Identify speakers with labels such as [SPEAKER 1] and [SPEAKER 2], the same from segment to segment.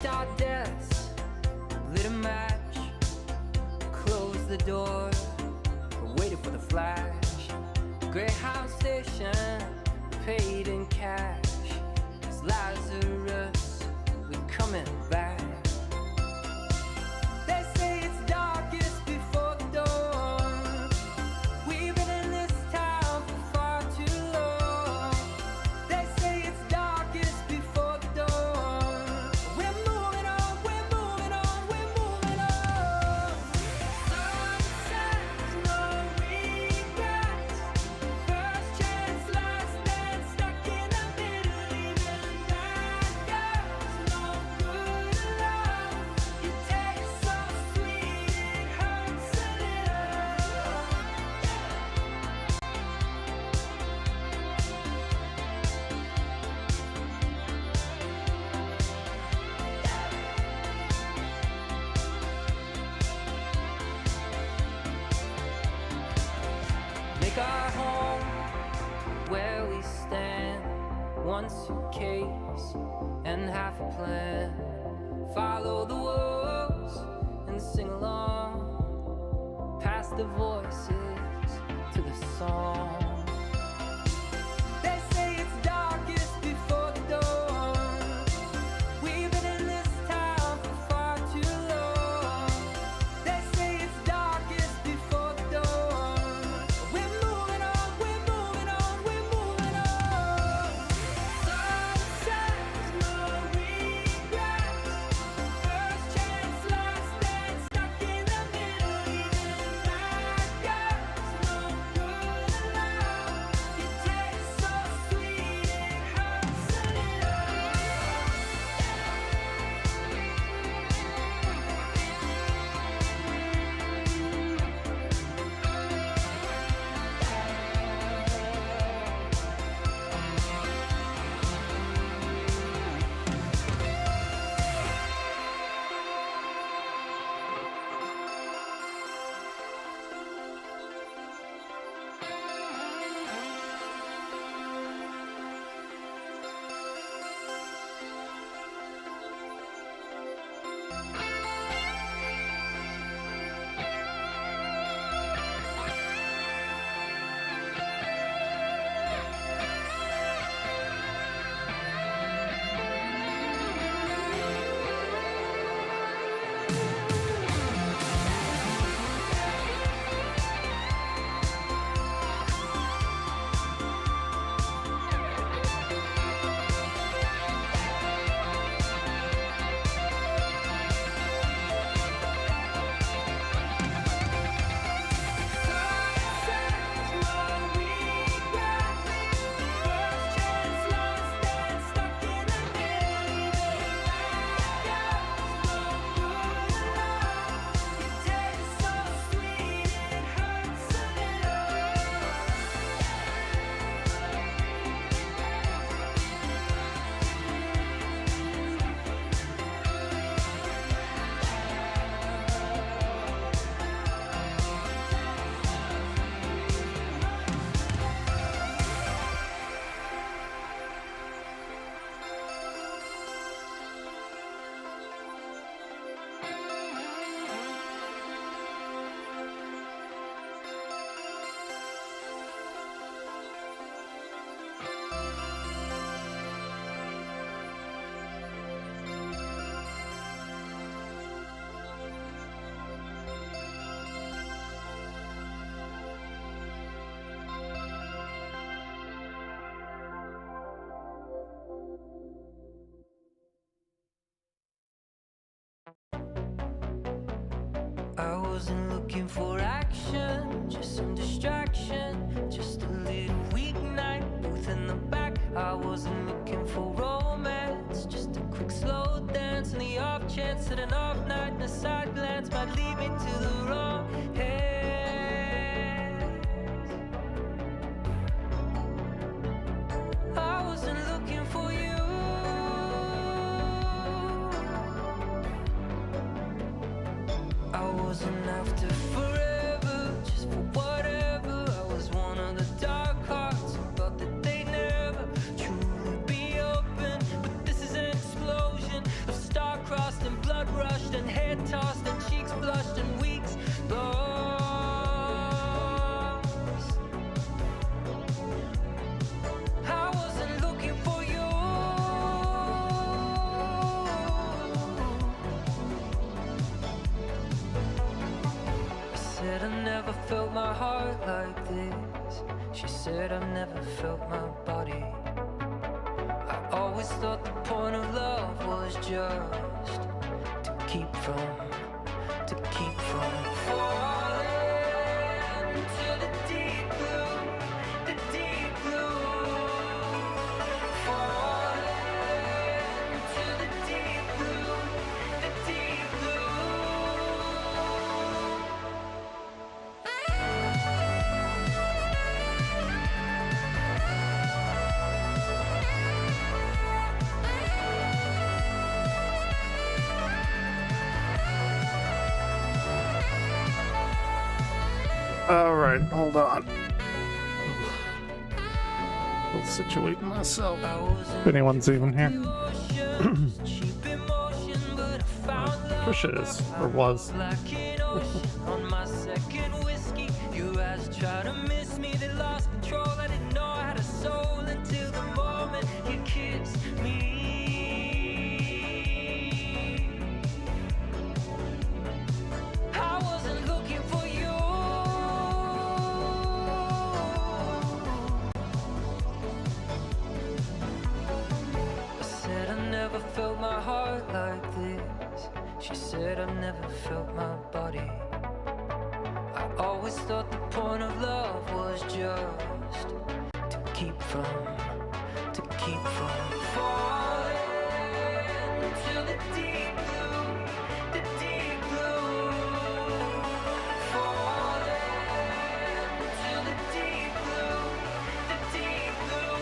[SPEAKER 1] Stardust, lit a match, closed the door, waited for the flash. Greyhound station, paid in cash. It's Lazarus, we coming back. They say it's darkest before the dawn. We've been in this town for far too long. They say it's darkest before the dawn. We're moving on, we're moving on, we're moving on. Sunset, no regrets. First chance, last dance, stuck in the middle. Even that girl's no good love. You taste so sweet, it hurts a little. Make our home where we stand. One suitcase and half a plan. Follow the wolves and sing along. Pass the voices to the song. They say it's darkest before the dawn. We've been in this town for far too long. They say it's darkest before the dawn. We're moving on, we're moving on, we're moving on. Sunset, no regrets. First chance, last dance, stuck in the middle. Even that girl's no good love. You taste so sweet, it hurts a little. I wasn't looking for action, just some distraction, just a little weeknight, booth in the back. I wasn't looking for romance, just a quick slow dance, and the off chance that an off night and a side glance might lead me to the wrong hands. I wasn't looking for you. I wasn't after forever, just for whatever. I was one of the dark hearts who thought that they'd never truly be open. But this is an explosion of star-crossed blood rushed and head tossed and cheeks flushed and weeks lost. I wasn't looking for you. I said I never felt my heart like this. She said I've never felt my body. I always thought the point of love was just to keep from falling to the deep blue, the deep blue. Falling to the deep blue, the deep blue.
[SPEAKER 2] Alright, hold on. I'll situate myself. If anyone's even here. Trisha is, or was.
[SPEAKER 1] On my second whiskey, you eyes try to miss me. They lost control. I didn't know I had a soul until the moment you kissed me. I wasn't looking for you. I said I never felt my heart like this. She said I've never felt my body. I always thought the point of love was just to keep from falling to the deep blue, the deep blue. Falling to the deep blue, the deep blue.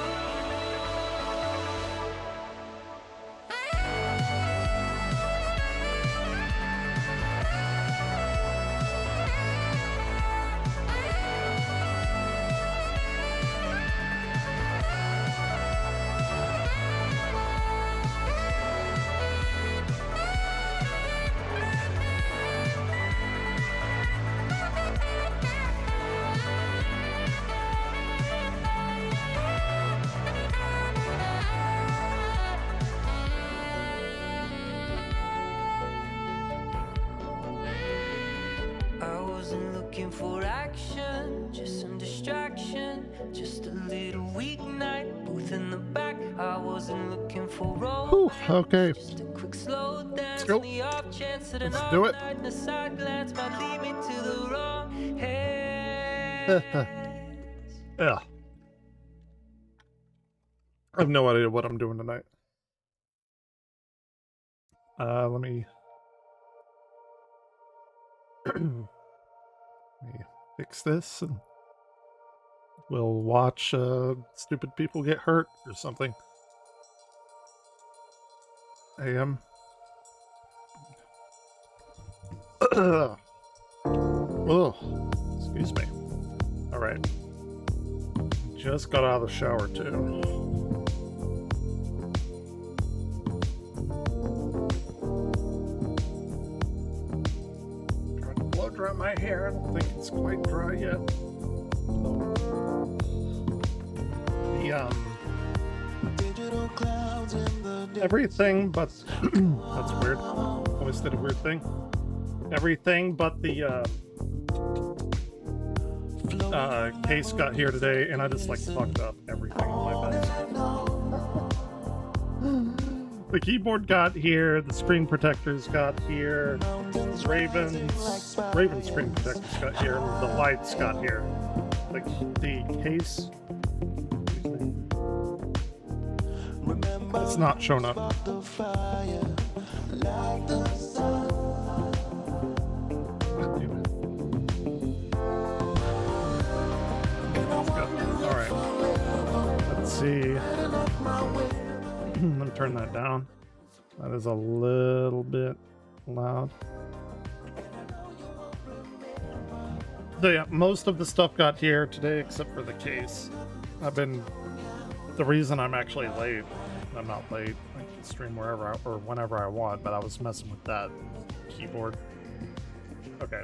[SPEAKER 1] I wasn't looking for action, just some distraction, just a little weeknight, booth in the back. I wasn't looking for
[SPEAKER 2] Whew, okay.
[SPEAKER 1] just a quick slow dance.
[SPEAKER 2] go.
[SPEAKER 1] The off chance that an
[SPEAKER 2] Let's do it.
[SPEAKER 1] all-night and a side glance might lead me to the wrong hands.
[SPEAKER 2] Yeah. I have no idea what I'm doing tonight. Let me fix this and we'll watch stupid people get hurt or something. Oh, excuse me. Alright. Just got out of the shower too. Trying to blow dry my hair. I don't think it's quite dry yet. Everything but that's weird. Always did a weird thing. Everything but the case got here today, and I just like fucked up everything on my bed. The keyboard got here, the screen protectors got here, Raven's screen protectors got here, and the lights got here. The case, it's not showing up. Alright. Let's see. Let me turn that down. That is a little bit loud. So yeah, most of the stuff got here today except for the case. The reason I'm actually late, I'm not late, I stream wherever or whenever I want, but I was messing with that keyboard. Okay.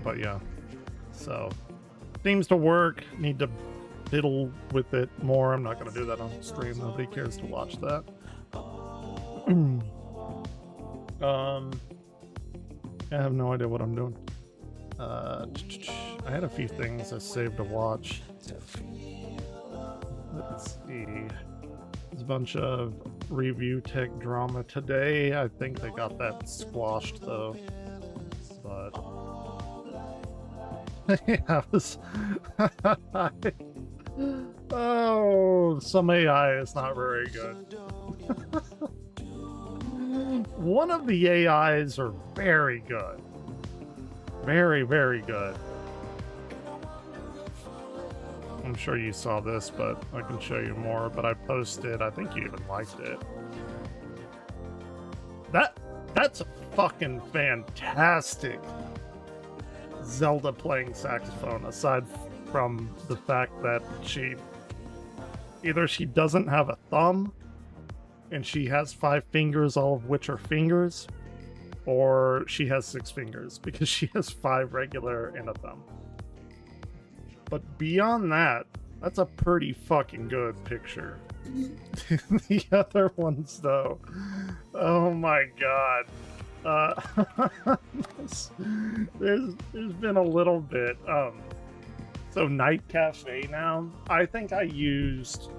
[SPEAKER 2] But yeah, so seems to work. Need to fiddle with it more. I'm not gonna do that on stream. Nobody cares to watch that. I have no idea what I'm doing. I had a few things I saved to watch. Let's see. There's a bunch of review tech drama today. I think they got that squashed though. But yeah, it was oh, some AI is not very good. One of the AIs are very good. Very, very good. I'm sure you saw this, but I can show you more. But I posted, I think you even liked it. That's a fucking fantastic Zelda playing saxophone, aside from the fact that she doesn't have a thumb and she has 5 fingers, all of which are fingers, or she has 6 fingers because she has 5 regular and a thumb. But beyond that, that's a pretty fucking good picture. The other ones, though, oh my god. There's been a little bit. So Night Cafe now. I think I used.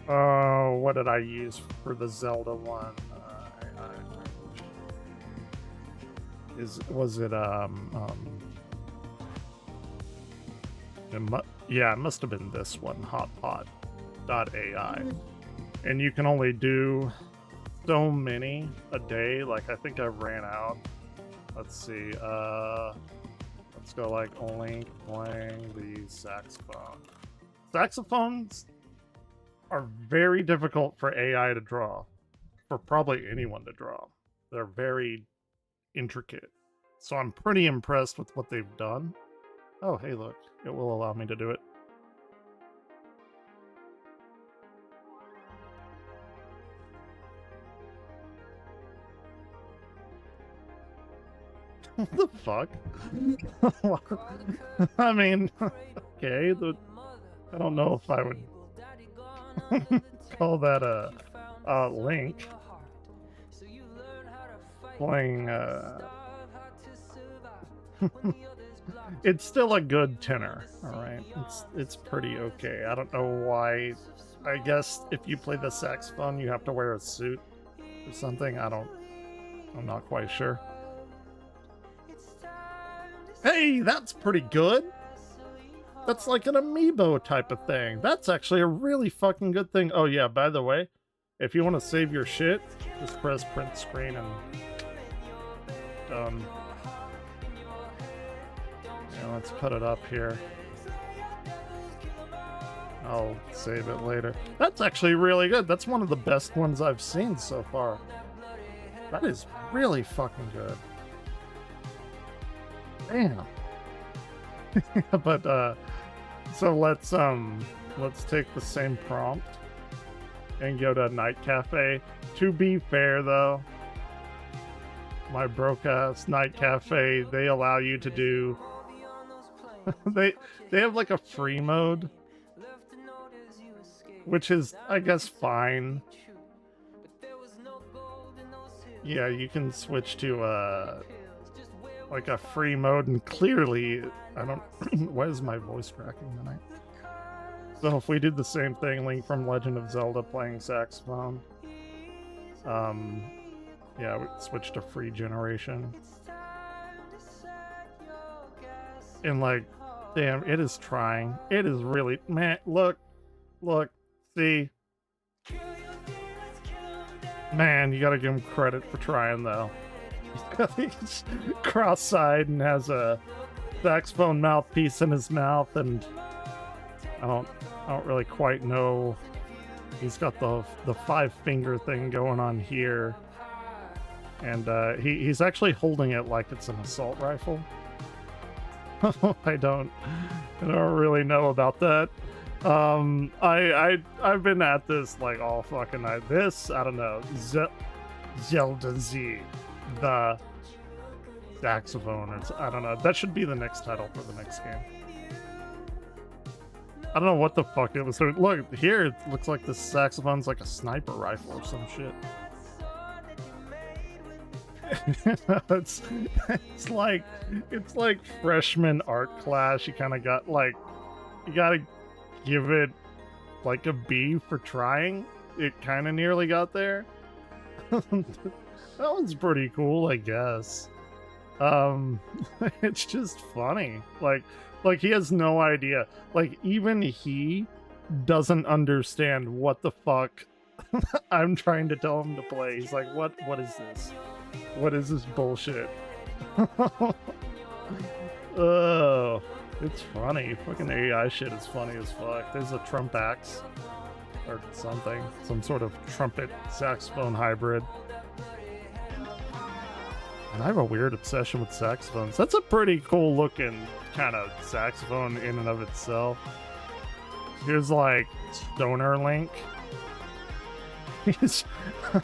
[SPEAKER 2] What did I use for the Zelda one? Was it yeah, it must have been this one, hotpot.ai. And you can only do so many a day. Like, I think I ran out. Let's see. Let's go like only playing the saxophone. Saxophones are very difficult for AI to draw. For probably anyone to draw. They're very intricate. So I'm pretty impressed with what they've done. Oh, hey, look. It will allow me to do it. What the fuck? I mean, okay. I don't know if I would call that a Link. Playing, it's still a good tenor, alright? It's pretty okay. I don't know why. I guess if you play the saxophone, you have to wear a suit or something. I'm not quite sure. Hey, that's pretty good. That's like an amiibo type of thing. That's actually a really fucking good thing. Oh yeah, by the way, if you want to save your shit, just press print screen and done. Yeah, let's put it up here. I'll save it later. That's actually really good. That's one of the best ones I've seen so far. That is really fucking good. Damn. But so let's take the same prompt and go to Night Cafe. To be fair though, my broke ass Night Cafe, they allow you to do they have like a free mode, which is, I guess, fine. Yeah, you can switch to like a free mode, and clearly I don't why is my voice cracking tonight? So if we did the same thing, Link from Legend of Zelda playing saxophone, yeah, we switch to free generation. And like, damn, it is trying. It is really, man, look, see. Man, you gotta give him credit for trying though. He's cross-eyed and has a saxophone mouthpiece in his mouth, and I don't really quite know. He's got the 5-finger thing going on here, and he's actually holding it like it's an assault rifle. I don't really know about that. I've been at this like all fucking night. This, I don't know, Zelda Z, the saxophone, or I don't know. That should be the next title for the next game. I don't know what the fuck it was. So look here, it looks like the saxophone's like a sniper rifle or some shit. it's like freshman art class. You kind of got like, you gotta give it like a B for trying. It kind of nearly got there. That one's pretty cool, I guess. It's just funny. Like he has no idea. Like even he doesn't understand what the fuck I'm trying to tell him to play. He's like, what is this? What is this bullshit? Oh, it's funny. Fucking AI shit is funny as fuck. There's a Trump axe or something. Some sort of trumpet saxophone hybrid. And I have a weird obsession with saxophones. That's a pretty cool looking kind of saxophone in and of itself. Here's like Stoner Link. He's, I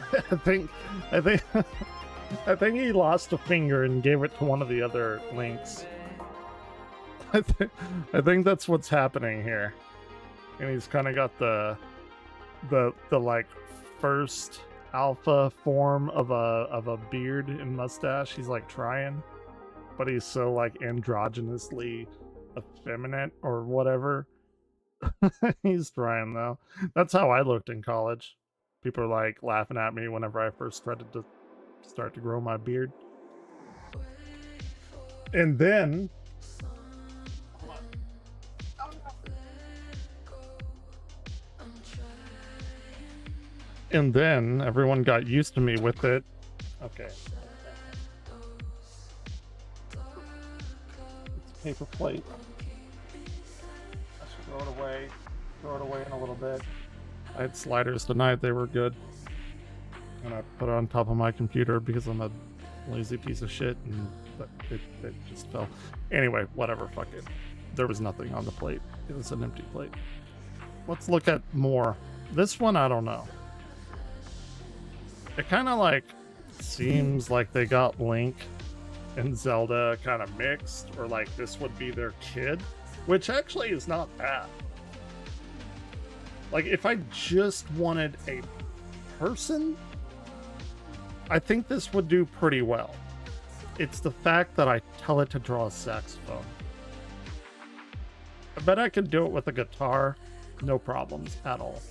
[SPEAKER 2] think he lost a finger and gave it to one of the other links. I think that's what's happening here. And he's kind of got the like first alpha form of a beard and mustache. He's like trying, but he's so like androgynously effeminate or whatever. He's trying though. That's how I looked in college. People are like laughing at me whenever I first started to grow my beard. And then everyone got used to me with it. Okay. It's a paper plate. I should throw it away in a little bit. I had sliders tonight, they were good. And I put it on top of my computer because I'm a lazy piece of shit, and it just fell. Anyway, whatever, fuck it. There was nothing on the plate. It was an empty plate. Let's look at more. This one, I don't know. It kind of like seems like they got Link and Zelda kind of mixed, or like this would be their kid, which actually is not bad. Like if I just wanted a person, I think this would do pretty well. It's the fact that I tell it to draw a saxophone. I bet I could do it with a guitar, no problems at all.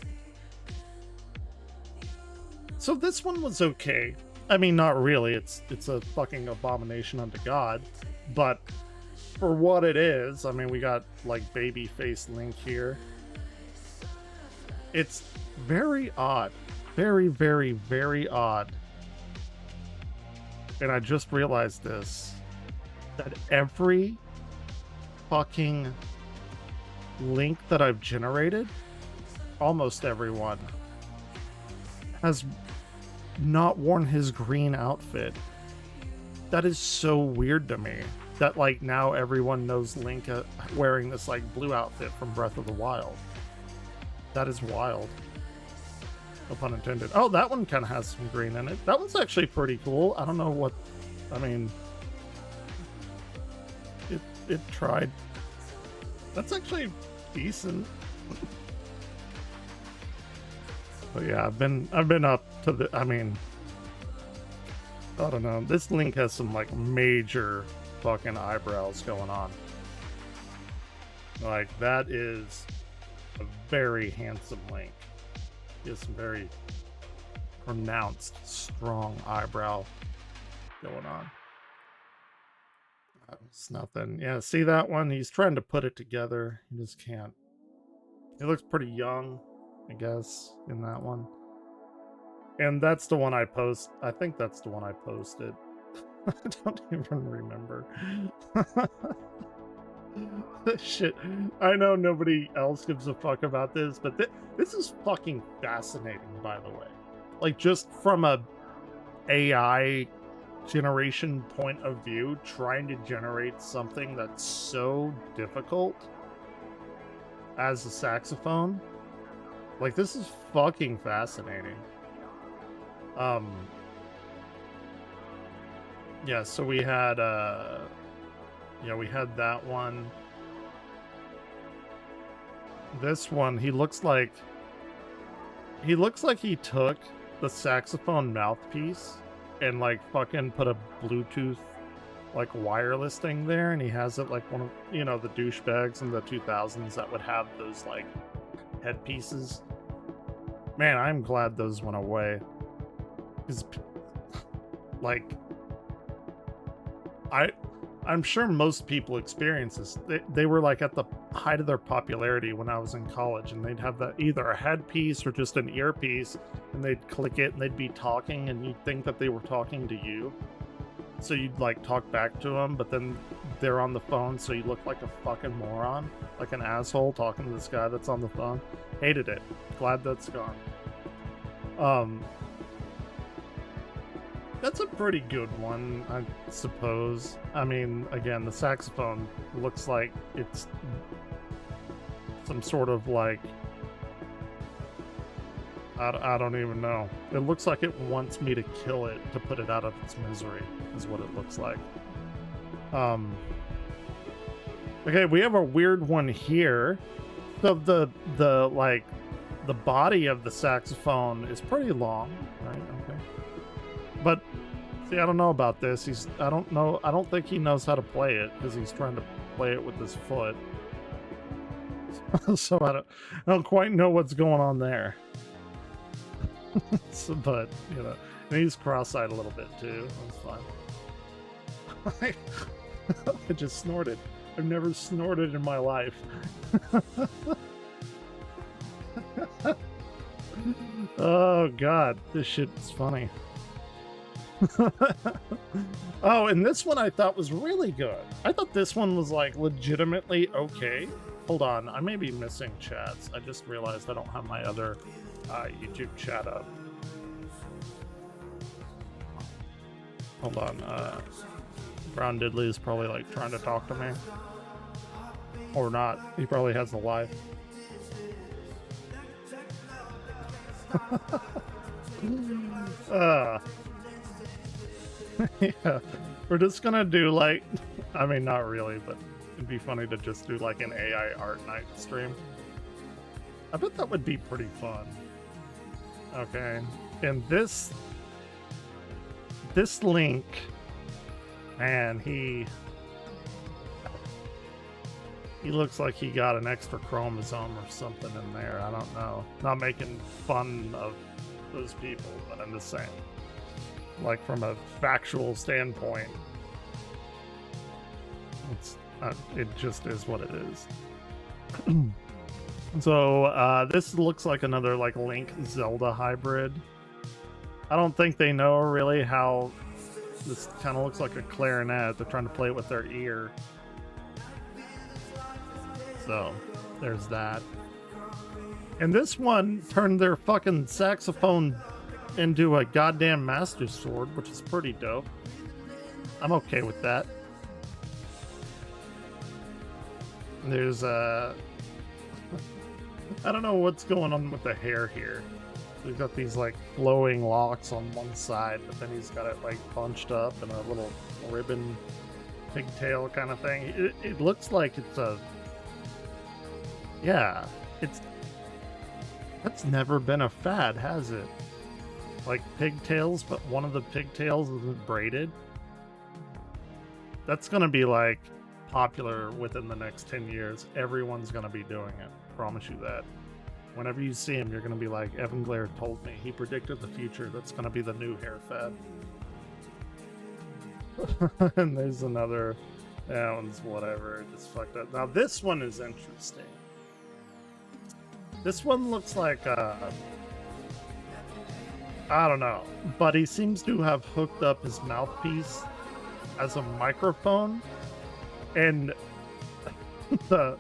[SPEAKER 2] So this one was okay. I mean, not really. It's a fucking abomination unto God. But for what it is, I mean, we got like baby face Link here. It's very odd. Very, very, very odd. And I just realized this. That every fucking Link that I've generated, almost everyone, has not worn his green outfit. That is so weird to me. That like now everyone knows Link wearing this like blue outfit from Breath of the Wild. That is wild. No pun intended. Oh, that one kind of has some green in it. That one's actually pretty cool. I don't know what... I mean... It tried. That's actually decent. But yeah, I've been up to the... I mean... I don't know. This Link has some, like, major fucking eyebrows going on. Like, that is a very handsome Link. He has some very pronounced, strong eyebrow going on. It's nothing. Yeah, see that one? He's trying to put it together. He just can't. He looks pretty young, I guess, in that one. And that's the one I post. I think that's the one I posted. I don't even remember. Shit. I know nobody else gives a fuck about this, but this is fucking fascinating, by the way. Like, just from a AI generation point of view, trying to generate something that's so difficult as a saxophone. Like, this is fucking fascinating. Yeah, so we had we had that one. This one, he looks like he took the saxophone mouthpiece and like fucking put a Bluetooth like wireless thing there, and he has it like one of, you know, the douchebags in the 2000s that would have those like headpieces. Man, I'm glad those went away. Because like I'm sure most people experience this. They were like at the height of their popularity when I was in college, and they'd have either a headpiece or just an earpiece, and they'd click it and they'd be talking, and you'd think that they were talking to you. So you'd like talk back to them, but then they're on the phone, so you look like a fucking moron, like an asshole talking to this guy that's on the phone. Hated it. Glad that's gone. That's a pretty good one, I suppose. I mean, again, the saxophone looks like it's some sort of like... I don't even know. It looks like it wants me to kill it to put it out of its misery, is what it looks like. Okay, we have a weird one here. So the body of the saxophone is pretty long, right? Okay. But see, I don't know about this. I don't think he knows how to play it because he's trying to play it with his foot. So I don't quite know what's going on there. So, but you know, and he's cross-eyed a little bit too. That's fine. I just snorted. I've never snorted in my life. Oh god, this shit is funny. Oh, and this one I thought was really good. I thought this one was like legitimately okay. Hold on, I may be missing chats. I just realized I don't have my other YouTube chat up. Hold on, Brown Diddley is probably like trying to talk to me. Or not, he probably has a live. Yeah, we're just gonna do like, I mean, not really, but it'd be funny to just do like an AI art night stream. I bet that would be pretty fun. Okay, and this Link, man, he looks like he got an extra chromosome or something in there. I don't know. Not making fun of those people, but I'm just saying, like from a factual standpoint, it just is what it is. So this looks like another like Link Zelda hybrid. I don't think they know really how this kind of looks like a clarinet. They're trying to play it with their ear. So there's that. And this one turned their fucking saxophone into a goddamn master sword, which is pretty dope. I'm okay with that. There's I don't know what's going on with the hair here. We've got these like flowing locks on one side, but then he's got it like bunched up in a little ribbon pigtail kind of thing. It looks like it's a... Yeah, that's never been a fad, has it? Like pigtails, but one of the pigtails isn't braided. That's gonna be like popular within the next 10 years. Everyone's gonna be doing it. Promise you that. Whenever you see him, you're gonna be like, Evan Blair told me. He predicted the future. That's gonna be the new hair fad. And there's another... That one's whatever. Just fucked up. Now this one is interesting. This one looks like I don't know, but he seems to have hooked up his mouthpiece as a microphone, and the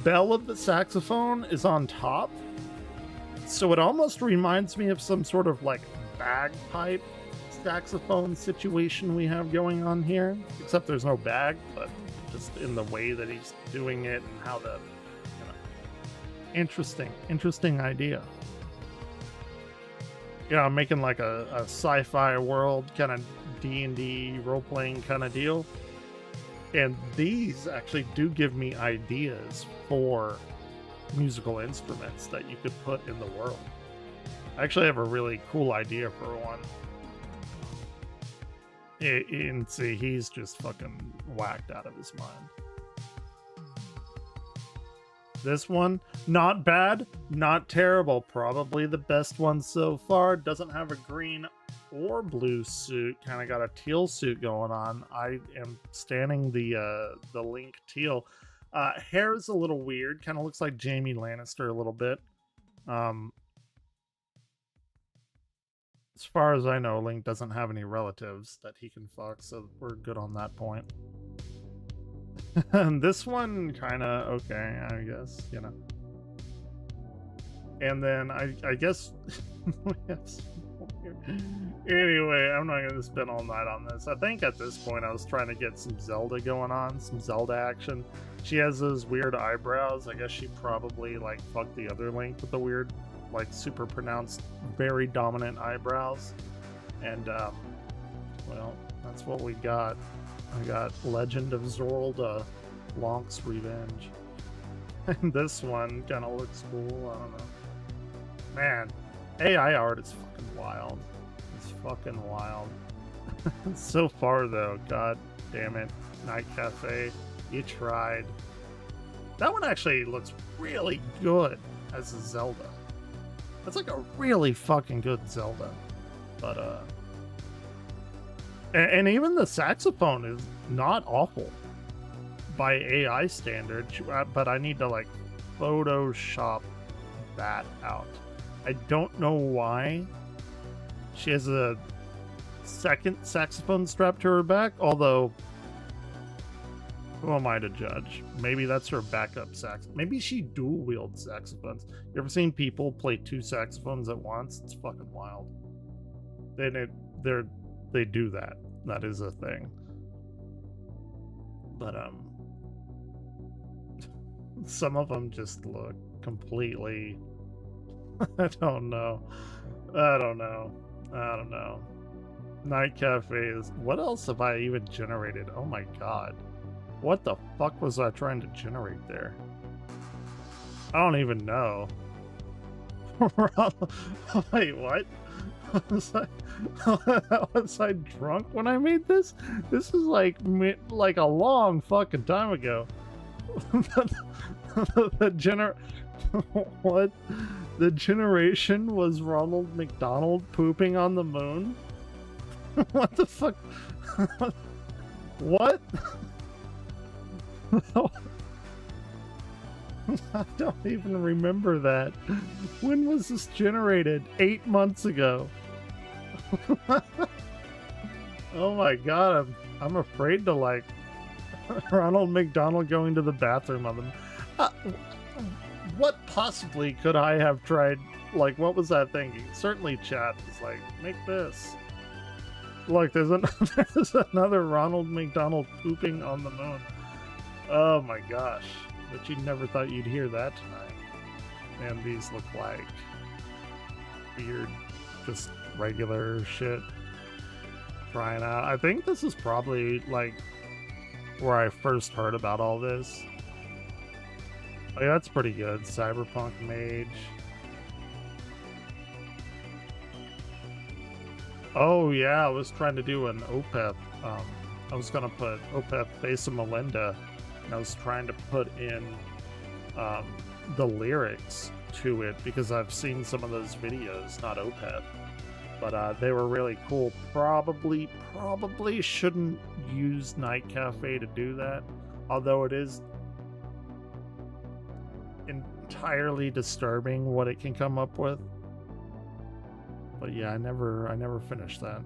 [SPEAKER 2] bell of the saxophone is on top, so it almost reminds me of some sort of like bagpipe saxophone situation we have going on here, except there's no bag, but just in the way that he's doing it and how the, you know, interesting idea. Yeah, I'm making like a sci-fi world kind of D&D role-playing kind of deal. And these actually do give me ideas for musical instruments that you could put in the world. I actually have a really cool idea for one. And see, he's just fucking whacked out of his mind. This one, not bad, not terrible. Probably the best one so far. Doesn't have a green or blue suit. Kind of got a teal suit going on. I am standing the Link teal. Hair is a little weird. Kind of looks like Jaime Lannister a little bit. As far as I know, Link doesn't have any relatives that he can fuck, so we're good on that point. And this one kind of okay, I guess, you know. And then I guess anyway, I'm not gonna spend all night on this. I think at this point I was trying to get some Zelda going on, some Zelda action. She has those weird eyebrows. I guess she probably like fucked the other Link with the weird, like super pronounced, very dominant eyebrows. And well, that's what we got. I got Legend of Zorlda, Lonk's Revenge. And this one kind of looks cool. I don't know. Man, AI art is fucking wild. It's fucking wild. So far though, god damn it. Night Cafe, you tried. That one actually looks really good as a Zelda. That's like a really fucking good Zelda. But and even the saxophone is not awful by AI standards, but I need to like Photoshop that out. I don't know why she has a second saxophone strapped to her back, although who am I to judge? Maybe that's her backup sax. Maybe she dual wields saxophones. You ever seen people play two saxophones at once? It's fucking wild. They do that. That is a thing. But some of them just look completely I don't know. Night Cafe is... What else have I even generated? Oh my god. What the fuck was I trying to generate there? I don't even know. Wait, what? Was I drunk when I made this? This is like a long fucking time ago. What? The generation was Ronald McDonald pooping on the moon? What the fuck? What? I don't even remember that. When was this generated? 8 months ago. Oh my god, I'm afraid to like Ronald McDonald going to the bathroom on them. What possibly could I have tried? Like, what was that thinking? Certainly chat is like, make this. Look, there's another Ronald McDonald pooping on the moon. Oh my gosh. But you never thought you'd hear that tonight. And these look like weird, just regular shit. Trying out. I think this is probably like where I first heard about all this. Oh, yeah, that's pretty good. Cyberpunk Mage. Oh yeah, I was trying to do an OPEP. I was gonna put OPEP Face of Melinda, and I was trying to put in the lyrics to it because I've seen some of those videos, not OPEP, but they were really cool. Probably shouldn't use Night Cafe to do that, although it is entirely disturbing what it can come up with. But yeah, I never finished that.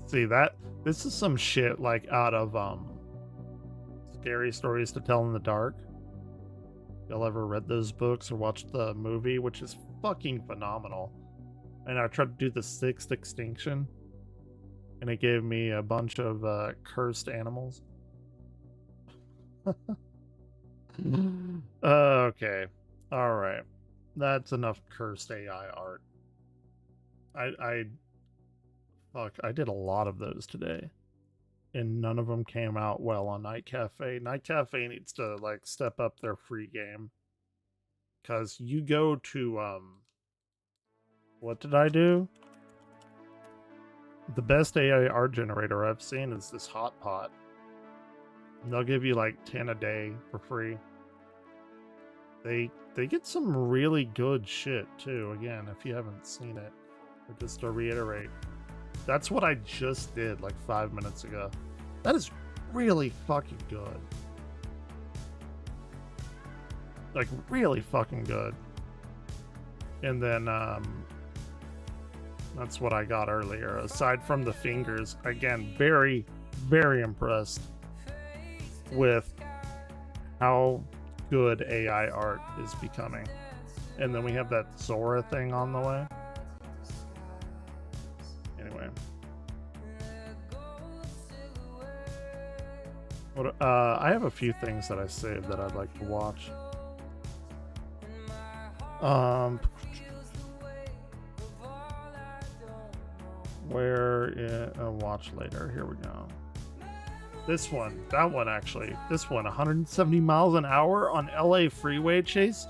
[SPEAKER 2] See that? This is some shit like out of Scary Stories to Tell in the Dark. Y'all ever read those books or watched the movie, which is fucking phenomenal. And I tried to do the 6th extinction, and it gave me a bunch of cursed animals. Okay. All right. That's enough cursed AI art. I did a lot of those today, and none of them came out well on Night Cafe. Night Cafe needs to like step up their free game, because you go to what did I do? The best AI art generator I've seen is this Hot Pot. And they'll give you like 10 a day for free. They get some really good shit too. Again, if you haven't seen it, but just to reiterate, that's what I just did like 5 minutes ago. That is really fucking good. Like really fucking good. And then that's what I got earlier. Aside from the fingers, again, very, very impressed with how good AI art is becoming. And then we have that Zora thing on the way. Anyway. What, I have a few things that I saved that I'd like to watch. Watch later. Here we go. This one, that one actually. This one, 170 miles an hour on LA freeway chase.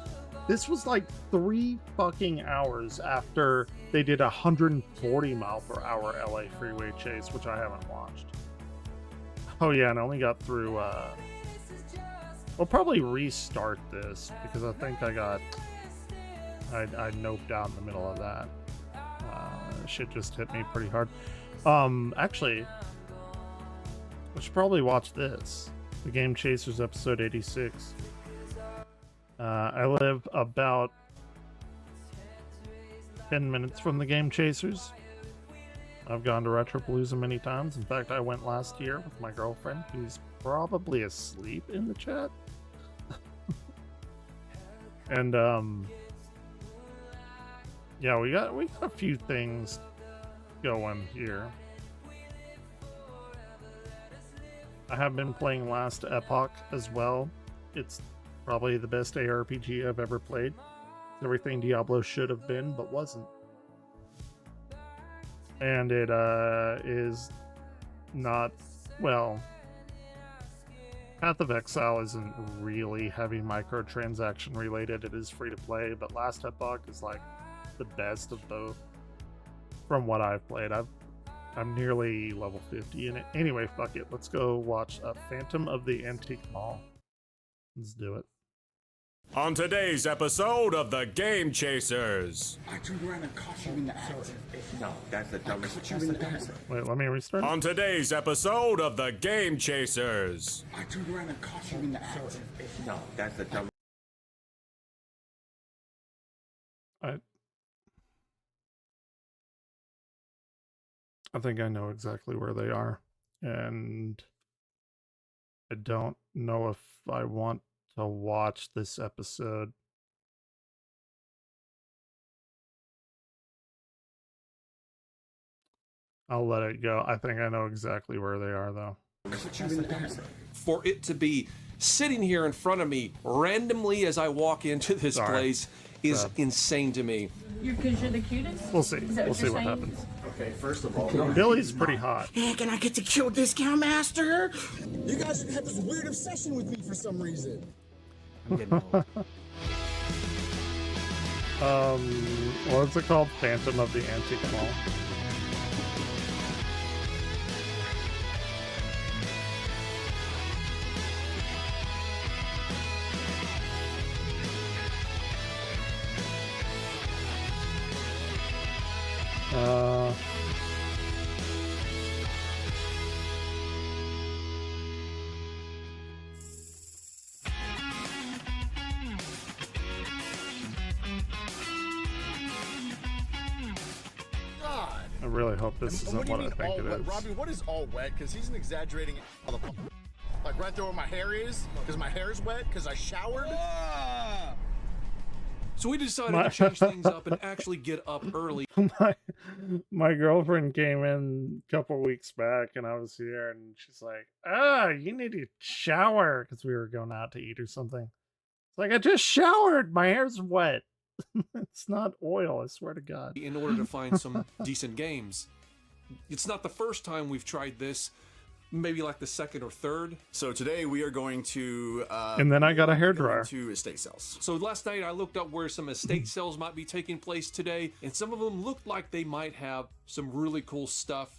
[SPEAKER 2] This was like 3 fucking hours after they did a 140 mile per hour LA freeway chase, which I haven't watched. Oh yeah, and I only got through, I'll probably restart this because I think I noped out in the middle of that. Shit just hit me pretty hard. Actually, I should probably watch this. The Game Chasers episode 86. I live about 10 minutes from the Game Chasers. I've gone to Retropalooza many times. In fact, I went last year with my girlfriend, who's probably asleep in the chat. And yeah, we got a few things going here. I have been playing Last Epoch as well. It's probably the best ARPG I've ever played. It's everything Diablo should have been, but wasn't. And it is not, well, Path of Exile isn't really heavy microtransaction related. It is free to play, but Last Epoch is like the best of both from what I've played. I'm nearly level 50 in it. Anyway, fuck it. Let's go watch Phantom of the Antique Mall. Let's do it.
[SPEAKER 3] On today's episode of The Game Chasers.
[SPEAKER 4] I turned around and caught you in the act.
[SPEAKER 5] No, that's the dumbest.
[SPEAKER 4] Caught you in the act.
[SPEAKER 2] Wait, let me restart.
[SPEAKER 3] On today's episode of The Game Chasers.
[SPEAKER 4] I turned around and caught you in the act.
[SPEAKER 5] No, that's the dumbest.
[SPEAKER 2] I think I know exactly where they are, and I don't know if I want to watch this episode. I'll let it go. I think I know exactly where they are, though.
[SPEAKER 6] For it to be sitting here in front of me randomly as I walk into this place is insane to me.
[SPEAKER 7] Because you're the cutest?
[SPEAKER 2] We'll see.
[SPEAKER 7] Is that
[SPEAKER 2] We'll see what
[SPEAKER 7] you're saying?
[SPEAKER 2] happens.
[SPEAKER 5] Okay, first of all,
[SPEAKER 2] Billy's pretty hot.
[SPEAKER 4] Hey, can I get the kill discount, master? You guys have this weird obsession with me for some reason.
[SPEAKER 2] What's it called? Phantom of the Antique Mall. I really hope this isn't what I think it is.
[SPEAKER 8] Robbie, what is all wet? Because he's an exaggerating motherfucker. Like right there where my hair is, because my hair is wet, because I showered.
[SPEAKER 6] So we decided to change things up and actually get up early.
[SPEAKER 2] My girlfriend came in a couple weeks back and I was here and she's like, you need to shower because we were going out to eat or something. It's like, I just showered. My hair's wet. It's not oil, I swear to God.
[SPEAKER 6] In order to find some decent games. It's not the first time we've tried this. Maybe like the second or third.
[SPEAKER 8] So today we are going to
[SPEAKER 2] and then I got a hairdryer.
[SPEAKER 8] To estate sales.
[SPEAKER 6] So last night I looked up where some estate sales might be taking place today, and some of them looked like they might have some really cool stuff.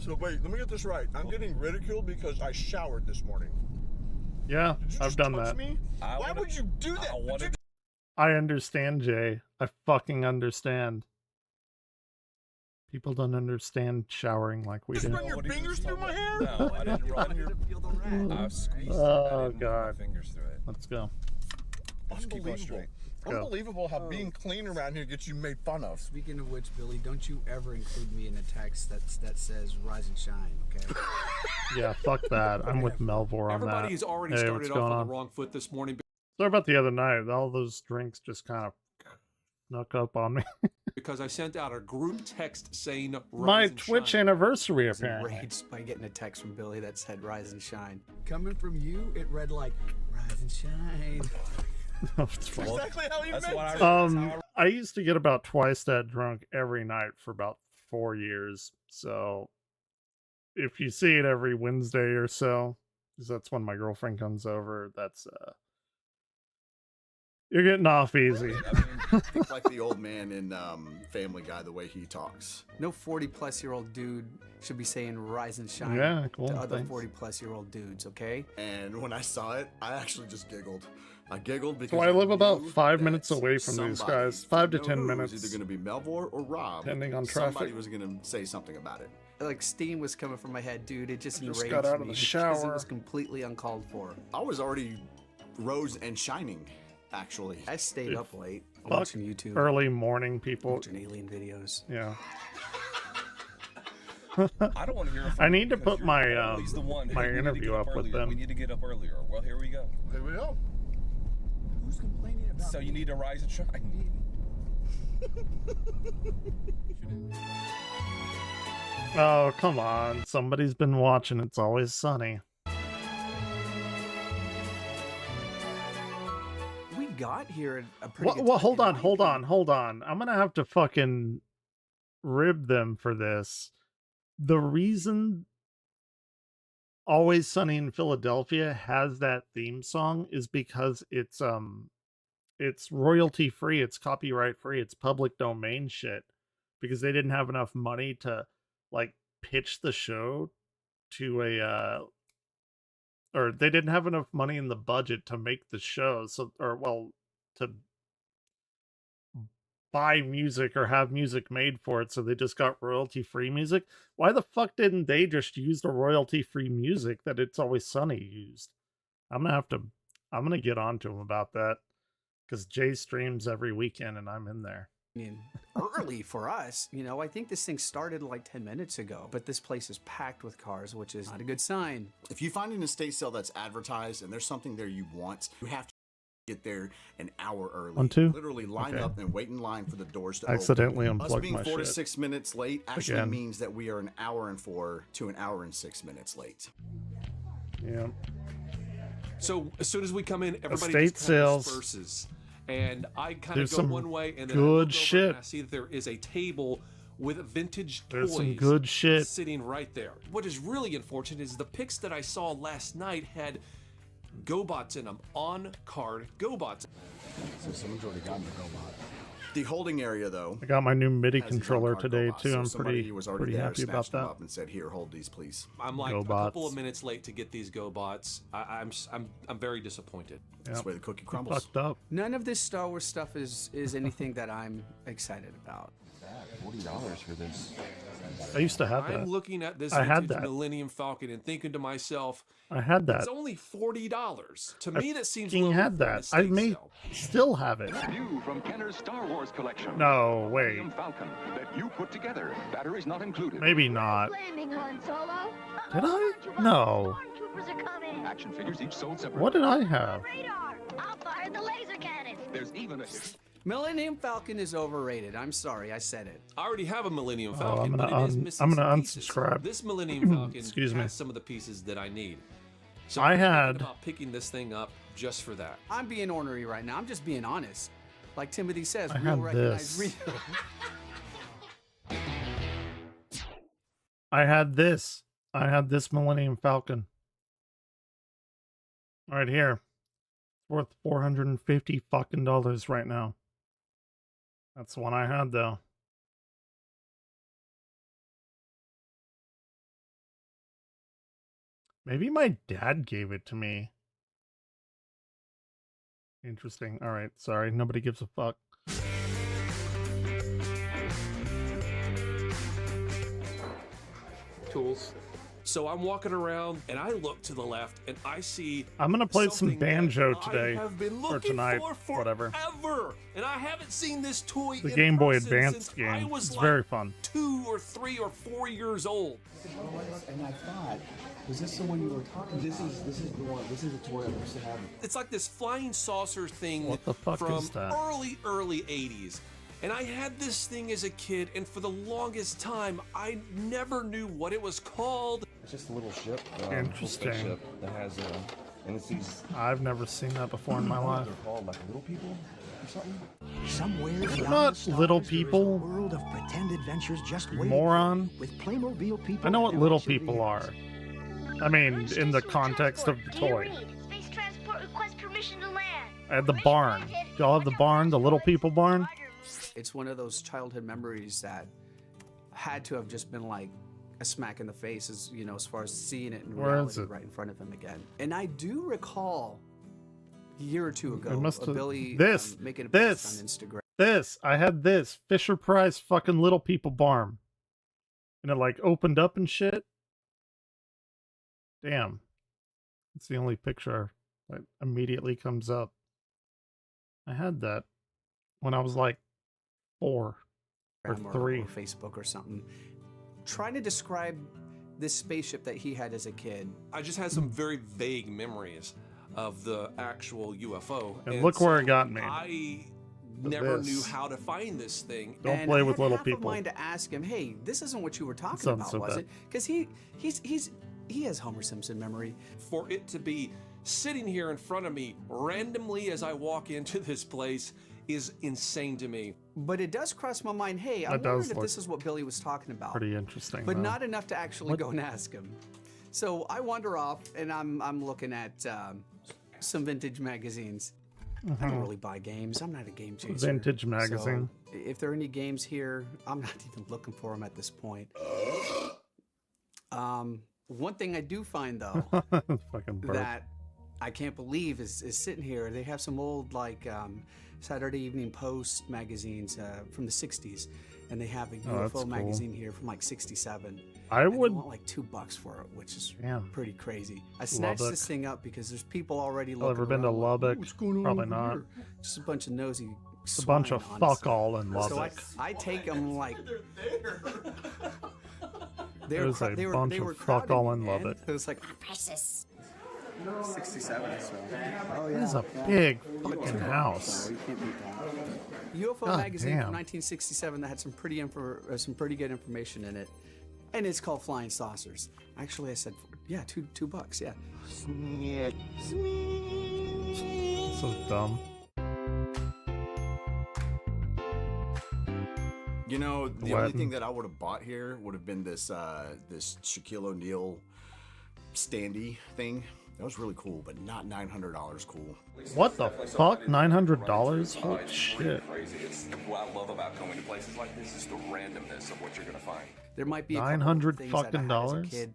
[SPEAKER 4] So wait, let me get this right. I'm getting ridiculed because I showered this morning.
[SPEAKER 2] Yeah,
[SPEAKER 4] Did you
[SPEAKER 2] I've
[SPEAKER 4] just
[SPEAKER 2] done
[SPEAKER 4] touch
[SPEAKER 2] that.
[SPEAKER 4] Me? Why would you do that?
[SPEAKER 2] I understand, Jay. I fucking understand. People don't understand showering like we
[SPEAKER 4] Just
[SPEAKER 2] do.
[SPEAKER 4] run your fingers through my hair?
[SPEAKER 7] No, I didn't run your I've squeezed
[SPEAKER 2] Oh,
[SPEAKER 7] it. I didn't run
[SPEAKER 2] God.
[SPEAKER 7] my fingers through it.
[SPEAKER 2] Let's go.
[SPEAKER 7] Just keep on straight.
[SPEAKER 2] Go.
[SPEAKER 4] Unbelievable how being clean around here gets you made fun of.
[SPEAKER 9] Speaking of which, Billy, don't you ever include me in a text that says "Rise and Shine," okay?
[SPEAKER 2] Yeah, fuck that. I'm with Melvor on that.
[SPEAKER 6] Everybody's already
[SPEAKER 2] Hey, what's
[SPEAKER 6] started off
[SPEAKER 2] going
[SPEAKER 6] on
[SPEAKER 2] on?
[SPEAKER 6] the wrong foot this morning
[SPEAKER 2] Sorry about the other night. All those drinks just kind of snuck up on me.
[SPEAKER 6] because I sent out a group text saying
[SPEAKER 2] My
[SPEAKER 6] Rise and
[SPEAKER 2] Twitch
[SPEAKER 6] Shine.
[SPEAKER 2] anniversary,
[SPEAKER 9] I was
[SPEAKER 2] apparently.
[SPEAKER 9] enraged by getting a text from Billy that said "Rise and Shine." Coming from you, it read like "Rise and Shine."
[SPEAKER 2] It's fine.
[SPEAKER 4] Exactly how you
[SPEAKER 7] That's
[SPEAKER 4] meant
[SPEAKER 7] what
[SPEAKER 4] it.
[SPEAKER 2] I used to get about twice that drunk every night for about 4 years. So if you see it every Wednesday or so, because that's when my girlfriend comes over, that's you're getting off easy.
[SPEAKER 8] I mean, think like the old man in Family Guy, the way he talks.
[SPEAKER 9] No 40-plus-year-old dude should be saying "Rise and Shine"
[SPEAKER 2] Yeah, cool.
[SPEAKER 9] to other
[SPEAKER 2] Thanks.
[SPEAKER 9] 40-plus-year-old dudes, okay?
[SPEAKER 8] And when I saw it, I actually just giggled. I giggled because
[SPEAKER 2] So I live about
[SPEAKER 8] knew
[SPEAKER 2] 5
[SPEAKER 8] that
[SPEAKER 2] minutes away from these
[SPEAKER 8] somebody,
[SPEAKER 2] guys. 5 to
[SPEAKER 8] no
[SPEAKER 2] 10
[SPEAKER 8] who,
[SPEAKER 2] minutes.
[SPEAKER 8] was either going to be Melvor or Rob.
[SPEAKER 2] Depending on
[SPEAKER 8] Somebody
[SPEAKER 2] traffic.
[SPEAKER 8] was going to say something about it.
[SPEAKER 9] Like steam was coming from my head, dude. It just
[SPEAKER 2] I just
[SPEAKER 9] enraged
[SPEAKER 2] got out of
[SPEAKER 9] me
[SPEAKER 2] the
[SPEAKER 9] because
[SPEAKER 2] shower.
[SPEAKER 9] it was completely uncalled for.
[SPEAKER 8] I was already rose and shining, actually.
[SPEAKER 9] I stayed up late
[SPEAKER 2] Fuck
[SPEAKER 9] watching YouTube,
[SPEAKER 2] early morning people.
[SPEAKER 9] watching alien videos.
[SPEAKER 2] Yeah.
[SPEAKER 7] I don't want to hear it from
[SPEAKER 2] I
[SPEAKER 7] you
[SPEAKER 2] need to
[SPEAKER 7] because
[SPEAKER 2] put
[SPEAKER 7] you're
[SPEAKER 2] my,
[SPEAKER 7] always the one.
[SPEAKER 2] my
[SPEAKER 7] Hey, we need to
[SPEAKER 2] interview
[SPEAKER 7] get
[SPEAKER 2] up with
[SPEAKER 7] earlier.
[SPEAKER 2] them.
[SPEAKER 7] We need to get up earlier. Well, here we go.
[SPEAKER 4] Here we go.
[SPEAKER 9] Who's complaining about
[SPEAKER 7] So you need to rise and shine.
[SPEAKER 2] Oh, come on. Somebody's been watching It's Always Sunny.
[SPEAKER 9] We got here at a pretty good
[SPEAKER 2] Well,
[SPEAKER 9] time,
[SPEAKER 2] hold
[SPEAKER 9] in
[SPEAKER 2] on,
[SPEAKER 9] my
[SPEAKER 2] hold on,
[SPEAKER 9] opinion.
[SPEAKER 2] hold on. I'm gonna have to fucking rib them for this. The reason Always Sunny in Philadelphia has that theme song is because it's royalty free, it's copyright free, it's public domain shit. Because they didn't have enough money to like pitch the show to a or they didn't have enough money in the budget to make the show, so to buy music or have music made for it, so they just got royalty free music. Why the fuck didn't they just use the royalty free music that It's Always Sunny used? I'm gonna get on to him about that because Jay streams every weekend and I'm in there.
[SPEAKER 9] Early for us, you know. I think this thing started like 10 minutes ago, but this place is packed with cars, which is not a good sign.
[SPEAKER 8] If you find an estate sale that's advertised and there's something there you want, you have to get there an hour early.
[SPEAKER 2] 1, 2?
[SPEAKER 8] Literally line
[SPEAKER 2] Okay.
[SPEAKER 8] up and wait in line for the doors to
[SPEAKER 2] Accidentally
[SPEAKER 8] open. Us
[SPEAKER 2] unplugged
[SPEAKER 8] being
[SPEAKER 2] my
[SPEAKER 8] 4 to
[SPEAKER 2] shit.
[SPEAKER 8] 6 minutes late actually
[SPEAKER 2] Again.
[SPEAKER 8] means that we are an hour and 4 to an hour and 6 minutes late.
[SPEAKER 2] Yeah.
[SPEAKER 6] So as soon as we come in, everybody
[SPEAKER 2] Estate
[SPEAKER 6] just kind of
[SPEAKER 2] sales.
[SPEAKER 6] disperses. And I kind
[SPEAKER 2] There's
[SPEAKER 6] of go
[SPEAKER 2] some
[SPEAKER 6] one way, and then
[SPEAKER 2] good
[SPEAKER 6] I look over
[SPEAKER 2] shit.
[SPEAKER 6] and I see that there is a table with vintage
[SPEAKER 2] There's
[SPEAKER 6] toys
[SPEAKER 2] some good shit.
[SPEAKER 6] sitting right there. What is really unfortunate is the pics that I saw last night had GoBots in them, on-card GoBots.
[SPEAKER 8] So someone's already gotten the GoBot. The holding area, though,
[SPEAKER 2] I got my new MIDI
[SPEAKER 8] has its own
[SPEAKER 2] controller
[SPEAKER 8] card
[SPEAKER 2] today
[SPEAKER 8] GoBot,
[SPEAKER 2] too.
[SPEAKER 8] so
[SPEAKER 2] I'm
[SPEAKER 8] somebody who was already
[SPEAKER 2] pretty
[SPEAKER 8] there
[SPEAKER 2] happy about
[SPEAKER 8] snatched them
[SPEAKER 2] that.
[SPEAKER 8] up and said, "Here, hold these, please."
[SPEAKER 6] I'm like
[SPEAKER 2] GoBots.
[SPEAKER 6] a couple of minutes late to get these GoBots. I'm very disappointed.
[SPEAKER 8] That's
[SPEAKER 2] Yep.
[SPEAKER 8] the way the cookie crumbles.
[SPEAKER 2] Fucked up.
[SPEAKER 9] None of this Star Wars stuff is anything that I'm excited about.
[SPEAKER 7] $40 for this.
[SPEAKER 2] I used to have
[SPEAKER 6] I'm
[SPEAKER 2] that.
[SPEAKER 6] looking at this
[SPEAKER 2] I had
[SPEAKER 6] vintage
[SPEAKER 2] that.
[SPEAKER 6] Millennium Falcon and thinking to myself,
[SPEAKER 2] I had that.
[SPEAKER 6] it's only $40. To me, that seems
[SPEAKER 2] Fucking
[SPEAKER 6] low
[SPEAKER 2] had
[SPEAKER 6] for an
[SPEAKER 2] that. I
[SPEAKER 6] estate
[SPEAKER 2] may
[SPEAKER 6] sale.
[SPEAKER 2] still have it.
[SPEAKER 10] New from Kenner's Star Wars collection.
[SPEAKER 2] No, wait.
[SPEAKER 10] Millennium Falcon that you put together. Batteries not included.
[SPEAKER 2] Maybe not.
[SPEAKER 11] Landing, Han Solo.
[SPEAKER 2] Did I? No.
[SPEAKER 11] Stormtroopers are coming.
[SPEAKER 10] Action figures each sold separately.
[SPEAKER 2] What did I have?
[SPEAKER 11] Radar. I'll fire the laser cannon.
[SPEAKER 7] There's even a...
[SPEAKER 9] Millennium Falcon is overrated. I'm sorry, I said it.
[SPEAKER 6] I already have a Millennium
[SPEAKER 2] I'm
[SPEAKER 6] Falcon,
[SPEAKER 2] gonna
[SPEAKER 6] but it is missing
[SPEAKER 2] I'm gonna
[SPEAKER 6] some pieces.
[SPEAKER 2] unsubscribe.
[SPEAKER 6] This Millennium Falcon
[SPEAKER 2] Excuse me.
[SPEAKER 6] has some of the pieces that I need. So
[SPEAKER 2] I
[SPEAKER 6] I'm
[SPEAKER 2] had-
[SPEAKER 6] thinking about picking this thing up just for that.
[SPEAKER 9] I'm being ornery right now. I'm just being honest. Like Timothy says,
[SPEAKER 2] I
[SPEAKER 9] real
[SPEAKER 2] had
[SPEAKER 9] recognize
[SPEAKER 2] this.
[SPEAKER 9] real.
[SPEAKER 2] I had this. I had this Millennium Falcon. Right here. It's worth $450 fucking dollars right now. That's the one I had though. Maybe my dad gave it to me. Interesting. All right, sorry. Nobody gives a fuck.
[SPEAKER 6] Tools. So I'm walking around and I look to the left and I see
[SPEAKER 2] I'm gonna play some
[SPEAKER 6] something
[SPEAKER 2] banjo
[SPEAKER 6] that
[SPEAKER 2] today,
[SPEAKER 6] I have been
[SPEAKER 2] or
[SPEAKER 6] looking
[SPEAKER 2] tonight,
[SPEAKER 6] for
[SPEAKER 2] whatever.
[SPEAKER 6] forever. And I haven't seen this toy
[SPEAKER 2] The
[SPEAKER 6] in
[SPEAKER 2] Game Boy
[SPEAKER 6] person
[SPEAKER 2] Advance
[SPEAKER 6] since I
[SPEAKER 2] game.
[SPEAKER 6] was
[SPEAKER 2] It's
[SPEAKER 6] like
[SPEAKER 2] very fun.
[SPEAKER 6] 2 or 3 or 4 years old.
[SPEAKER 12] And I thought, was this the one you were talking about? This is the one. This is the toy I used to have.
[SPEAKER 6] It's like this flying saucer thing
[SPEAKER 2] What the fuck
[SPEAKER 6] from
[SPEAKER 2] is that?
[SPEAKER 6] early 80s. And I had this thing as a kid, and for the longest time, I never knew what it was called.
[SPEAKER 7] It's just a little ship.
[SPEAKER 2] Interesting.
[SPEAKER 7] Spaceship that has and it's these.
[SPEAKER 2] I've never seen that before in my life.
[SPEAKER 7] They're called like little people or something.
[SPEAKER 12] Somewhere
[SPEAKER 2] They're
[SPEAKER 12] beyond
[SPEAKER 2] not
[SPEAKER 12] the stars,
[SPEAKER 2] little
[SPEAKER 12] there is a
[SPEAKER 2] people.
[SPEAKER 12] world of pretend adventures just
[SPEAKER 2] You
[SPEAKER 12] waiting
[SPEAKER 2] moron.
[SPEAKER 12] with Playmobil people.
[SPEAKER 2] I know what
[SPEAKER 12] and
[SPEAKER 2] little
[SPEAKER 12] action
[SPEAKER 2] people
[SPEAKER 12] figures.
[SPEAKER 2] are. I mean, in the context of the toy.
[SPEAKER 11] Space transport requests permission to land.
[SPEAKER 2] I had the barn. Y'all have the barn, the little people barn?
[SPEAKER 9] It's one of those childhood memories that had to have just been like a smack in the face, as you know, as far as seeing it in
[SPEAKER 2] Where is
[SPEAKER 9] reality
[SPEAKER 2] it?
[SPEAKER 9] right in front of him again. And I do recall a year or two ago,
[SPEAKER 2] It must have-
[SPEAKER 9] Billy
[SPEAKER 2] this,
[SPEAKER 9] making a
[SPEAKER 2] this.
[SPEAKER 9] post on Instagram.
[SPEAKER 2] This, I had this Fisher Price fucking little people barn. And it like opened up and shit. Damn. It's the only picture that immediately comes up. I had that when I was like 4 or 3.
[SPEAKER 9] Or Facebook or something, trying to describe this spaceship that he had as a kid.
[SPEAKER 6] I just had some very vague memories of the actual UFO.
[SPEAKER 2] And look where it got me.
[SPEAKER 6] I never
[SPEAKER 2] This.
[SPEAKER 6] knew how to find this thing.
[SPEAKER 2] Don't
[SPEAKER 9] And
[SPEAKER 2] play
[SPEAKER 9] I
[SPEAKER 2] with
[SPEAKER 9] had
[SPEAKER 2] little
[SPEAKER 9] half
[SPEAKER 2] people.
[SPEAKER 9] Of mind to ask him, hey, this isn't what you were talking
[SPEAKER 2] Sounds
[SPEAKER 9] about,
[SPEAKER 2] so
[SPEAKER 9] was
[SPEAKER 2] bad.
[SPEAKER 9] it? Because he has Homer Simpson memory.
[SPEAKER 6] For it to be sitting here in front of me randomly as I walk into this place is insane to me.
[SPEAKER 9] But it does cross my mind, hey, I
[SPEAKER 2] That does
[SPEAKER 9] wondered if
[SPEAKER 2] look
[SPEAKER 9] this is what Billy was talking about.
[SPEAKER 2] Pretty interesting.
[SPEAKER 9] But
[SPEAKER 2] though.
[SPEAKER 9] not enough to actually go and ask him. So I wander off and I'm looking at some vintage magazines. I don't really buy games. I'm not a game chaser.
[SPEAKER 2] Vintage magazine.
[SPEAKER 9] So if there are any games here, I'm not even looking for them at this point. One thing I do find though
[SPEAKER 2] Fucking burp.
[SPEAKER 9] that I can't believe is sitting here. They have some old like Saturday Evening Post magazines from the 60s, and they have a
[SPEAKER 2] Oh, that's
[SPEAKER 9] UFO
[SPEAKER 2] cool.
[SPEAKER 9] magazine here from like 67.
[SPEAKER 2] I
[SPEAKER 9] and
[SPEAKER 2] would-
[SPEAKER 9] they want like $2 for it, which is
[SPEAKER 2] Damn.
[SPEAKER 9] pretty crazy. I snatched
[SPEAKER 2] Lubbock.
[SPEAKER 9] this thing up because there's people already
[SPEAKER 2] Y'all
[SPEAKER 9] looking
[SPEAKER 2] ever been to
[SPEAKER 9] around like,
[SPEAKER 2] Lubbock?
[SPEAKER 9] "Ooh, what's going on
[SPEAKER 2] Probably
[SPEAKER 9] over
[SPEAKER 2] not.
[SPEAKER 9] here?" Just a bunch of nosy
[SPEAKER 2] It's a bunch of
[SPEAKER 9] swine,
[SPEAKER 2] fuck
[SPEAKER 9] honestly.
[SPEAKER 2] all in
[SPEAKER 9] So
[SPEAKER 2] Lubbock.
[SPEAKER 9] I take them like
[SPEAKER 2] There's a
[SPEAKER 9] they
[SPEAKER 2] bunch
[SPEAKER 9] were
[SPEAKER 2] of fuck
[SPEAKER 9] crowding,
[SPEAKER 2] all in
[SPEAKER 9] man.
[SPEAKER 2] Lubbock.
[SPEAKER 9] It was like precious. 67. So. Oh
[SPEAKER 2] It is a big fucking house.
[SPEAKER 9] UFO
[SPEAKER 2] God
[SPEAKER 9] magazine
[SPEAKER 2] damn.
[SPEAKER 9] from 1967 that had some pretty good information in it, and it's called Flying Saucers. Actually, I said, yeah, $2. Yeah.
[SPEAKER 2] So dumb.
[SPEAKER 8] You know, the
[SPEAKER 2] What?
[SPEAKER 8] only thing that I would have bought here would have been this this Shaquille O'Neal standee thing. That was really cool, but not $900 cool.
[SPEAKER 2] What the fuck? $900? Holy shit.
[SPEAKER 7] Crazy. It's what I love about going to places like this is the randomness of what you're gonna find.
[SPEAKER 9] There might be a
[SPEAKER 2] $900
[SPEAKER 9] couple of things that I
[SPEAKER 2] fucking
[SPEAKER 9] had
[SPEAKER 2] dollars?
[SPEAKER 9] as a kid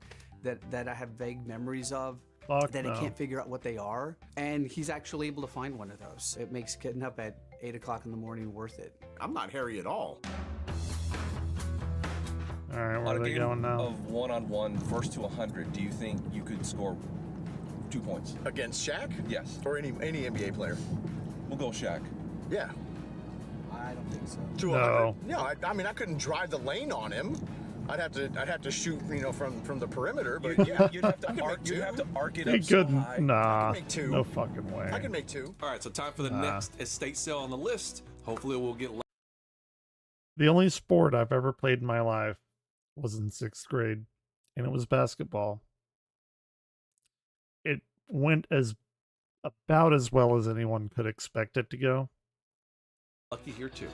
[SPEAKER 9] that I have vague memories of.
[SPEAKER 2] Fuck
[SPEAKER 9] that
[SPEAKER 2] no.
[SPEAKER 9] I can't figure out what they are, and he's actually able to find one of those. It makes getting up at 8 o'clock in the morning worth it.
[SPEAKER 8] I'm not hairy at all.
[SPEAKER 2] Alright, where
[SPEAKER 7] On
[SPEAKER 2] are
[SPEAKER 7] a
[SPEAKER 2] they
[SPEAKER 7] game
[SPEAKER 2] going now?
[SPEAKER 7] of one-on-one, first to 100, do you think you could score 2 points
[SPEAKER 4] Against Shaq?
[SPEAKER 7] Yes.
[SPEAKER 4] Or any NBA player?
[SPEAKER 7] We'll go Shaq.
[SPEAKER 4] Yeah.
[SPEAKER 9] I don't think so.
[SPEAKER 4] To
[SPEAKER 2] No.
[SPEAKER 4] 100. No, I mean, I couldn't drive the lane on him.
[SPEAKER 8] I'd have to shoot, from the perimeter, but
[SPEAKER 7] You'd have to arc it
[SPEAKER 2] He
[SPEAKER 7] up so
[SPEAKER 2] couldn't.
[SPEAKER 7] high.
[SPEAKER 2] Nah,
[SPEAKER 8] make two.
[SPEAKER 2] no fucking way.
[SPEAKER 8] I can make 2.
[SPEAKER 6] All right, so time for the next estate sale on the list. Hopefully, we'll get.
[SPEAKER 2] The only sport I've ever played in my life was in 6th grade, and it was basketball. It went about as well as anyone could expect it to go,
[SPEAKER 6] Lucky here too.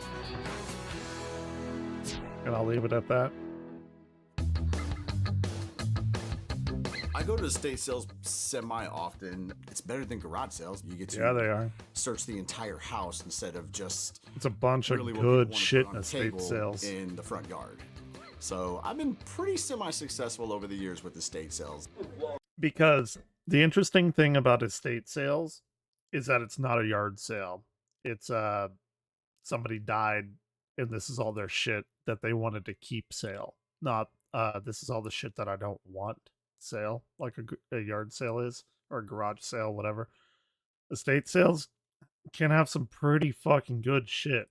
[SPEAKER 2] and I'll leave it at that.
[SPEAKER 8] I go to estate sales semi-often. It's better than garage sales. You get to
[SPEAKER 2] Yeah, they are.
[SPEAKER 8] search the entire house instead of just
[SPEAKER 2] It's a bunch
[SPEAKER 8] really
[SPEAKER 2] of
[SPEAKER 8] what people
[SPEAKER 2] good
[SPEAKER 8] wanna
[SPEAKER 2] shit
[SPEAKER 8] put
[SPEAKER 2] in
[SPEAKER 8] on a
[SPEAKER 2] estate
[SPEAKER 8] table
[SPEAKER 2] sales.
[SPEAKER 8] in the front yard. So I've been pretty semi-successful over the years with estate sales.
[SPEAKER 2] Because the interesting thing about estate sales is that it's not a yard sale. It's somebody died and this is all their shit that they wanted to keep sale. Not this is all the shit that I don't want sale, like a yard sale is, or a garage sale, whatever. Estate sales can have some pretty fucking good shit.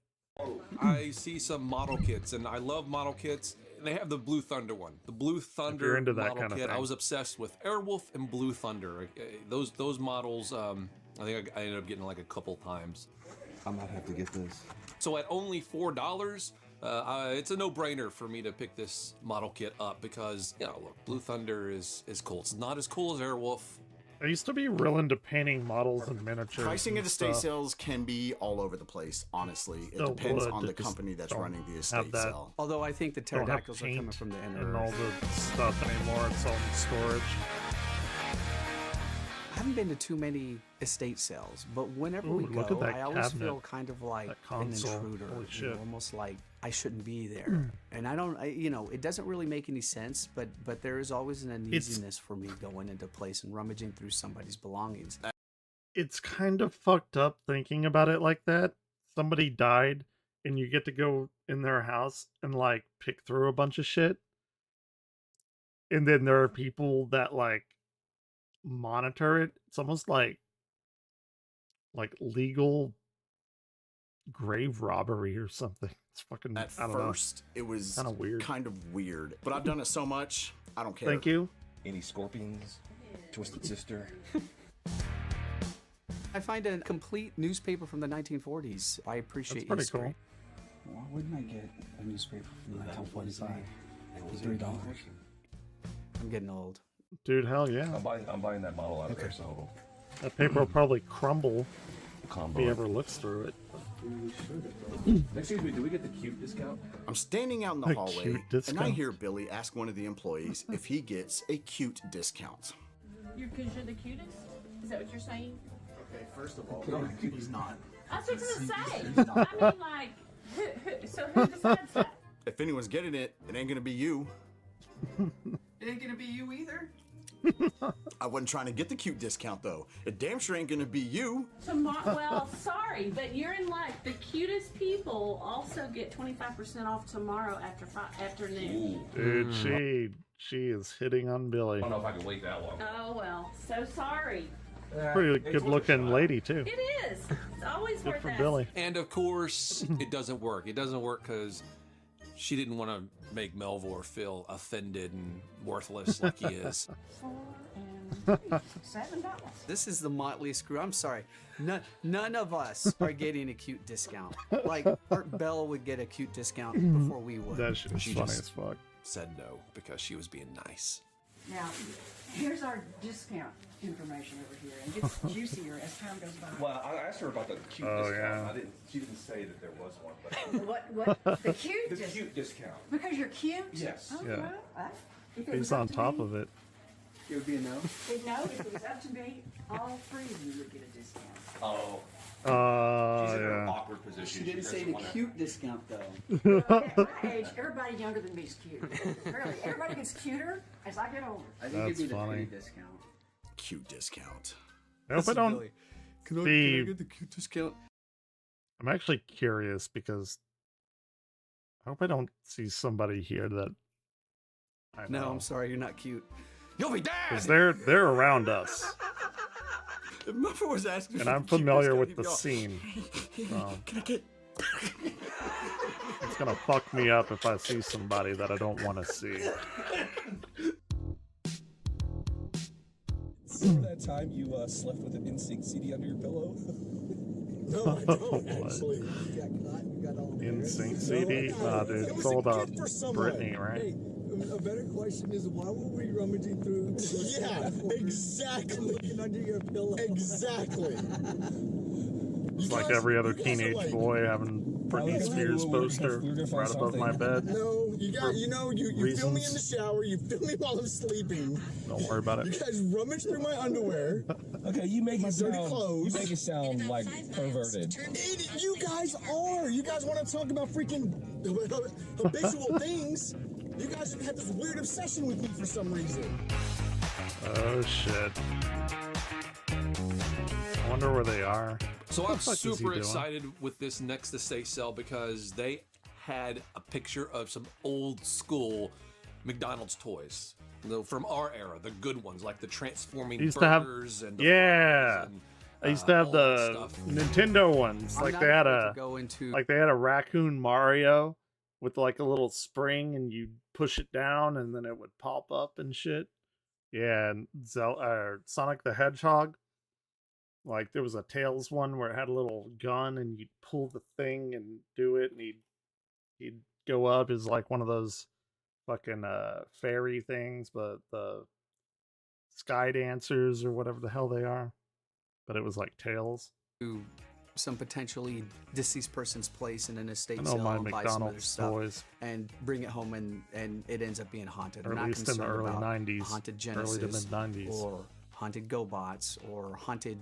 [SPEAKER 6] I see some model kits, and I love model kits. They have the Blue Thunder one. The Blue Thunder
[SPEAKER 2] you're into that
[SPEAKER 6] model
[SPEAKER 2] kind of
[SPEAKER 6] kit. I
[SPEAKER 2] thing.
[SPEAKER 6] was obsessed with Airwolf and Blue Thunder. Those models, I think I ended up getting like a couple times.
[SPEAKER 12] I might have to get this.
[SPEAKER 6] So at only $4, it's a no-brainer for me to pick this model kit up because, look, Blue Thunder is cool. It's not as cool as Airwolf.
[SPEAKER 2] I used to be real into painting models and miniatures.
[SPEAKER 8] Pricing
[SPEAKER 2] and
[SPEAKER 8] at estate
[SPEAKER 2] stuff.
[SPEAKER 8] sales can be all over the place, honestly. It
[SPEAKER 2] Still
[SPEAKER 8] depends
[SPEAKER 2] would,
[SPEAKER 8] on the
[SPEAKER 2] it just
[SPEAKER 8] company that's
[SPEAKER 2] don't
[SPEAKER 8] running the
[SPEAKER 2] have
[SPEAKER 8] estate
[SPEAKER 2] that.
[SPEAKER 8] sale.
[SPEAKER 9] Although I think the
[SPEAKER 2] Don't have
[SPEAKER 9] pterodactyls are coming
[SPEAKER 2] paint
[SPEAKER 9] from the inner
[SPEAKER 2] and all
[SPEAKER 9] earth.
[SPEAKER 2] the stuff anymore. It's all in storage.
[SPEAKER 9] I haven't been to too many estate sales, but whenever
[SPEAKER 2] Ooh,
[SPEAKER 9] we
[SPEAKER 2] look
[SPEAKER 9] go,
[SPEAKER 2] at that
[SPEAKER 9] I always
[SPEAKER 2] cabinet.
[SPEAKER 9] feel kind of like
[SPEAKER 2] That
[SPEAKER 9] an
[SPEAKER 2] console.
[SPEAKER 9] intruder,
[SPEAKER 2] Holy
[SPEAKER 9] you know,
[SPEAKER 2] shit.
[SPEAKER 9] almost like I shouldn't be there. And I don't, it doesn't really make any sense, but there is always an uneasiness for me going into a place and rummaging through somebody's belongings.
[SPEAKER 2] It's kind of fucked up thinking about it like that. Somebody died and you get to go in their house and like pick through a bunch of shit. And then there are people that like monitor it. It's almost like legal grave robbery or something. It's fucking,
[SPEAKER 8] At
[SPEAKER 2] I don't know.
[SPEAKER 8] first, it was
[SPEAKER 2] Kinda weird.
[SPEAKER 8] kind of weird, but I've done it so much, I don't care.
[SPEAKER 2] Thank you.
[SPEAKER 7] Any scorpions? Twisted Sister?
[SPEAKER 9] I find a complete newspaper from the 1940s. I appreciate
[SPEAKER 2] That's pretty
[SPEAKER 9] history.
[SPEAKER 2] cool.
[SPEAKER 12] Why wouldn't I get a newspaper from 1945 for $3?
[SPEAKER 9] I'm getting old.
[SPEAKER 2] Dude, hell yeah.
[SPEAKER 7] I'm buying that model out there, so
[SPEAKER 2] That paper will probably crumble if
[SPEAKER 7] combo.
[SPEAKER 2] he ever looks through it.
[SPEAKER 7] Excuse me, do we get the cute discount?
[SPEAKER 8] I'm standing out in the
[SPEAKER 2] A
[SPEAKER 8] hallway,
[SPEAKER 2] cute
[SPEAKER 8] and I
[SPEAKER 2] discount.
[SPEAKER 8] hear Billy ask one of the employees if he gets a cute discount.
[SPEAKER 13] Because you're the cutest? Is that what you're saying?
[SPEAKER 8] Okay, first of all, he's not.
[SPEAKER 13] I was fixing to say. I mean, like, so who decides that?
[SPEAKER 8] If anyone's getting it, it ain't gonna be you.
[SPEAKER 9] It ain't gonna be you either.
[SPEAKER 8] I wasn't trying to get the cute discount though. It damn sure ain't gonna be you.
[SPEAKER 13] Well, sorry, but you're in luck. The cutest people also get 25% off tomorrow afternoon.
[SPEAKER 2] Dude, she is hitting on Billy.
[SPEAKER 7] I don't know if I can wait that long.
[SPEAKER 13] Oh, well, so sorry.
[SPEAKER 2] Pretty good looking lady too.
[SPEAKER 13] It is. It's always
[SPEAKER 2] Good
[SPEAKER 13] worth
[SPEAKER 2] for
[SPEAKER 13] asking.
[SPEAKER 2] Billy.
[SPEAKER 6] And of course, it doesn't work. It doesn't work because she didn't want to make Melvor feel offended and worthless like he is.
[SPEAKER 13] $7.
[SPEAKER 9] This is the motleyest crew. I'm sorry. None of us are getting a cute discount. Like, Art Bell would get a cute discount before we would.
[SPEAKER 2] That shit is
[SPEAKER 6] She
[SPEAKER 2] funny
[SPEAKER 6] just-
[SPEAKER 2] as fuck.
[SPEAKER 6] Said no because she was being nice.
[SPEAKER 14] Now, here's our discount information over here, and it gets juicier as time goes by.
[SPEAKER 7] Well, I asked her about the cute
[SPEAKER 2] Oh,
[SPEAKER 7] discount.
[SPEAKER 2] yeah.
[SPEAKER 7] She didn't say that there was one, but
[SPEAKER 14] What? The cute
[SPEAKER 7] the
[SPEAKER 14] discount?
[SPEAKER 7] cute discount.
[SPEAKER 14] Because you're cute?
[SPEAKER 7] Yes.
[SPEAKER 14] Oh,
[SPEAKER 2] Yeah.
[SPEAKER 14] well, if it
[SPEAKER 2] He's
[SPEAKER 14] was up
[SPEAKER 2] on
[SPEAKER 14] to
[SPEAKER 2] top
[SPEAKER 14] me,
[SPEAKER 2] of it.
[SPEAKER 9] It would be a no.
[SPEAKER 14] No, if it was up to me, all three of you would get a discount.
[SPEAKER 7] Oh.
[SPEAKER 2] Oh,
[SPEAKER 7] She's in an
[SPEAKER 2] yeah.
[SPEAKER 7] awkward position.
[SPEAKER 9] She didn't say the cute discount though.
[SPEAKER 14] At my age, everybody younger than me is cute. Really, everybody gets cuter as I get older.
[SPEAKER 9] I think
[SPEAKER 2] That's
[SPEAKER 9] it'd be the
[SPEAKER 2] funny.
[SPEAKER 9] pretty discount.
[SPEAKER 8] Cute discount.
[SPEAKER 2] I hope I don't.
[SPEAKER 9] Billy. Can I
[SPEAKER 2] see-
[SPEAKER 9] get the cute discount?
[SPEAKER 2] I'm actually curious because I hope I don't see somebody here that I know.
[SPEAKER 9] No, I'm sorry, you're not cute. You'll be dead.
[SPEAKER 2] Because they're around us,
[SPEAKER 8] If Muffer was asking
[SPEAKER 2] and
[SPEAKER 8] for
[SPEAKER 2] I'm
[SPEAKER 8] the cute
[SPEAKER 2] familiar
[SPEAKER 8] discount,
[SPEAKER 2] with
[SPEAKER 8] he'd
[SPEAKER 2] the
[SPEAKER 8] be all,
[SPEAKER 2] scene.
[SPEAKER 8] Hey,
[SPEAKER 2] So.
[SPEAKER 8] can I get?
[SPEAKER 2] It's gonna fuck me up if I see somebody that I don't want to see.
[SPEAKER 15] Remember that time you slept with an NSYNC CD under your pillow?
[SPEAKER 4] No, I don't actually.
[SPEAKER 2] NSYNC CD? Nah, dude, it's all about Britney, right?
[SPEAKER 12] Hey, a better question is, why were we rummaging through?
[SPEAKER 4] Yeah, exactly.
[SPEAKER 12] Looking under your pillow.
[SPEAKER 4] Exactly.
[SPEAKER 2] It's like every other teenage boy having Britney Spears poster right above my bed.
[SPEAKER 4] No, you film me in the shower, you film me while I'm sleeping.
[SPEAKER 2] Don't worry about
[SPEAKER 4] You
[SPEAKER 2] it.
[SPEAKER 4] guys rummage through my underwear.
[SPEAKER 15] Okay, you make it
[SPEAKER 4] dirty
[SPEAKER 15] sound.
[SPEAKER 4] clothes.
[SPEAKER 15] You make it sound like perverted.
[SPEAKER 4] You guys are. You guys want to talk about freaking habitual things. You guys have this weird obsession with me for some reason.
[SPEAKER 2] Oh shit. I wonder where they are.
[SPEAKER 6] So
[SPEAKER 2] What
[SPEAKER 6] I'm
[SPEAKER 2] the fuck is he
[SPEAKER 6] super
[SPEAKER 2] doing?
[SPEAKER 6] excited with this next estate sale because they had a picture of some old school McDonald's toys. From our era, the good ones, like the transforming
[SPEAKER 2] I used to have,
[SPEAKER 6] burgers and the
[SPEAKER 2] yeah.
[SPEAKER 6] fries and,
[SPEAKER 2] I used to have
[SPEAKER 6] all
[SPEAKER 2] the
[SPEAKER 6] that stuff.
[SPEAKER 2] Nintendo ones.
[SPEAKER 9] I'm
[SPEAKER 2] Like
[SPEAKER 9] not
[SPEAKER 2] they had
[SPEAKER 9] afraid
[SPEAKER 2] a
[SPEAKER 9] to go into-
[SPEAKER 2] like they had a raccoon Mario with like a little spring, and you push it down, and then it would pop up and shit. Yeah, and Sonic the Hedgehog. Like there was a Tails one where it had a little gun, and you'd pull the thing and do it, and he'd go up as like one of those fucking fairy things, but the sky dancers or whatever the hell they are. But it was like Tails.
[SPEAKER 9] To some potentially deceased person's place in an estate
[SPEAKER 2] I know
[SPEAKER 9] sale
[SPEAKER 2] my
[SPEAKER 9] and buy some of their
[SPEAKER 2] McDonald's
[SPEAKER 9] stuff
[SPEAKER 2] toys.
[SPEAKER 9] and bring it home and it ends up being haunted.
[SPEAKER 2] Or
[SPEAKER 9] I'm
[SPEAKER 2] at
[SPEAKER 9] not
[SPEAKER 2] least in the
[SPEAKER 9] concerned
[SPEAKER 2] early
[SPEAKER 9] about
[SPEAKER 2] 90s,
[SPEAKER 9] haunted
[SPEAKER 2] early to
[SPEAKER 9] Genesis
[SPEAKER 2] mid-90s.
[SPEAKER 9] or haunted GoBots or haunted,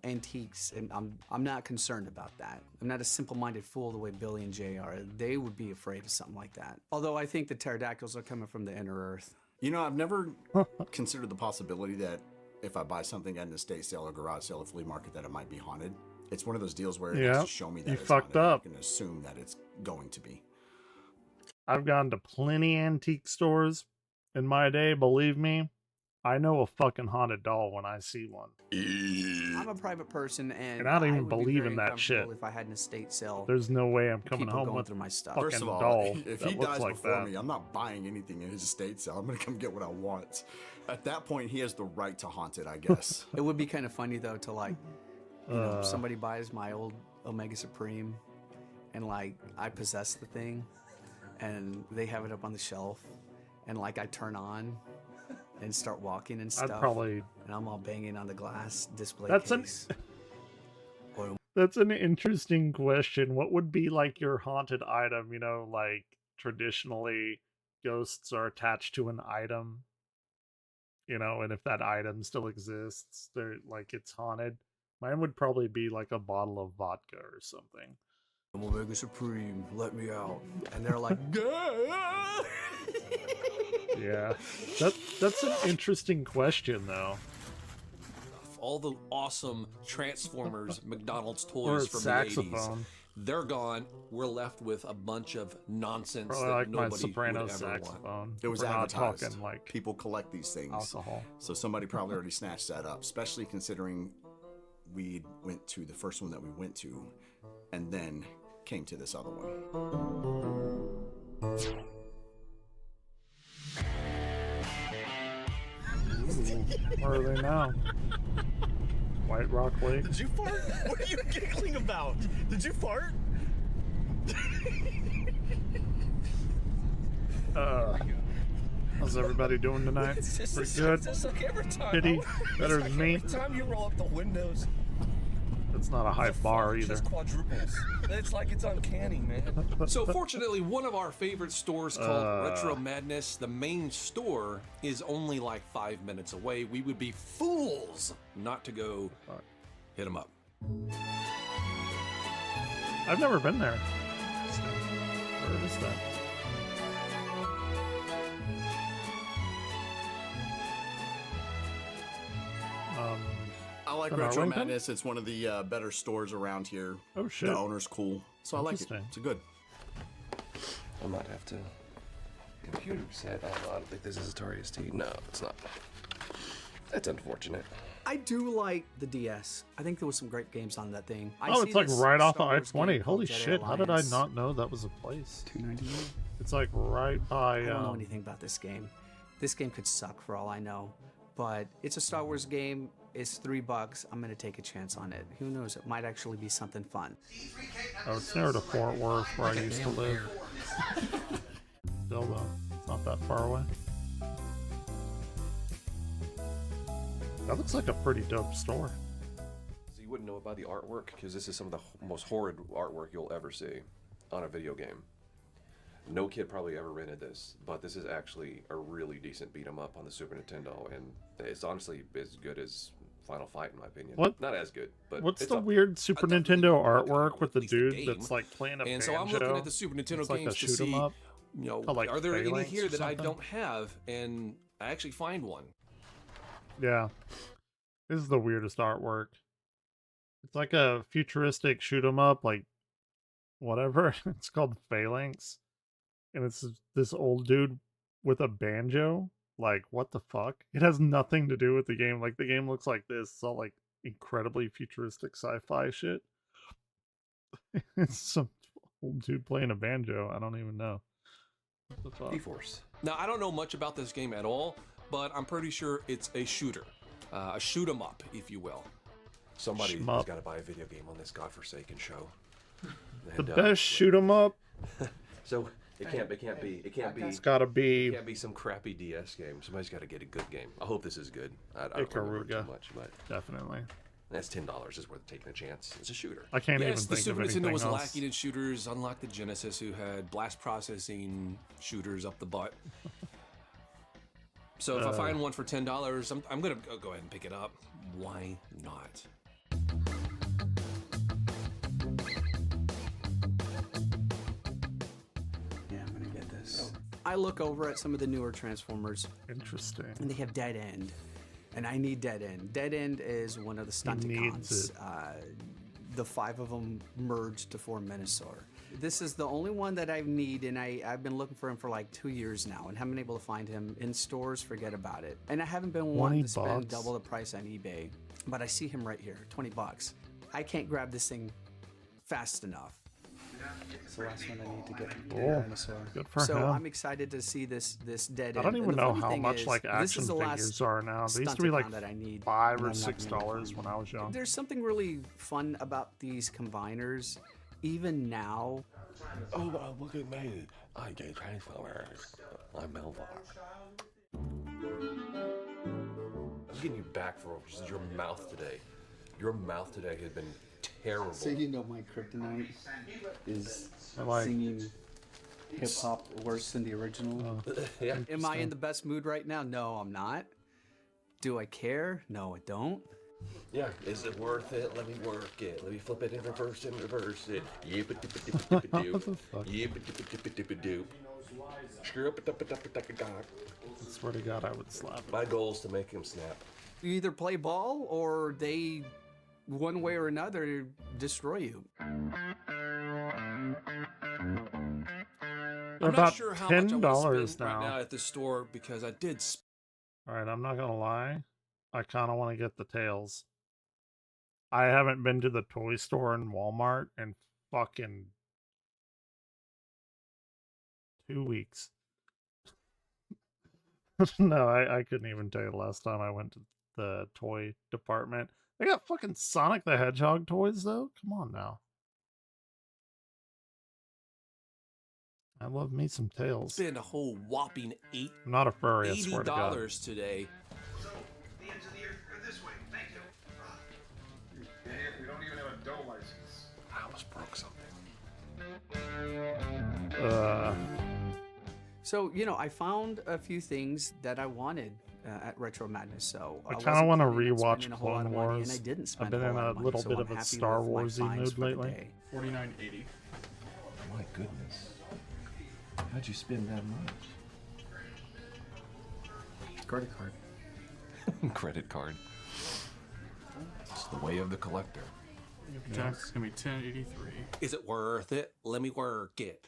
[SPEAKER 9] antiques, and I'm not concerned about that. I'm not a simple-minded fool the way Billy and Jay are. They would be afraid of something like that. Although I think the pterodactyls are coming from the inner earth.
[SPEAKER 8] I've never considered the possibility that if I buy something at an estate sale or garage sale or flea market that it might be haunted. It's one of those deals where it has to show me that
[SPEAKER 2] you
[SPEAKER 8] it's
[SPEAKER 2] fucked
[SPEAKER 8] haunted.
[SPEAKER 2] up.
[SPEAKER 8] I can assume that it's going to be.
[SPEAKER 2] I've gone to plenty antique stores in my day, believe me. I know a fucking haunted doll when I see one.
[SPEAKER 9] I'm a private person, and
[SPEAKER 2] I don't even
[SPEAKER 9] would be
[SPEAKER 2] believe
[SPEAKER 9] very
[SPEAKER 2] in that shit.
[SPEAKER 9] uncomfortable if I had an estate sale.
[SPEAKER 2] There's no way I'm coming
[SPEAKER 9] People
[SPEAKER 2] home
[SPEAKER 9] going
[SPEAKER 2] with
[SPEAKER 9] through my stuff.
[SPEAKER 2] fucking
[SPEAKER 8] First of all,
[SPEAKER 2] doll
[SPEAKER 8] if
[SPEAKER 2] that
[SPEAKER 8] he
[SPEAKER 2] looks
[SPEAKER 8] dies
[SPEAKER 2] like
[SPEAKER 8] before
[SPEAKER 2] that.
[SPEAKER 8] me, I'm not buying anything in his estate sale. I'm going to come get what I want. At that point, he has the right to haunt it, I guess.
[SPEAKER 9] It would be kind of funny though to somebody buys my old Omega Supreme, and I possess the thing, and they have it up on the shelf, and I turn on and start walking and stuff.
[SPEAKER 2] probably-
[SPEAKER 9] and I'm all banging on the glass display
[SPEAKER 2] That's
[SPEAKER 9] case.
[SPEAKER 2] That's an interesting question. What would be like your haunted item? Like traditionally ghosts are attached to an item. And if that item still exists, they're like it's haunted. Mine would probably be like a bottle of vodka or something.
[SPEAKER 9] Omega Supreme, let me out. And they're like,
[SPEAKER 2] Yeah. That's an interesting question though.
[SPEAKER 6] All the awesome Transformers McDonald's
[SPEAKER 2] Or
[SPEAKER 6] toys
[SPEAKER 2] a
[SPEAKER 6] from
[SPEAKER 2] saxophone.
[SPEAKER 6] the 80s. They're gone. We're left with a bunch of nonsense
[SPEAKER 2] Probably
[SPEAKER 6] that
[SPEAKER 2] like my
[SPEAKER 6] nobody
[SPEAKER 2] soprano
[SPEAKER 6] would ever want.
[SPEAKER 2] saxophone.
[SPEAKER 8] It was
[SPEAKER 2] We're not
[SPEAKER 8] advertised.
[SPEAKER 2] talking like
[SPEAKER 8] People collect these things.
[SPEAKER 2] alcohol.
[SPEAKER 8] So somebody probably already snatched that up, especially considering we went to the first one that we went to and then came to this other one.
[SPEAKER 2] Where are they now? White Rock Lake.
[SPEAKER 16] Did you fart? What are you giggling about? Did you fart?
[SPEAKER 2] How's everybody doing tonight? Pretty good.
[SPEAKER 16] It's like every time.
[SPEAKER 2] Kitty,
[SPEAKER 16] It's
[SPEAKER 2] better
[SPEAKER 16] like
[SPEAKER 2] than me.
[SPEAKER 16] Every time you roll up the windows,
[SPEAKER 2] It's not a high bar either.
[SPEAKER 16] just quadruples. It's like it's uncanny, man.
[SPEAKER 6] So fortunately, one of our favorite stores called Retro Madness, the main store, is only like 5 minutes away. We would be fools not to go hit them up.
[SPEAKER 2] I've never been there. Where is that?
[SPEAKER 8] I like
[SPEAKER 2] in
[SPEAKER 8] Retro
[SPEAKER 2] Arlington?
[SPEAKER 8] Madness. It's one of the better stores around here.
[SPEAKER 2] Oh, shit.
[SPEAKER 8] The owner's cool. So I like it.
[SPEAKER 2] Interesting.
[SPEAKER 8] It's good.
[SPEAKER 17] I might have to. Computer said, I don't think this is Atari ST. No, it's not. That's unfortunate.
[SPEAKER 9] I do like the DS. I think there was some great games on that thing.
[SPEAKER 2] Oh, it's like right off of I-20. Holy
[SPEAKER 9] Jedi
[SPEAKER 2] shit! How did I
[SPEAKER 9] Alliance.
[SPEAKER 2] not know that was a place?
[SPEAKER 9] $2.99.
[SPEAKER 2] It's like right by.
[SPEAKER 9] I don't know anything about this game. This game could suck for all I know, but it's a Star Wars game. It's $3. I'm gonna take a chance on it. Who knows? It might actually be something fun.
[SPEAKER 2] Oh, it's near to Fort Worth where I used to live. Still though, it's not that far away. That looks like a pretty dope store.
[SPEAKER 17] So you wouldn't know it by the artwork, because this is some of the most horrid artwork you'll ever see on a video game. No kid probably ever rented this, but this is actually a really decent beat 'em up on the Super Nintendo, and it's honestly as good as Final Fight in my opinion.
[SPEAKER 2] What?
[SPEAKER 17] Not as good, but
[SPEAKER 2] What's
[SPEAKER 17] it's
[SPEAKER 2] the
[SPEAKER 17] up.
[SPEAKER 2] weird Super Nintendo artwork with the dude that's like playing a
[SPEAKER 6] And
[SPEAKER 2] banjo?
[SPEAKER 6] so I'm looking at the Super Nintendo
[SPEAKER 2] It's like a
[SPEAKER 6] games to
[SPEAKER 2] shoot 'em
[SPEAKER 6] see,
[SPEAKER 2] up.
[SPEAKER 6] you know,
[SPEAKER 2] Called, like,
[SPEAKER 6] are there any
[SPEAKER 2] Phalanx
[SPEAKER 6] here
[SPEAKER 2] or
[SPEAKER 6] that I
[SPEAKER 2] something?
[SPEAKER 6] don't have? And I actually find one.
[SPEAKER 2] Yeah, this is the weirdest artwork. It's like a futuristic shoot 'em up, like whatever. It's called Phalanx, and it's this old dude with a banjo. Like, what the fuck? It has nothing to do with the game. Like, the game looks like this. It's all like incredibly futuristic sci-fi shit. It's some old dude playing a banjo. I don't even know. What the fuck?
[SPEAKER 17] D-Force.
[SPEAKER 6] Now, I don't know much about this game at all, but I'm pretty sure it's a shooter. A shoot 'em up, if you will.
[SPEAKER 17] Somebody
[SPEAKER 2] Shmup.
[SPEAKER 17] has got to buy a video game on this godforsaken show.
[SPEAKER 2] The
[SPEAKER 17] And,
[SPEAKER 2] best shoot 'em up.
[SPEAKER 17] So it can't be.
[SPEAKER 2] It's gotta be
[SPEAKER 17] It can't be some crappy DS game. Somebody's got to get a good game. I hope this is good. I don't remember too
[SPEAKER 2] Ikaruga.
[SPEAKER 17] much, but
[SPEAKER 2] Definitely.
[SPEAKER 17] that's $10 is worth taking a chance. It's a shooter.
[SPEAKER 2] I can't even
[SPEAKER 6] Yes, the
[SPEAKER 2] think
[SPEAKER 6] Super
[SPEAKER 2] of anything
[SPEAKER 6] Nintendo was
[SPEAKER 2] else.
[SPEAKER 6] lacking in shooters, unlike the Genesis, who had blast processing shooters up the butt. So if I find one for $10, I'm gonna go ahead and pick it up. Why not?
[SPEAKER 9] Yeah, I'm gonna get this. I look over at some of the newer Transformers,
[SPEAKER 2] Interesting.
[SPEAKER 9] and they have Dead End, and I need Dead End. Dead End is one of the
[SPEAKER 2] needs
[SPEAKER 9] Stunticons. The 5 of them merged to form Minosaur. This is the only one that I need, and I've been looking for him for like 2 years now, and haven't been able to find him in stores. Forget about it. And I haven't been wanting to spend
[SPEAKER 2] 20 bucks?
[SPEAKER 9] double the price on eBay, but I see him right here, 20 bucks. I can't grab this thing fast enough. It's the last one I need to get.
[SPEAKER 2] Cool.
[SPEAKER 9] Dinosaur.
[SPEAKER 2] Good for
[SPEAKER 9] so
[SPEAKER 2] him.
[SPEAKER 9] I'm excited to see this Dead
[SPEAKER 2] I
[SPEAKER 9] End.
[SPEAKER 2] don't
[SPEAKER 9] And
[SPEAKER 2] even
[SPEAKER 9] the
[SPEAKER 2] know
[SPEAKER 9] funny
[SPEAKER 2] how
[SPEAKER 9] thing
[SPEAKER 2] much
[SPEAKER 9] is,
[SPEAKER 2] like
[SPEAKER 9] this
[SPEAKER 2] action
[SPEAKER 9] is the last
[SPEAKER 2] figures are now. They used to be like
[SPEAKER 9] Stunticon that I need,
[SPEAKER 2] $5
[SPEAKER 9] and
[SPEAKER 2] or
[SPEAKER 9] I'm not gonna
[SPEAKER 2] $6
[SPEAKER 9] find
[SPEAKER 2] when I was young.
[SPEAKER 9] There's something really fun about these combiners. Even now,
[SPEAKER 17] Oh, look at me. I get Transformers. I'm Melvar. I'm getting you back for your mouth today. Your mouth today has been terrible.
[SPEAKER 9] so you know my kryptonite is
[SPEAKER 2] like-
[SPEAKER 9] singing hip hop worse than the original.
[SPEAKER 17] Yeah.
[SPEAKER 9] Am I in the best mood right now? No, I'm not. Do I care? No, I don't.
[SPEAKER 17] Yeah, is it worth it? Let me work it. Let me flip it in reverse and reverse it.
[SPEAKER 2] What the
[SPEAKER 17] Yip-a-dip-a-dip-a-dip-a-doop.
[SPEAKER 2] fuck?
[SPEAKER 17] Yip-a-dip-a-dip-a-doop. Screw-up-a-dip-a-dip-a-dip-a-dop.
[SPEAKER 2] I swear to God, I would slap it.
[SPEAKER 17] My goal is to make him snap.
[SPEAKER 9] You either play ball or they, one way or another, destroy you.
[SPEAKER 2] They're
[SPEAKER 6] I'm
[SPEAKER 2] about
[SPEAKER 6] not sure how much I
[SPEAKER 2] $10
[SPEAKER 6] will spend
[SPEAKER 2] now.
[SPEAKER 6] right now at the store because I did.
[SPEAKER 2] All right, I'm not gonna lie. I kind of want to get the tails. I haven't been to the toy store in Walmart in fucking 2 weeks. No, I couldn't even tell you the last time I went to the toy department. They got fucking Sonic the Hedgehog toys though. Come on now. I love me some tails.
[SPEAKER 6] Spend a whole whopping
[SPEAKER 2] I'm not a furry, I swear to God.
[SPEAKER 6] $80 today.
[SPEAKER 18] The ends of the earth are this way. Thank you. We don't even have a dough license.
[SPEAKER 17] I almost broke something.
[SPEAKER 9] So, you know, I found a few things that I wanted at Retro Madness. So
[SPEAKER 2] I kind of
[SPEAKER 9] wasn't
[SPEAKER 2] want to
[SPEAKER 9] planning on
[SPEAKER 2] rewatch
[SPEAKER 9] spending a whole lot
[SPEAKER 2] Clone
[SPEAKER 9] of money,
[SPEAKER 2] Wars.
[SPEAKER 9] and I didn't
[SPEAKER 2] I've
[SPEAKER 9] spend
[SPEAKER 2] been
[SPEAKER 9] a
[SPEAKER 2] in
[SPEAKER 9] whole lot
[SPEAKER 2] a
[SPEAKER 9] of money,
[SPEAKER 2] little
[SPEAKER 9] so
[SPEAKER 2] bit
[SPEAKER 9] I'm
[SPEAKER 2] of a
[SPEAKER 9] happy
[SPEAKER 2] Star
[SPEAKER 9] with my
[SPEAKER 2] Warsy
[SPEAKER 9] finds
[SPEAKER 2] mood
[SPEAKER 9] for the
[SPEAKER 2] lately.
[SPEAKER 9] day.
[SPEAKER 15] $49.80.
[SPEAKER 17] My goodness.
[SPEAKER 12] How'd you spend that much? Credit card.
[SPEAKER 17] Credit card. It's the way of the collector.
[SPEAKER 15] Tax is gonna be $10.83.
[SPEAKER 6] Is it worth it? Let me work it.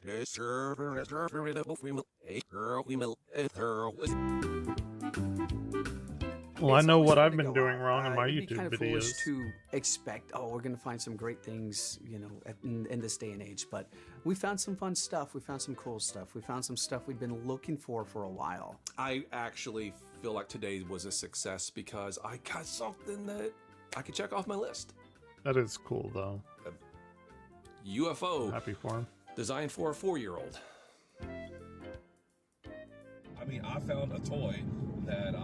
[SPEAKER 2] Well, I
[SPEAKER 9] It's
[SPEAKER 2] know
[SPEAKER 9] always
[SPEAKER 2] what
[SPEAKER 9] fun
[SPEAKER 2] I've
[SPEAKER 9] to
[SPEAKER 2] been
[SPEAKER 9] go
[SPEAKER 2] doing
[SPEAKER 9] out.
[SPEAKER 2] wrong in my
[SPEAKER 9] It'd be
[SPEAKER 2] YouTube
[SPEAKER 9] kind of foolish
[SPEAKER 2] videos.
[SPEAKER 9] to expect, oh, we're gonna find some great things, you know, in this day and age. But we found some fun stuff. We found some cool stuff. We found some stuff we've been looking for a while.
[SPEAKER 6] I actually feel like today was a success because I got something that I could check off my list.
[SPEAKER 2] That is cool, though.
[SPEAKER 6] UFO.
[SPEAKER 2] Happy for him.
[SPEAKER 6] Designed for a 4-year-old.
[SPEAKER 15] I mean, I found a toy that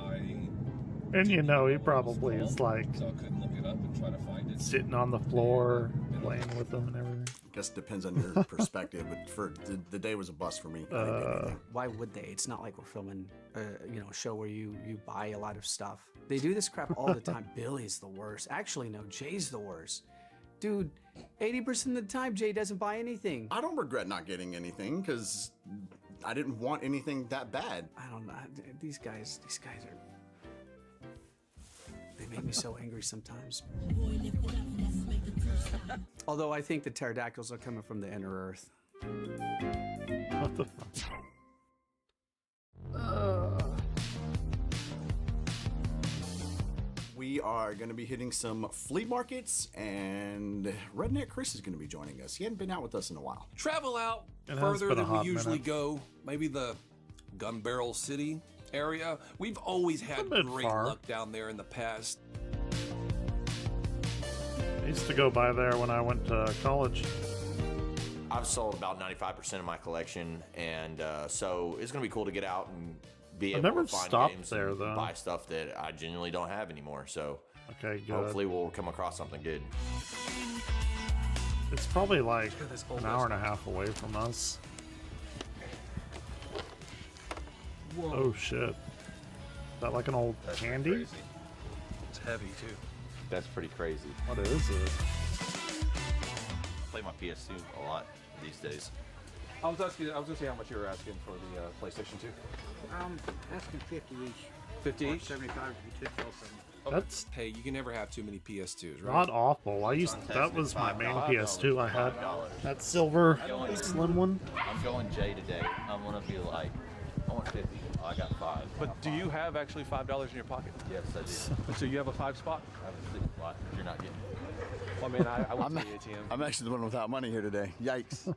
[SPEAKER 2] And you know, he probably is like
[SPEAKER 15] so I couldn't look it up and try to find it.
[SPEAKER 2] sitting on the floor, playing with them and everything.
[SPEAKER 8] I guess it depends on your perspective, but for the day was a bust for me. I didn't get anything.
[SPEAKER 9] Why would they? It's not like we're filming, you know, a show where you buy a lot of stuff. They do this crap all the time. Billy's the worst. Actually, no, Jay's the worst. Dude, 80% of the time, Jay doesn't buy anything.
[SPEAKER 8] I don't regret not getting anything because I didn't want anything that bad.
[SPEAKER 9] I don't know. These guys are. They make me so angry sometimes. Although I think the pterodactyls are coming from the inner earth.
[SPEAKER 2] What the fuck?
[SPEAKER 8] We are going to be hitting some flea markets, and Redneck Chris is going to be joining us. He hadn't been out with us in a while.
[SPEAKER 6] Travel out
[SPEAKER 2] It has
[SPEAKER 6] further
[SPEAKER 2] been a
[SPEAKER 6] than we
[SPEAKER 2] hot
[SPEAKER 6] usually
[SPEAKER 2] minute.
[SPEAKER 6] go. Maybe the Gun Barrel City area. We've always had
[SPEAKER 2] bit
[SPEAKER 6] great
[SPEAKER 2] far.
[SPEAKER 6] luck down there in the past.
[SPEAKER 2] I used to go by there when I went to college.
[SPEAKER 19] I've sold about 95% of my collection, and so it's going to be cool to get out and be
[SPEAKER 2] I've
[SPEAKER 19] able
[SPEAKER 2] never
[SPEAKER 19] to find
[SPEAKER 2] stopped
[SPEAKER 19] games
[SPEAKER 2] there,
[SPEAKER 19] and
[SPEAKER 2] though.
[SPEAKER 19] buy stuff that I genuinely don't have anymore. So
[SPEAKER 2] Okay, good.
[SPEAKER 19] hopefully we'll come across something good.
[SPEAKER 2] It's probably like
[SPEAKER 6] at this
[SPEAKER 2] an
[SPEAKER 6] old
[SPEAKER 2] hour and a half away from us. Oh shit. Is that like an old candy?
[SPEAKER 6] It's heavy too.
[SPEAKER 19] That's pretty crazy.
[SPEAKER 2] What is it?
[SPEAKER 19] I play my PS2 a lot these days.
[SPEAKER 20] I was gonna say how much you were asking for the PlayStation 2.
[SPEAKER 12] Asking 50 each.
[SPEAKER 20] 50
[SPEAKER 12] Or
[SPEAKER 20] each?
[SPEAKER 12] 75 if you could sell some.
[SPEAKER 2] That's
[SPEAKER 6] Hey, you can never have too many PS2s, right?
[SPEAKER 2] not awful. That was my main PS2 I had. That silver slim one.
[SPEAKER 19] I'm going Jay today. I'm going to be like, I want 50. Oh, I got 5.
[SPEAKER 20] But do you have actually $5 in your pocket?
[SPEAKER 19] Yes, I do.
[SPEAKER 20] So you have a 5 spot?
[SPEAKER 19] I have a 6 spot. You're not getting it.
[SPEAKER 20] Well, man, I went to the ATM.
[SPEAKER 8] I'm actually the one without money here today. Yikes.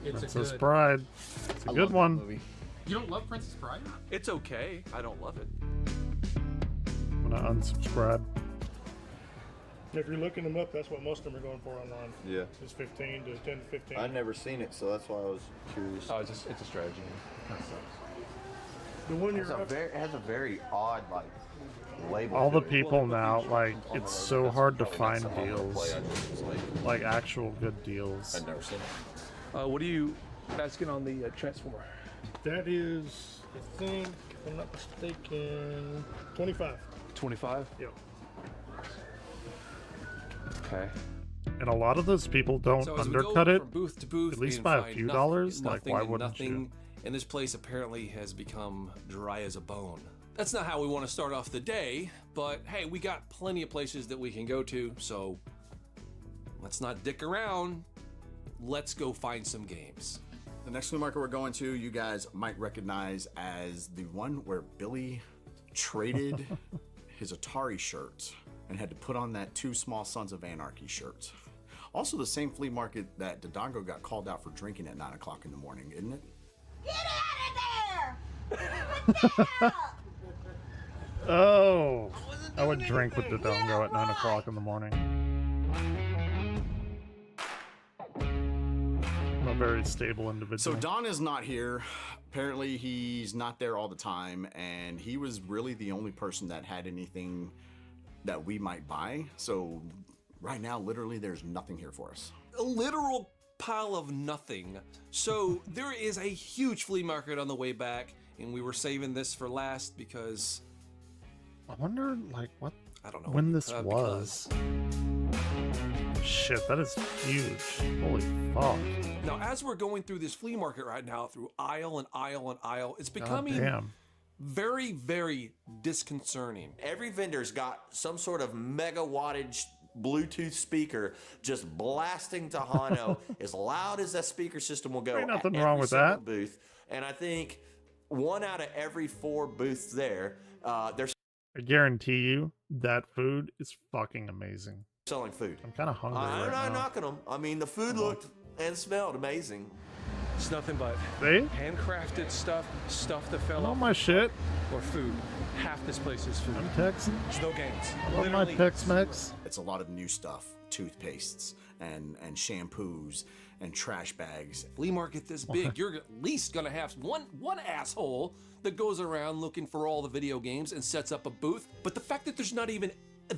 [SPEAKER 2] Princess Bride. It's a good one.
[SPEAKER 20] You don't love Princess Bride? It's okay. I don't love it.
[SPEAKER 2] I'm gonna unsubscribe.
[SPEAKER 21] If you're looking them up, that's what most of them are going for online.
[SPEAKER 5] Yeah.
[SPEAKER 21] It's 15 to 10 to 15.
[SPEAKER 5] I've never seen it, so that's why I was curious.
[SPEAKER 20] Oh, it's a strategy.
[SPEAKER 21] The one
[SPEAKER 5] It has a very odd, like, label.
[SPEAKER 2] All the
[SPEAKER 5] to it.
[SPEAKER 2] people now, like, it's so hard to find deals. Like, actual good deals.
[SPEAKER 5] I've never seen it.
[SPEAKER 20] What are you asking on the Transformer?
[SPEAKER 21] That is, I think, if I'm not mistaken, 25.
[SPEAKER 20] 25?
[SPEAKER 21] Yep.
[SPEAKER 20] Okay.
[SPEAKER 2] And a lot of those people don't
[SPEAKER 6] So as we
[SPEAKER 2] undercut
[SPEAKER 6] go
[SPEAKER 2] it,
[SPEAKER 6] from booth to booth,
[SPEAKER 2] at least
[SPEAKER 6] and
[SPEAKER 2] by a
[SPEAKER 6] find
[SPEAKER 2] few
[SPEAKER 6] nothing,
[SPEAKER 2] dollars. Like,
[SPEAKER 6] nothing
[SPEAKER 2] why
[SPEAKER 6] and
[SPEAKER 2] wouldn't
[SPEAKER 6] nothing,
[SPEAKER 2] you?
[SPEAKER 6] And this place apparently has become dry as a bone. That's not how we want to start off the day, but hey, we got plenty of places that we can go to, so let's not dick around. Let's go find some games.
[SPEAKER 8] The next flea market we're going to, you guys might recognize as the one where Billy traded his Atari shirt and had to put on that Two Small Sons of Anarchy shirt. Also the same flea market that Dodongo got called out for drinking at 9 o'clock in the morning, isn't it?
[SPEAKER 2] Oh, I would drink with the Dongo at 9 o'clock in the morning. I'm a very stable individual.
[SPEAKER 8] So Don is not here. Apparently he's not there all the time, and he was really the only person that had anything that we might buy. So right now, literally, there's nothing here for us.
[SPEAKER 6] A literal pile of nothing. So there is a huge flea market on the way back, and we were saving this for last because
[SPEAKER 2] I wonder, like, what?
[SPEAKER 6] I don't know
[SPEAKER 2] when this was. Shit, that is huge. Holy fuck.
[SPEAKER 6] Now, as we're going through this flea market right now, through aisle and aisle and aisle, it's becoming
[SPEAKER 2] damn.
[SPEAKER 6] very, very disconcerting.
[SPEAKER 19] Every vendor's got some sort of mega wattage Bluetooth speaker just blasting Tejano as loud as that speaker system will go.
[SPEAKER 2] Ain't nothing
[SPEAKER 19] at
[SPEAKER 2] wrong
[SPEAKER 19] every
[SPEAKER 2] with
[SPEAKER 19] single
[SPEAKER 2] that.
[SPEAKER 19] booth. And I think 1 out of every 4 booths there, they're
[SPEAKER 2] I guarantee you that food is fucking amazing.
[SPEAKER 19] selling food.
[SPEAKER 2] I'm kind of hungry
[SPEAKER 19] I'm
[SPEAKER 2] right
[SPEAKER 19] not
[SPEAKER 2] now.
[SPEAKER 19] knocking them. I mean, the food looked and smelled amazing.
[SPEAKER 20] It's nothing but
[SPEAKER 2] See?
[SPEAKER 20] handcrafted stuff that fell
[SPEAKER 2] All
[SPEAKER 20] off,
[SPEAKER 2] my shit.
[SPEAKER 20] or food. Half this place is food.
[SPEAKER 2] I'm Texan.
[SPEAKER 20] There's no games.
[SPEAKER 2] I love my Tex-Mex.
[SPEAKER 8] It's a lot of new stuff, toothpastes and shampoos and trash bags.
[SPEAKER 6] Flea market this big, you're at least gonna have one asshole that goes around looking for all the video games and sets up a booth. But the fact that there's not even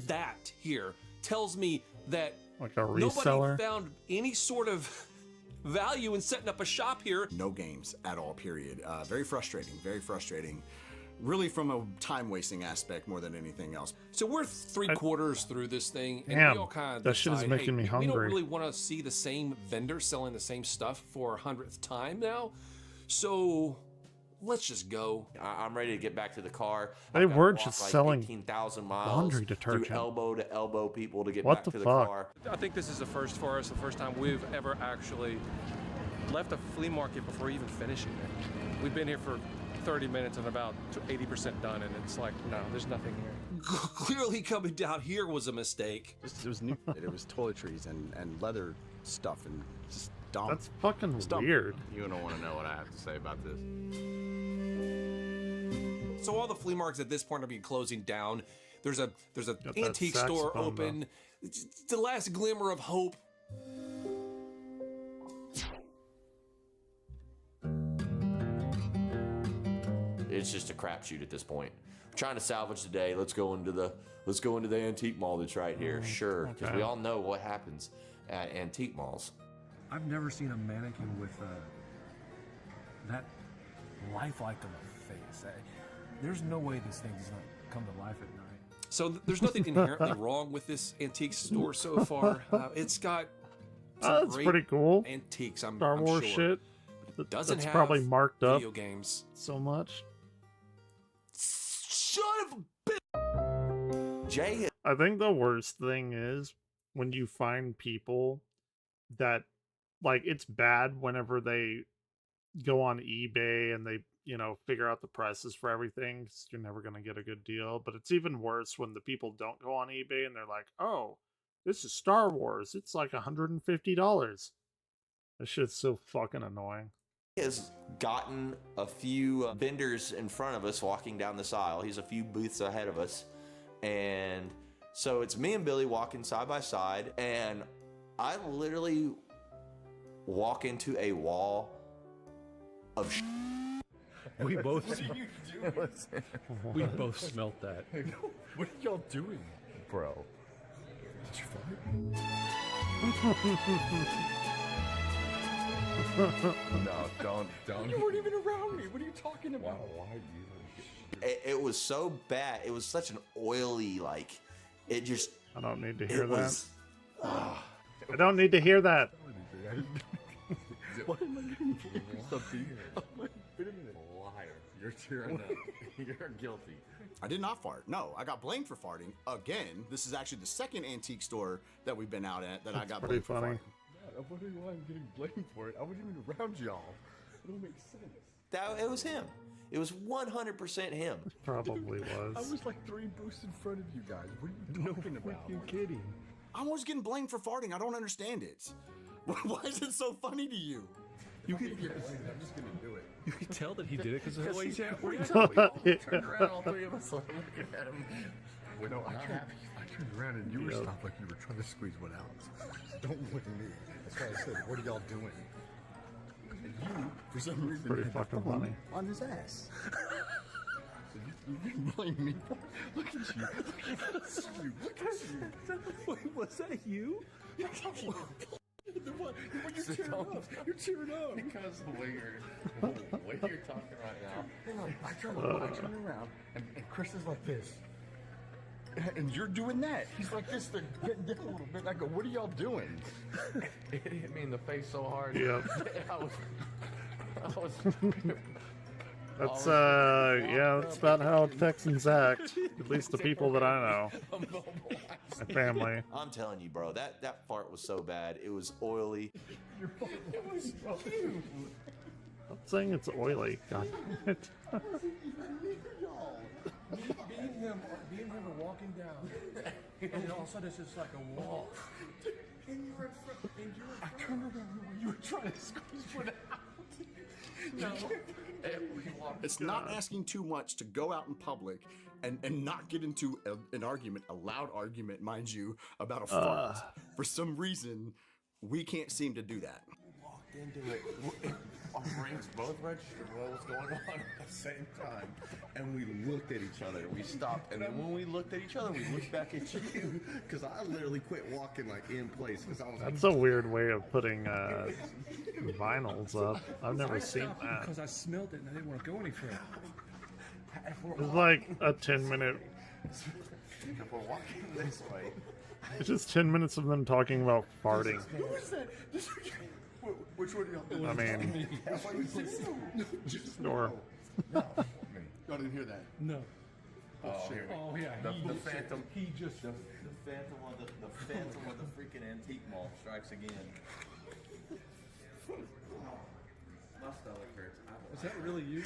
[SPEAKER 6] that here tells me that
[SPEAKER 2] Like a
[SPEAKER 6] nobody
[SPEAKER 2] reseller.
[SPEAKER 6] found any sort of value in setting up a shop here.
[SPEAKER 8] No games at all, period. Very frustrating, very frustrating. Really from a time-wasting aspect more than anything else.
[SPEAKER 6] So we're 3/4 through this thing, and
[SPEAKER 2] Damn,
[SPEAKER 6] we all kind of
[SPEAKER 2] that shit is
[SPEAKER 6] decide,
[SPEAKER 2] making me
[SPEAKER 6] hey, we don't
[SPEAKER 2] hungry.
[SPEAKER 6] really want to see the same vendor selling the same stuff for 100th time now. So let's just go.
[SPEAKER 19] I'm ready to get back to the car.
[SPEAKER 2] They
[SPEAKER 19] I've gotta
[SPEAKER 2] were
[SPEAKER 19] walk
[SPEAKER 2] just
[SPEAKER 19] like
[SPEAKER 2] selling
[SPEAKER 19] 18,000 miles
[SPEAKER 2] laundry
[SPEAKER 19] through
[SPEAKER 2] detergent.
[SPEAKER 19] elbow to elbow people to get
[SPEAKER 2] What
[SPEAKER 19] back
[SPEAKER 2] the
[SPEAKER 19] to the
[SPEAKER 2] fuck?
[SPEAKER 19] car.
[SPEAKER 20] I think this is a first for us, the first time we've ever actually left a flea market before even finishing it. We've been here for 30 minutes and about 80% done, and it's like, no, there's nothing here.
[SPEAKER 6] Clearly coming down here was a mistake.
[SPEAKER 8] It was new. It was toiletries and leather stuff and just dumb.
[SPEAKER 2] That's fucking
[SPEAKER 8] It's dumb.
[SPEAKER 2] weird.
[SPEAKER 5] You don't want to know what I have to say about this.
[SPEAKER 6] So all the flea markets at this point are being closing down. There's a
[SPEAKER 2] that
[SPEAKER 6] antique store
[SPEAKER 2] saxophone,
[SPEAKER 6] open. It's the last glimmer of hope.
[SPEAKER 19] It's just a crapshoot at this point. We're trying to salvage the day. Let's go into the antique mall that's right here. Sure, because
[SPEAKER 2] okay.
[SPEAKER 19] we all know what happens at antique malls.
[SPEAKER 12] I've never seen a mannequin with that lifelike of a face. There's no way this thing does not come to life at night.
[SPEAKER 6] So there's nothing inherently wrong with this antique store so far. It's got some
[SPEAKER 2] That's
[SPEAKER 6] great
[SPEAKER 2] pretty cool.
[SPEAKER 6] antiques.
[SPEAKER 2] Star
[SPEAKER 6] I'm
[SPEAKER 2] Wars
[SPEAKER 6] sure.
[SPEAKER 2] shit.
[SPEAKER 6] Doesn't
[SPEAKER 2] That's
[SPEAKER 6] have
[SPEAKER 2] probably marked up
[SPEAKER 6] video games.
[SPEAKER 2] so much.
[SPEAKER 6] Son of a bitch.
[SPEAKER 19] Jay,
[SPEAKER 2] I think the worst thing is when you find people that, like, it's bad whenever they go on eBay and they, you know, figure out the prices for everything, 'cause you're never going to get a good deal. But it's even worse when the people don't go on eBay and they're like, oh, this is Star Wars. It's like $150. That shit's so fucking annoying.
[SPEAKER 19] has gotten a few vendors in front of us walking down this aisle. He's a few booths ahead of us. And so it's me and Billy walking side by side, and I literally walk into a wall of
[SPEAKER 12] We both
[SPEAKER 21] We both smelt that.
[SPEAKER 12] What are y'all doing, bro? Did you fart? No, don't. You weren't even around me. What are you talking about? Why you?
[SPEAKER 19] it was so bad. It was such an oily, like, it just.
[SPEAKER 2] I don't need to hear
[SPEAKER 19] it
[SPEAKER 2] that.
[SPEAKER 19] was,
[SPEAKER 2] I don't need to hear that.
[SPEAKER 12] What am I getting blamed for something? Wait a minute. Liar. You're tearing up. You're guilty.
[SPEAKER 8] I did not fart. No, I got blamed for farting again. This is actually the second antique store that we've been out at that I got blamed for farting.
[SPEAKER 12] I'm wondering why I'm getting blamed for it. I wasn't even around y'all. It don't make sense.
[SPEAKER 19] it was him. It was 100% him.
[SPEAKER 2] Probably
[SPEAKER 12] I
[SPEAKER 2] was.
[SPEAKER 12] was like 3 booths in front of you guys. What are you talking about?
[SPEAKER 21] You're kidding.
[SPEAKER 8] I'm always getting blamed for farting. I don't understand it. Why is it so funny to you?
[SPEAKER 21] You can
[SPEAKER 12] Get blamed. I'm just gonna do it.
[SPEAKER 21] you can tell that he did it because of the way he's
[SPEAKER 12] We
[SPEAKER 21] acting.
[SPEAKER 12] all turned around, all 3 of us, like, looking at him. Well, no, I turned around and you were stopped like you were trying to squeeze one out. Don't look at me. That's why I said, what are y'all doing? And you, for some reason,
[SPEAKER 2] Pretty
[SPEAKER 12] had the
[SPEAKER 2] fucking
[SPEAKER 12] phone
[SPEAKER 2] funny.
[SPEAKER 12] on his ass. So you can blame me for it. Look at you. Look at you. Look at you.
[SPEAKER 21] Wait, was that you?
[SPEAKER 12] What? You're tearing up. You're tearing up.
[SPEAKER 5] Because the way you're talking right now.
[SPEAKER 12] Hang on. I turn around, and Chris is like this. And you're doing that. He's like this. They're getting down a little bit. I go, what are y'all doing?
[SPEAKER 5] It hit me in the face so hard.
[SPEAKER 2] Yep.
[SPEAKER 5] I was
[SPEAKER 2] That's yeah, that's about how Texans act. At least the people that I know. My family.
[SPEAKER 19] I'm telling you, bro, that fart was so bad. It was oily.
[SPEAKER 12] It was you.
[SPEAKER 2] I'm saying it's oily. God damn it.
[SPEAKER 12] Me and him are walking down, and then all of a sudden it's just like a wall. And you were in front. I turned around when you were trying to squeeze one out. No.
[SPEAKER 8] It's not asking too much to go out in public and not get into an argument, a loud argument, mind you, about a fart. For some reason, we can't seem to do that.
[SPEAKER 12] Walked into it. Our brains both registered what was going on at the same time, and we looked at each other. We stopped, and then when we looked at each other, we looked back at you, because I literally quit walking like in place. Because I was.
[SPEAKER 2] That's a weird way of putting vinyls up. I've never seen that.
[SPEAKER 12] Because I smelled it and I didn't want to go any further.
[SPEAKER 2] It's like a 10-minute.
[SPEAKER 12] If we're walking this way.
[SPEAKER 2] It's just 10 minutes of them talking about farting.
[SPEAKER 12] Who was that? Which one do y'all do?
[SPEAKER 2] I mean, snore.
[SPEAKER 12] No. Y'all didn't hear that? No.
[SPEAKER 7] Oh, here we
[SPEAKER 12] Oh, yeah.
[SPEAKER 7] The Phantom.
[SPEAKER 12] He just.
[SPEAKER 7] The Phantom of the Phantom of the freaking antique mall strikes again. My stomach hurts.
[SPEAKER 12] Is that really you?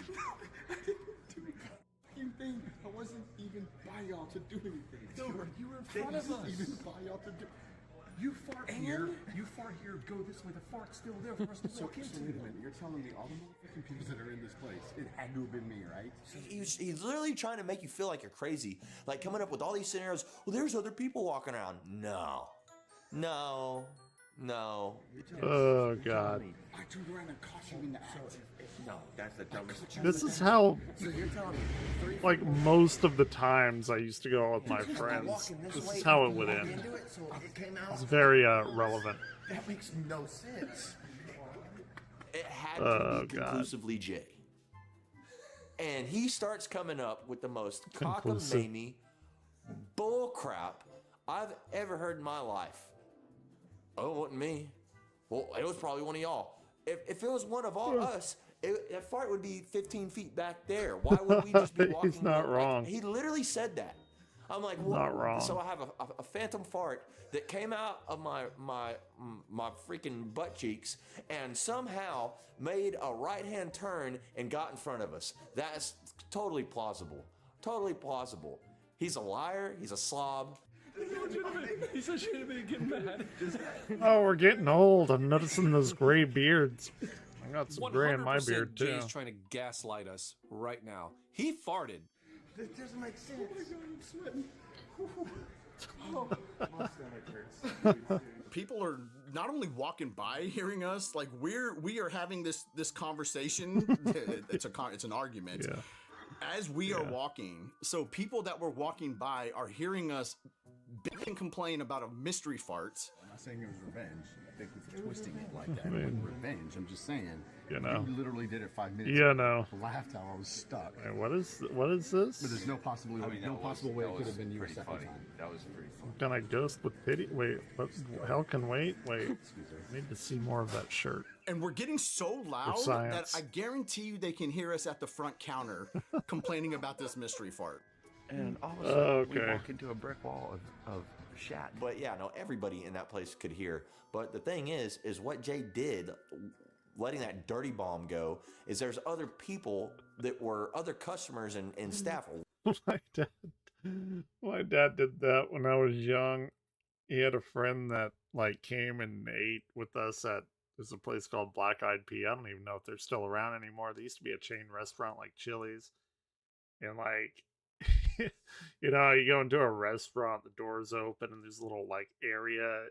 [SPEAKER 12] You think I wasn't even by y'all to do anything. No, you were in front of us. Even by y'all to do. You fart here. Go this way. The fart's still there for us to walk into. Wait a minute. You're telling me all the motherfucking people that are in this place, it had to have been me, right?
[SPEAKER 19] He's literally trying to make you feel like you're crazy. Like coming up with all these scenarios. Well, there's other people walking around. No.
[SPEAKER 2] Oh, God.
[SPEAKER 12] I turned around and caught you in the act.
[SPEAKER 7] No, that's the dumbest.
[SPEAKER 2] This is how,
[SPEAKER 12] So you're telling me
[SPEAKER 2] like, most of the times I used to go out with my friends. This is how it would end. It's very relevant.
[SPEAKER 12] That makes no sense.
[SPEAKER 19] It had to be conclusively Jay. And he starts coming up with the most cockamamie bull crap I've ever heard in my life. Oh, it wasn't me. Well, it was probably one of y'all. If it was one of us, that fart would be 15 feet back there. Why would we just be walking?
[SPEAKER 2] He's not wrong.
[SPEAKER 19] He literally said that. I'm like, well,
[SPEAKER 2] not wrong.
[SPEAKER 19] So I have a phantom fart that came out of my freaking butt cheeks and somehow made a right-hand turn and got in front of us. That's totally plausible. Totally plausible. He's a liar. He's a slob.
[SPEAKER 20] He said she should have been getting mad.
[SPEAKER 2] Oh, we're getting old. I'm noticing those gray beards. I got some gray in my
[SPEAKER 6] 100%
[SPEAKER 2] beard, too.
[SPEAKER 6] Jay's trying to gaslight us right now. He farted.
[SPEAKER 12] That doesn't make sense. Oh my God, I'm sweating. Oh, my stomach hurts.
[SPEAKER 8] People are not only walking by hearing us, like we are having this conversation. It's an argument.
[SPEAKER 2] Yeah.
[SPEAKER 8] As we are walking, so people that were walking by are hearing us bitch and complain about a mystery fart.
[SPEAKER 12] I'm not saying it was revenge. I think we're twisting it like that.
[SPEAKER 2] I mean,
[SPEAKER 12] Revenge. I'm just saying.
[SPEAKER 2] You know.
[SPEAKER 12] You literally did it 5 minutes.
[SPEAKER 2] Yeah,
[SPEAKER 12] ago.
[SPEAKER 2] no.
[SPEAKER 12] Laughed how I was stuck.
[SPEAKER 2] Wait, what is this?
[SPEAKER 12] But there's no possible way. No possible way it could have been you a second time.
[SPEAKER 7] That was pretty funny.
[SPEAKER 2] Can I ghost with pity? Wait, what? Hell can wait? Wait, I need to see more of that shirt.
[SPEAKER 8] And we're getting so loud that I guarantee you they can hear us at the front counter complaining about this mystery fart.
[SPEAKER 5] And all of a sudden, we walk into a brick wall of shat.
[SPEAKER 19] But yeah, no, everybody in that place could hear. But the thing is what Jay did, letting that dirty bomb go, is there's other people that were other customers and staff.
[SPEAKER 2] My dad did that when I was young. He had a friend that like came and ate with us at there's a place called Black Eyed Pea. I don't even know if they're still around anymore. They used to be a chain restaurant like Chili's. And like you know, you go into a restaurant, the doors open and there's a little like area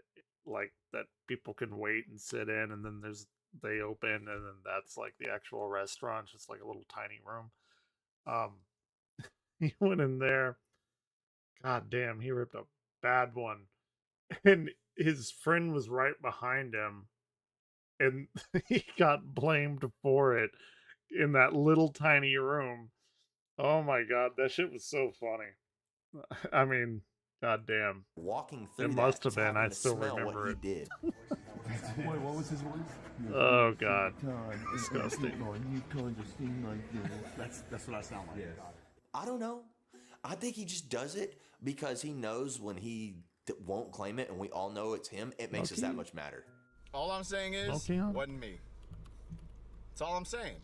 [SPEAKER 2] like that people can wait and sit in, and then they open and then that's like the actual restaurant, just like a little tiny room. He went in there. God damn, he ripped a bad one. And his friend was right behind him. And he got blamed for it in that little tiny room. Oh my God, that shit was so funny. I mean, god damn.
[SPEAKER 19] Walking through
[SPEAKER 2] it must have been. I still remember it.
[SPEAKER 19] Did.
[SPEAKER 12] Wait, what was his voice?
[SPEAKER 2] Oh god, disgusting.
[SPEAKER 8] That's what I sound like.
[SPEAKER 19] I don't know. I think he just does it because he knows when he won't claim it, and we all know it's him. It makes us that much madder.
[SPEAKER 8] All I'm saying is, wasn't me. That's all I'm saying.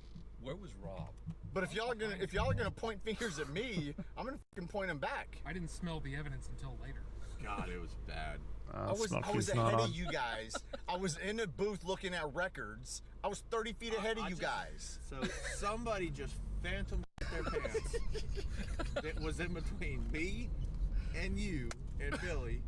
[SPEAKER 7] Where was Rob?
[SPEAKER 8] But if y'all are gonna point fingers at me, I'm gonna fucking point them back.
[SPEAKER 1] I didn't smell the evidence until later.
[SPEAKER 12] God, it was bad.
[SPEAKER 8] I was ahead of you guys. I was in a booth looking at records. I was 30 feet ahead of you guys.
[SPEAKER 5] So somebody just phantom their pants. It was in between me and you and Billy.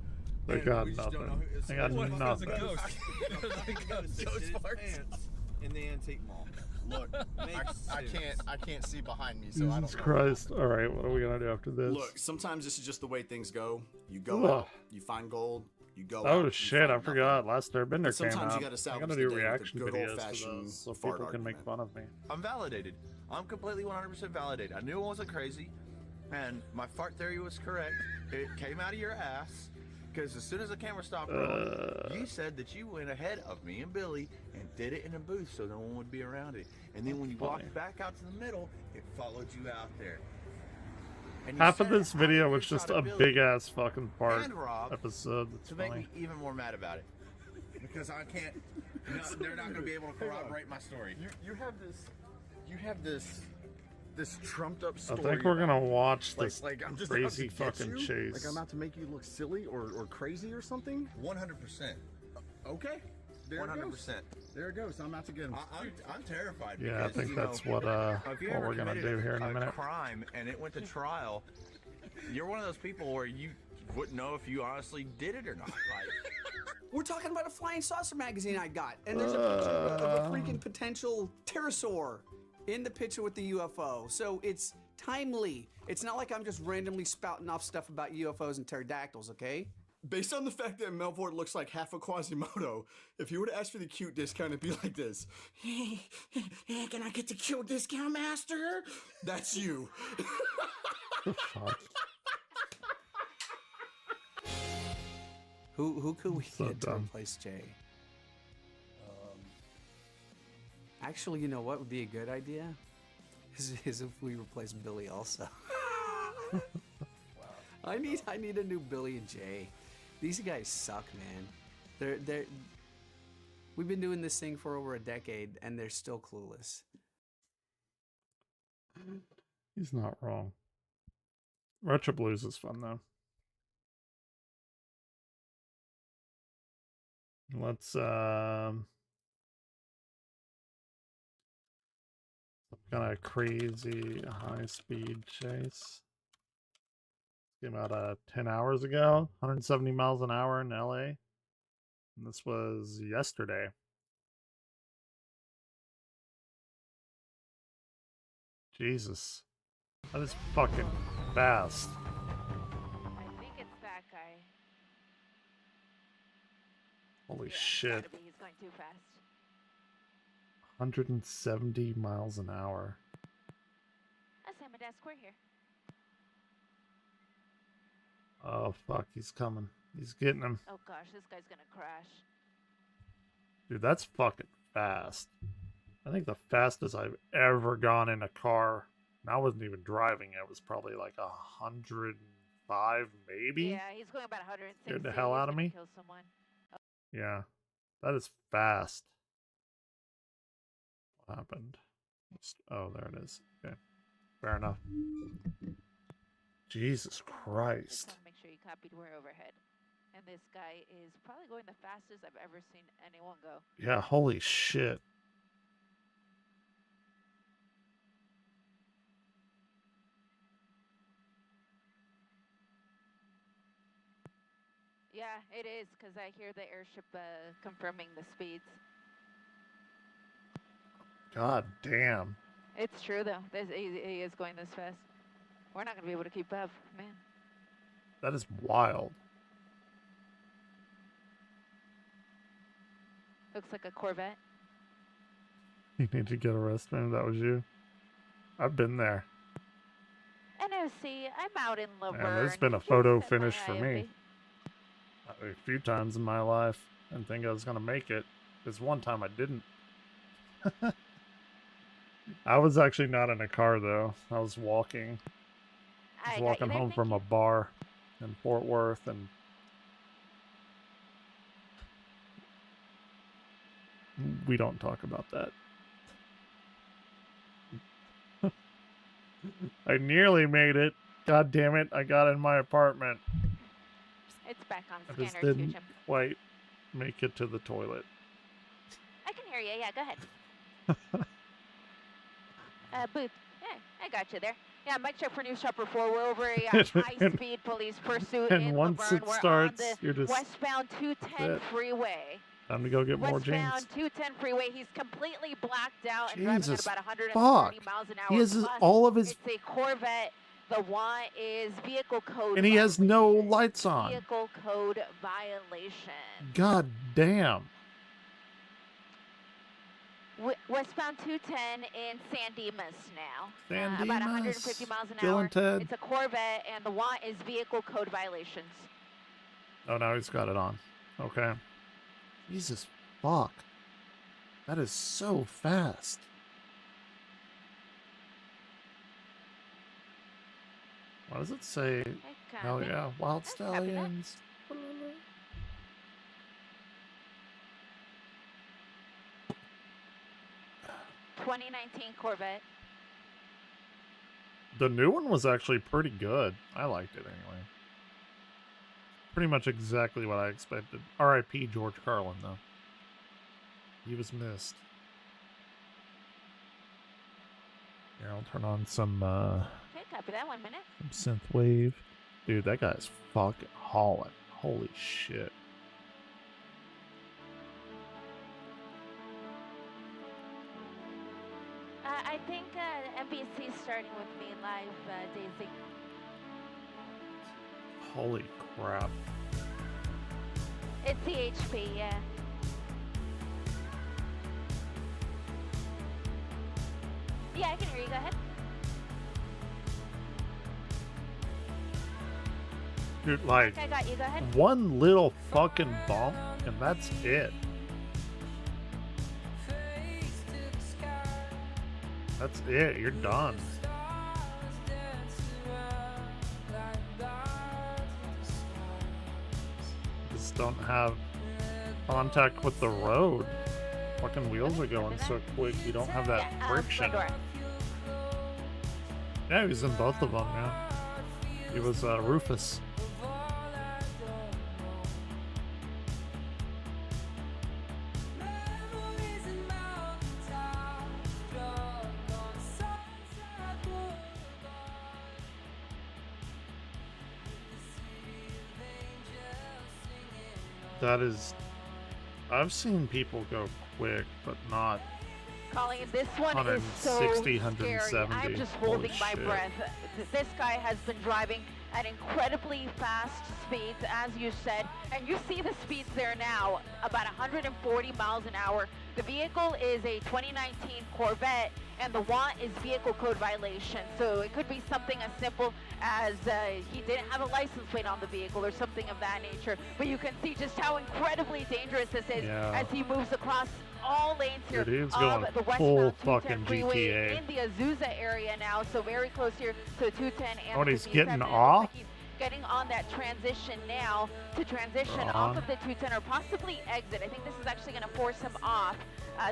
[SPEAKER 2] They
[SPEAKER 5] and
[SPEAKER 2] got
[SPEAKER 5] we just don't know
[SPEAKER 2] nothing.
[SPEAKER 5] who,
[SPEAKER 2] They got
[SPEAKER 5] it was
[SPEAKER 2] nothing.
[SPEAKER 5] a ghost. Ghost pants in the antique mall.
[SPEAKER 8] Look, I can't see behind me, so I don't
[SPEAKER 2] Jesus
[SPEAKER 8] know.
[SPEAKER 2] Christ! All right, what are we gonna do after this?
[SPEAKER 8] Look, sometimes this is just the way things go. You go
[SPEAKER 2] Ugh.
[SPEAKER 8] out, you find gold, you go out.
[SPEAKER 2] Oh
[SPEAKER 8] you
[SPEAKER 2] shit! I
[SPEAKER 8] find
[SPEAKER 2] forgot. Last Airbender
[SPEAKER 8] And
[SPEAKER 2] came
[SPEAKER 8] sometimes
[SPEAKER 2] out.
[SPEAKER 8] you gotta
[SPEAKER 2] I
[SPEAKER 8] salvage
[SPEAKER 2] gotta
[SPEAKER 8] the
[SPEAKER 2] do
[SPEAKER 8] day with a
[SPEAKER 2] reaction
[SPEAKER 8] good
[SPEAKER 2] videos to
[SPEAKER 8] old-fashioned
[SPEAKER 2] those so
[SPEAKER 8] fart
[SPEAKER 2] people can make
[SPEAKER 8] argument.
[SPEAKER 2] fun of me.
[SPEAKER 5] I'm validated. I'm completely 100% validated. I knew it wasn't crazy, and my fart theory was correct. It came out of your ass, because as soon as the camera stopped rolling, you said that you went ahead of me and Billy and did it in a booth so no one would be around it. And then when you walked back out to the middle, it followed you out there. And you
[SPEAKER 2] Half of
[SPEAKER 5] said it
[SPEAKER 2] this
[SPEAKER 5] after
[SPEAKER 2] video
[SPEAKER 5] you
[SPEAKER 2] was just
[SPEAKER 5] shot
[SPEAKER 2] a
[SPEAKER 5] at Billy
[SPEAKER 2] big ass fucking fart
[SPEAKER 5] and Rob
[SPEAKER 2] episode. That's
[SPEAKER 5] to make
[SPEAKER 2] funny.
[SPEAKER 5] me even more mad about it. Because I can't, they're not going to be able to corroborate my story.
[SPEAKER 8] You have this trumped up
[SPEAKER 2] I
[SPEAKER 8] story.
[SPEAKER 2] think we're gonna
[SPEAKER 8] about-
[SPEAKER 2] watch this
[SPEAKER 8] like I'm just about
[SPEAKER 2] crazy
[SPEAKER 8] to get
[SPEAKER 2] fucking
[SPEAKER 8] you?
[SPEAKER 2] chase.
[SPEAKER 8] Like I'm about to make you look silly or crazy or something.
[SPEAKER 5] 100%.
[SPEAKER 8] Okay. There it
[SPEAKER 5] 100%.
[SPEAKER 8] goes. There it goes. I'm about to get him.
[SPEAKER 5] I'm terrified.
[SPEAKER 2] Yeah, I
[SPEAKER 5] because,
[SPEAKER 2] think
[SPEAKER 5] you
[SPEAKER 2] that's
[SPEAKER 5] know,
[SPEAKER 2] what
[SPEAKER 5] if you
[SPEAKER 2] we're
[SPEAKER 5] ever
[SPEAKER 2] gonna
[SPEAKER 5] committed
[SPEAKER 2] do here in a minute.
[SPEAKER 5] crime and it went to trial, you're one of those people where you wouldn't know if you honestly did it or not. Like,
[SPEAKER 9] We're talking about a flying saucer magazine I got, and there's a picture of a freaking potential pterosaur in the picture with the UFO. So it's timely. It's not like I'm just randomly spouting off stuff about UFOs and pterodactyls, okay?
[SPEAKER 8] Based on the fact that Melvort looks like half a Quasimodo, if you were to ask for the cute discount, it'd be like this. Hey, can I get the cute discount, master? That's you.
[SPEAKER 2] Fuck.
[SPEAKER 9] Who could we
[SPEAKER 2] So
[SPEAKER 9] get to
[SPEAKER 2] dumb.
[SPEAKER 9] replace Jay? Actually, you know what would be a good idea? Is if we replace Billy also. I need a new Billy and Jay. These guys suck, man. We've been doing this thing for over a decade, and they're still clueless.
[SPEAKER 2] He's not wrong. Retro Blues is fun though. Let's some kind of crazy high speed chase. Came out 10 hours ago, 170 miles an hour in LA. And this was yesterday. Jesus. That is fucking fast.
[SPEAKER 22] I think it's that guy.
[SPEAKER 2] Holy
[SPEAKER 22] Yeah,
[SPEAKER 2] shit.
[SPEAKER 22] gotta be. He's going too fast.
[SPEAKER 2] 170 miles an hour.
[SPEAKER 22] That's him at that square here.
[SPEAKER 2] Oh fuck, he's coming. He's getting him.
[SPEAKER 22] Oh gosh, this guy's gonna crash.
[SPEAKER 2] Dude, that's fucking fast. I think the fastest I've ever gone in a car, and I wasn't even driving, it was probably like 105 maybe?
[SPEAKER 22] Yeah, he's going about 160.
[SPEAKER 2] Scared the hell out of
[SPEAKER 22] He's gonna
[SPEAKER 2] me.
[SPEAKER 22] Kill someone.
[SPEAKER 2] Yeah. That is fast. What happened? Oh, there it is. Okay. Fair enough. Jesus Christ.
[SPEAKER 22] Just want to make sure you copied we're overhead. And this guy is probably going the fastest I've ever seen anyone go.
[SPEAKER 2] Yeah, holy shit.
[SPEAKER 22] Yeah, it is, because I hear the airship confirming the speeds.
[SPEAKER 2] God damn.
[SPEAKER 22] It's true, though. He is going this fast. We're not going to be able to keep up, man.
[SPEAKER 2] That is wild.
[SPEAKER 22] Looks like a Corvette.
[SPEAKER 2] You need to get arrested if that was you. I've been there.
[SPEAKER 22] NOC, I'm out in Laverne.
[SPEAKER 2] And there's been a
[SPEAKER 22] Did you
[SPEAKER 2] photo
[SPEAKER 22] set my
[SPEAKER 2] finish for me.
[SPEAKER 22] IFB?
[SPEAKER 2] A few times in my life. Didn't think I was gonna make it. This one time I didn't. I was actually not in a car though. I was walking. I was walking home from a bar in Fort Worth, and we don't talk about that. I nearly made it. God damn it, I got in my apartment.
[SPEAKER 22] It's back on
[SPEAKER 2] I
[SPEAKER 22] scanner
[SPEAKER 2] just
[SPEAKER 22] too,
[SPEAKER 2] didn't
[SPEAKER 22] Jim.
[SPEAKER 2] quite make it to the toilet.
[SPEAKER 22] I can hear you. Yeah, go ahead. Booth. Yeah, I got you there. Yeah, Mike check for News Shopper 4. We're over a high-speed police pursuit
[SPEAKER 2] And
[SPEAKER 22] in
[SPEAKER 2] once
[SPEAKER 22] Laverne.
[SPEAKER 2] it
[SPEAKER 22] We're
[SPEAKER 2] starts,
[SPEAKER 22] on the
[SPEAKER 2] you're just
[SPEAKER 22] westbound 210 freeway.
[SPEAKER 2] time to go get more
[SPEAKER 22] Westbound
[SPEAKER 2] James.
[SPEAKER 22] 210 freeway. He's completely blacked out and driving at
[SPEAKER 2] Jesus
[SPEAKER 22] about 130
[SPEAKER 2] fuck.
[SPEAKER 22] miles an hour.
[SPEAKER 2] He has
[SPEAKER 22] plus.
[SPEAKER 2] all of his,
[SPEAKER 22] It's a Corvette. The want is vehicle code.
[SPEAKER 2] and he has no lights on.
[SPEAKER 22] Vehicle code violation.
[SPEAKER 2] God damn.
[SPEAKER 22] Westbound 210 in San Dimas now.
[SPEAKER 2] San
[SPEAKER 22] About
[SPEAKER 2] Dimas.
[SPEAKER 22] 150 miles an
[SPEAKER 2] Bill
[SPEAKER 22] hour.
[SPEAKER 2] and Ted.
[SPEAKER 22] It's a Corvette, and the want is vehicle code violations.
[SPEAKER 2] Oh, now he's got it on. Okay. Jesus fuck. That is so fast. What does it say? Oh yeah, Wild Stallions.
[SPEAKER 22] 2019 Corvette.
[SPEAKER 2] The new one was actually pretty good. I liked it anyway. Pretty much exactly what I expected. R.I.P. George Carlin, though. He was missed. Here, I'll turn on some,
[SPEAKER 22] Okay, copy that. 1 minute.
[SPEAKER 2] some synthwave. Dude, that guy's fucking hauling. Holy shit.
[SPEAKER 22] I think NBC is starting with me live, Daisy.
[SPEAKER 2] Holy crap.
[SPEAKER 22] It's CHP, yeah. Yeah, I can hear you. Go ahead.
[SPEAKER 2] Dude, like,
[SPEAKER 22] I got you. Go ahead.
[SPEAKER 2] one little fucking bump, and that's it. That's it. You're done. Just don't have contact with the road. Fucking wheels are going so quick. You don't have that friction. Yeah, he was in both of them. Yeah, he was Rufus. That is, I've seen people go quick, but not
[SPEAKER 22] Colleen, this one is so
[SPEAKER 2] 160,
[SPEAKER 22] scary.
[SPEAKER 2] 170.
[SPEAKER 22] I'm just
[SPEAKER 2] Holy
[SPEAKER 22] holding my
[SPEAKER 2] shit.
[SPEAKER 22] breath. This guy has been driving at incredibly fast speeds, as you said, and you see the speeds there now, about 140 miles an hour. The vehicle is a 2019 Corvette, and the want is vehicle code violation. So it could be something as simple as he didn't have a license plate on the vehicle or something of that nature. But you can see just how incredibly dangerous this is as he moves across all lanes here
[SPEAKER 2] Dude, he was
[SPEAKER 22] of
[SPEAKER 2] going
[SPEAKER 22] the
[SPEAKER 2] full
[SPEAKER 22] westbound 210
[SPEAKER 2] fucking
[SPEAKER 22] freeway
[SPEAKER 2] GTA.
[SPEAKER 22] in the Azusa area now, so very close here to 210 and
[SPEAKER 2] Oh, and he's
[SPEAKER 22] 57.
[SPEAKER 2] getting
[SPEAKER 22] It looks
[SPEAKER 2] off?
[SPEAKER 22] like he's getting on that transition now to transition off of the 210 or possibly exit. I think this is actually going to force him off.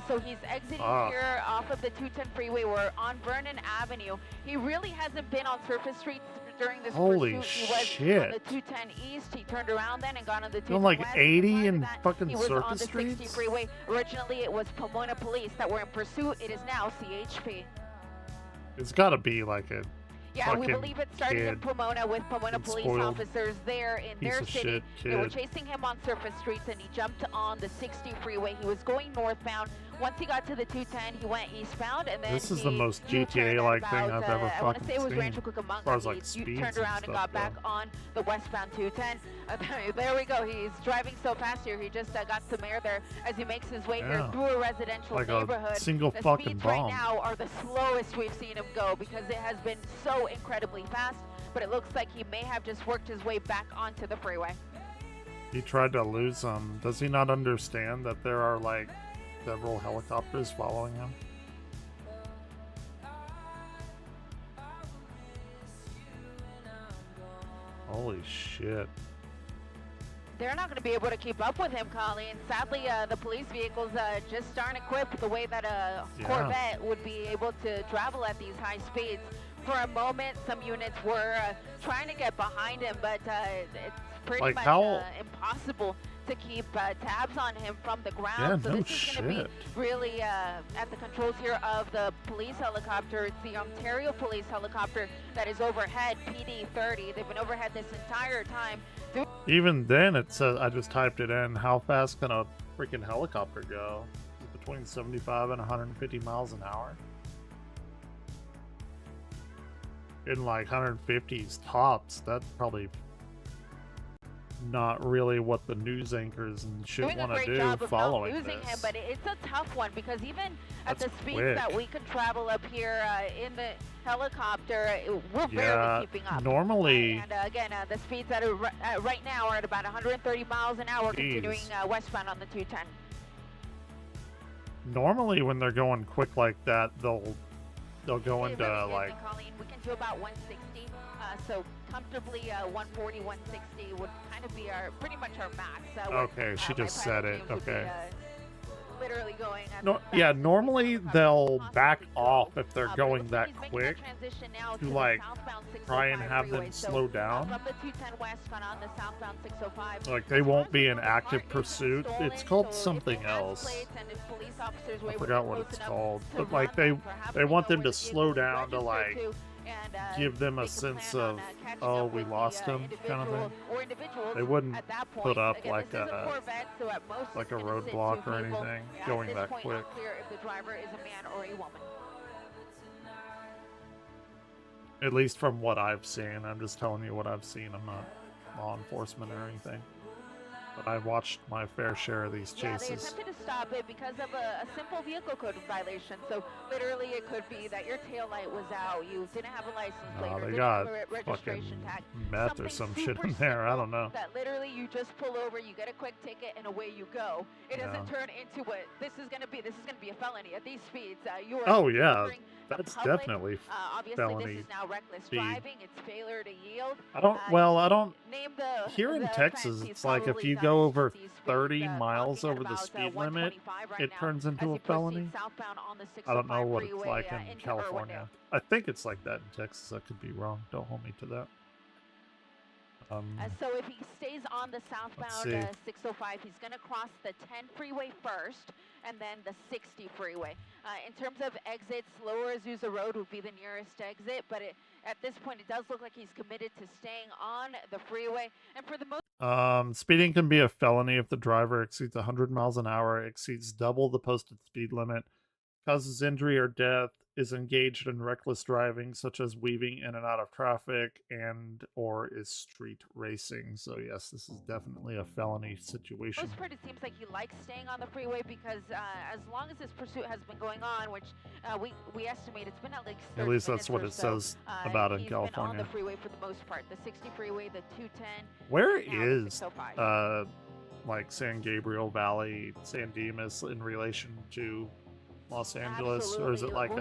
[SPEAKER 22] So he's exiting here off of the 210 freeway. We're on Vernon Avenue. He really hasn't been on surface streets during this
[SPEAKER 2] Holy
[SPEAKER 22] pursuit. He was
[SPEAKER 2] shit.
[SPEAKER 22] on the 210 East. He turned around then and got on the 210
[SPEAKER 2] Doing like
[SPEAKER 22] West.
[SPEAKER 2] 80 in
[SPEAKER 22] That,
[SPEAKER 2] fucking
[SPEAKER 22] he was on
[SPEAKER 2] surface
[SPEAKER 22] the 60
[SPEAKER 2] streets?
[SPEAKER 22] freeway. Originally, it was Pomona Police that were in pursuit. It is now CHP.
[SPEAKER 2] It's got to be like a
[SPEAKER 22] Yeah, we
[SPEAKER 2] fucking
[SPEAKER 22] believe it started in
[SPEAKER 2] kid.
[SPEAKER 22] Pomona with Pomona
[SPEAKER 2] and
[SPEAKER 22] police
[SPEAKER 2] spoiled
[SPEAKER 22] officers there in
[SPEAKER 2] piece
[SPEAKER 22] their
[SPEAKER 2] of
[SPEAKER 22] city.
[SPEAKER 2] shit
[SPEAKER 22] They were
[SPEAKER 2] kid.
[SPEAKER 22] chasing him on surface streets and he jumped on the 60 freeway. He was going northbound. Once he got to the 210, he went eastbound and then
[SPEAKER 2] This is
[SPEAKER 22] he
[SPEAKER 2] the most
[SPEAKER 22] U-turned
[SPEAKER 2] GTA-like
[SPEAKER 22] at
[SPEAKER 2] thing
[SPEAKER 22] about,
[SPEAKER 2] I've ever
[SPEAKER 22] I want to
[SPEAKER 2] fucking
[SPEAKER 22] say it was
[SPEAKER 2] seen.
[SPEAKER 22] Rancho
[SPEAKER 2] As
[SPEAKER 22] Cucamonga.
[SPEAKER 2] far as, like,
[SPEAKER 22] He
[SPEAKER 2] speeds
[SPEAKER 22] turned
[SPEAKER 2] and
[SPEAKER 22] around and
[SPEAKER 2] stuff
[SPEAKER 22] got back
[SPEAKER 2] go.
[SPEAKER 22] on the westbound 210. There we go. He's driving so fast here. He just got some air there as he makes his way here
[SPEAKER 2] Yeah.
[SPEAKER 22] through a residential
[SPEAKER 2] Like a
[SPEAKER 22] neighborhood.
[SPEAKER 2] single
[SPEAKER 22] The
[SPEAKER 2] fucking
[SPEAKER 22] speeds right
[SPEAKER 2] bomb.
[SPEAKER 22] now are the slowest we've seen him go because it has been so incredibly fast, but it looks like he may have just worked his way back onto the freeway.
[SPEAKER 2] He tried to lose him. Does he not understand that there are like several helicopters following him? Holy shit.
[SPEAKER 22] They're not going to be able to keep up with him, Colleen. Sadly, the police vehicles just aren't equipped the way that a Corvette would be able to travel at these high speeds. For a moment, some units were trying to get behind him, but it's pretty
[SPEAKER 2] Like
[SPEAKER 22] much impossible to keep tabs on him from the ground.
[SPEAKER 2] Yeah,
[SPEAKER 22] so
[SPEAKER 2] no
[SPEAKER 22] this is going to be really at the controls here of the police helicopter. It's the Ontario police helicopter that is overhead, PD-30. They've been overhead this entire time.
[SPEAKER 2] Even then, it says, I just typed it in, how fast can a freaking helicopter go? Between 75 and 150 miles an hour? In like 150s tops, that's probably not really what the news anchors and shit want to do following
[SPEAKER 22] losing
[SPEAKER 2] this.
[SPEAKER 22] him, but it's a tough one because even at
[SPEAKER 2] That's
[SPEAKER 22] the speeds
[SPEAKER 2] quick.
[SPEAKER 22] that we can travel up here in the helicopter, we're
[SPEAKER 2] Yeah,
[SPEAKER 22] barely keeping up.
[SPEAKER 2] normally-
[SPEAKER 22] and again, the speeds that are right now are at about 130 miles an hour, continuing westbound on the 210.
[SPEAKER 2] Normally when they're going quick like that, they'll go into like
[SPEAKER 22] Colleen, we can do about 160, so comfortably 140, 160 would kind of be pretty much our max.
[SPEAKER 2] okay, she just said it. Okay.
[SPEAKER 22] Literally going at
[SPEAKER 2] No, yeah, normally they'll back off if they're going that quick to like try and have them slow down.
[SPEAKER 22] From the 210 west on the southbound 605.
[SPEAKER 2] Like they won't be in active pursuit. It's called something else. I forgot what it's called. But like they want them to slow down to like give them a sense of, oh, we lost him kind of thing. They wouldn't put up like a roadblock or anything going that quick. At least from what I've seen. I'm just telling you what I've seen. I'm not law enforcement or anything. But I've watched my fair share of these
[SPEAKER 22] Yeah, they
[SPEAKER 2] chases.
[SPEAKER 22] attempted to stop it because of a simple vehicle code violation. So literally, it could be that your tail light was out, you didn't have a license plate, or
[SPEAKER 2] They
[SPEAKER 22] didn't
[SPEAKER 2] got
[SPEAKER 22] have a registration
[SPEAKER 2] fucking
[SPEAKER 22] tag.
[SPEAKER 2] meth or some shit in there. I don't know.
[SPEAKER 22] That literally you just pull over, you get a quick ticket, and away you go. It doesn't turn into what this is going to be. This is going to be a felony at these speeds. You are
[SPEAKER 2] Oh yeah,
[SPEAKER 22] endangering the
[SPEAKER 2] that's
[SPEAKER 22] public.
[SPEAKER 2] definitely
[SPEAKER 22] Obviously,
[SPEAKER 2] felony
[SPEAKER 22] this is now reckless
[SPEAKER 2] speed.
[SPEAKER 22] driving. It's failure to yield.
[SPEAKER 2] I don't. Well, I don't.
[SPEAKER 22] Name the
[SPEAKER 2] Here in
[SPEAKER 22] the
[SPEAKER 2] Texas,
[SPEAKER 22] offense. He's
[SPEAKER 2] it's like if
[SPEAKER 22] probably
[SPEAKER 2] you
[SPEAKER 22] done
[SPEAKER 2] go over
[SPEAKER 22] these
[SPEAKER 2] 30 miles over the speed limit, it turns into a felony. I don't know what it's like in California. I think it's like that in Texas. I could be wrong. Don't hold me to that.
[SPEAKER 22] So if he stays on the southbound
[SPEAKER 2] see.
[SPEAKER 22] 605, he's going to cross the 10 freeway first, and then the 60 freeway. In terms of exits, Lower Azusa Road would be the nearest exit, but at this point, it does look like he's committed to staying on the freeway. And for the most
[SPEAKER 2] Speeding can be a felony if the driver exceeds 100 miles an hour, exceeds double the posted speed limit, causes injury or death, is engaged in reckless driving, such as weaving in and out of traffic, and or is street racing. So yes, this is definitely a felony situation.
[SPEAKER 22] most part, it seems like he likes staying on the freeway because as long as this pursuit has been going on, which we estimate it's been at least 30
[SPEAKER 2] At least that's
[SPEAKER 22] minutes
[SPEAKER 2] what
[SPEAKER 22] or
[SPEAKER 2] it
[SPEAKER 22] so,
[SPEAKER 2] says about in
[SPEAKER 22] he's been on
[SPEAKER 2] California.
[SPEAKER 22] the freeway for the most part. The 60 freeway, the 210.
[SPEAKER 2] Where
[SPEAKER 22] and now the
[SPEAKER 2] is
[SPEAKER 22] 605.
[SPEAKER 2] like San Gabriel Valley, San Dimas in relation to Los Angeles, or is it like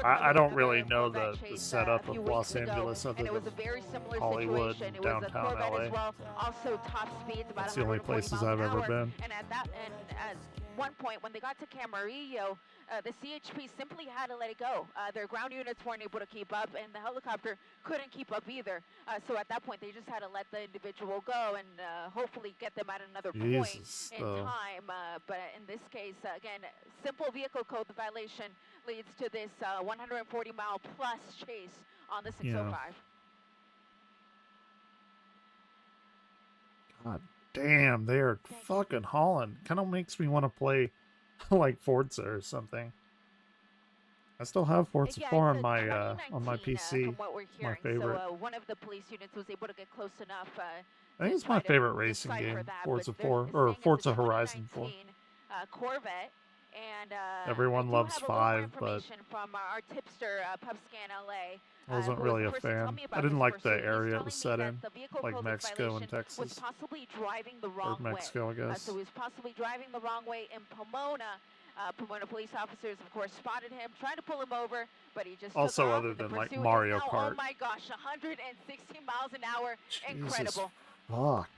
[SPEAKER 2] I don't really know the setup of Los Angeles other
[SPEAKER 22] and it was a
[SPEAKER 2] than
[SPEAKER 22] very similar
[SPEAKER 2] Hollywood,
[SPEAKER 22] situation. It was a
[SPEAKER 2] downtown
[SPEAKER 22] Corvette
[SPEAKER 2] LA.
[SPEAKER 22] as well. Also top speeds, about
[SPEAKER 2] That's the only
[SPEAKER 22] 140
[SPEAKER 2] places
[SPEAKER 22] miles
[SPEAKER 2] I've
[SPEAKER 22] an
[SPEAKER 2] ever
[SPEAKER 22] hour.
[SPEAKER 2] been.
[SPEAKER 22] And at one point, when they got to Camarillo, the CHP simply had to let it go. Their ground units weren't able to keep up, and the helicopter couldn't keep up either. So at that point, they just had to let the individual go and hopefully get them at another
[SPEAKER 2] Jesus,
[SPEAKER 22] point in time. But in this case, again, simple vehicle code violation leads to this 140 mile plus chase on the 605.
[SPEAKER 2] God damn, they are fucking hauling. Kind of makes me want to play like Forza or something. I still have Forza 4 on my PC.
[SPEAKER 22] From what we're
[SPEAKER 2] My
[SPEAKER 22] hearing.
[SPEAKER 2] favorite.
[SPEAKER 22] So one of the police units was able to get close enough.
[SPEAKER 2] I think
[SPEAKER 22] to
[SPEAKER 2] it's
[SPEAKER 22] try
[SPEAKER 2] my
[SPEAKER 22] to
[SPEAKER 2] favorite racing
[SPEAKER 22] decipher
[SPEAKER 2] game,
[SPEAKER 22] that,
[SPEAKER 2] Forza
[SPEAKER 22] but they're
[SPEAKER 2] 4
[SPEAKER 22] saying
[SPEAKER 2] or
[SPEAKER 22] it's a
[SPEAKER 2] Forza Horizon 4.
[SPEAKER 22] 2019, Corvette, And
[SPEAKER 2] Everyone
[SPEAKER 22] I do
[SPEAKER 2] loves
[SPEAKER 22] have a little more
[SPEAKER 2] 5, but
[SPEAKER 22] information from our tipster, PubScan LA.
[SPEAKER 2] I wasn't
[SPEAKER 22] who was
[SPEAKER 2] really
[SPEAKER 22] the
[SPEAKER 2] a
[SPEAKER 22] person to tell
[SPEAKER 2] fan.
[SPEAKER 22] me
[SPEAKER 2] I
[SPEAKER 22] about
[SPEAKER 2] didn't
[SPEAKER 22] this
[SPEAKER 2] like the
[SPEAKER 22] pursuit. He's
[SPEAKER 2] area it
[SPEAKER 22] telling
[SPEAKER 2] was
[SPEAKER 22] me
[SPEAKER 2] set
[SPEAKER 22] that
[SPEAKER 2] in,
[SPEAKER 22] the vehicle
[SPEAKER 2] like
[SPEAKER 22] code
[SPEAKER 2] Mexico and
[SPEAKER 22] violation was
[SPEAKER 2] Texas,
[SPEAKER 22] possibly driving the
[SPEAKER 2] or
[SPEAKER 22] wrong
[SPEAKER 2] Mexico, I
[SPEAKER 22] way.
[SPEAKER 2] guess.
[SPEAKER 22] So he was possibly driving the wrong way in Pomona. Pomona police officers, of course, spotted him, trying to pull him over, but he just
[SPEAKER 2] Also,
[SPEAKER 22] took off.
[SPEAKER 2] other
[SPEAKER 22] And the
[SPEAKER 2] than like
[SPEAKER 22] pursuit
[SPEAKER 2] Mario
[SPEAKER 22] is now,
[SPEAKER 2] Kart.
[SPEAKER 22] oh my gosh, 160 miles an hour.
[SPEAKER 2] Jesus
[SPEAKER 22] Incredible.
[SPEAKER 2] fuck.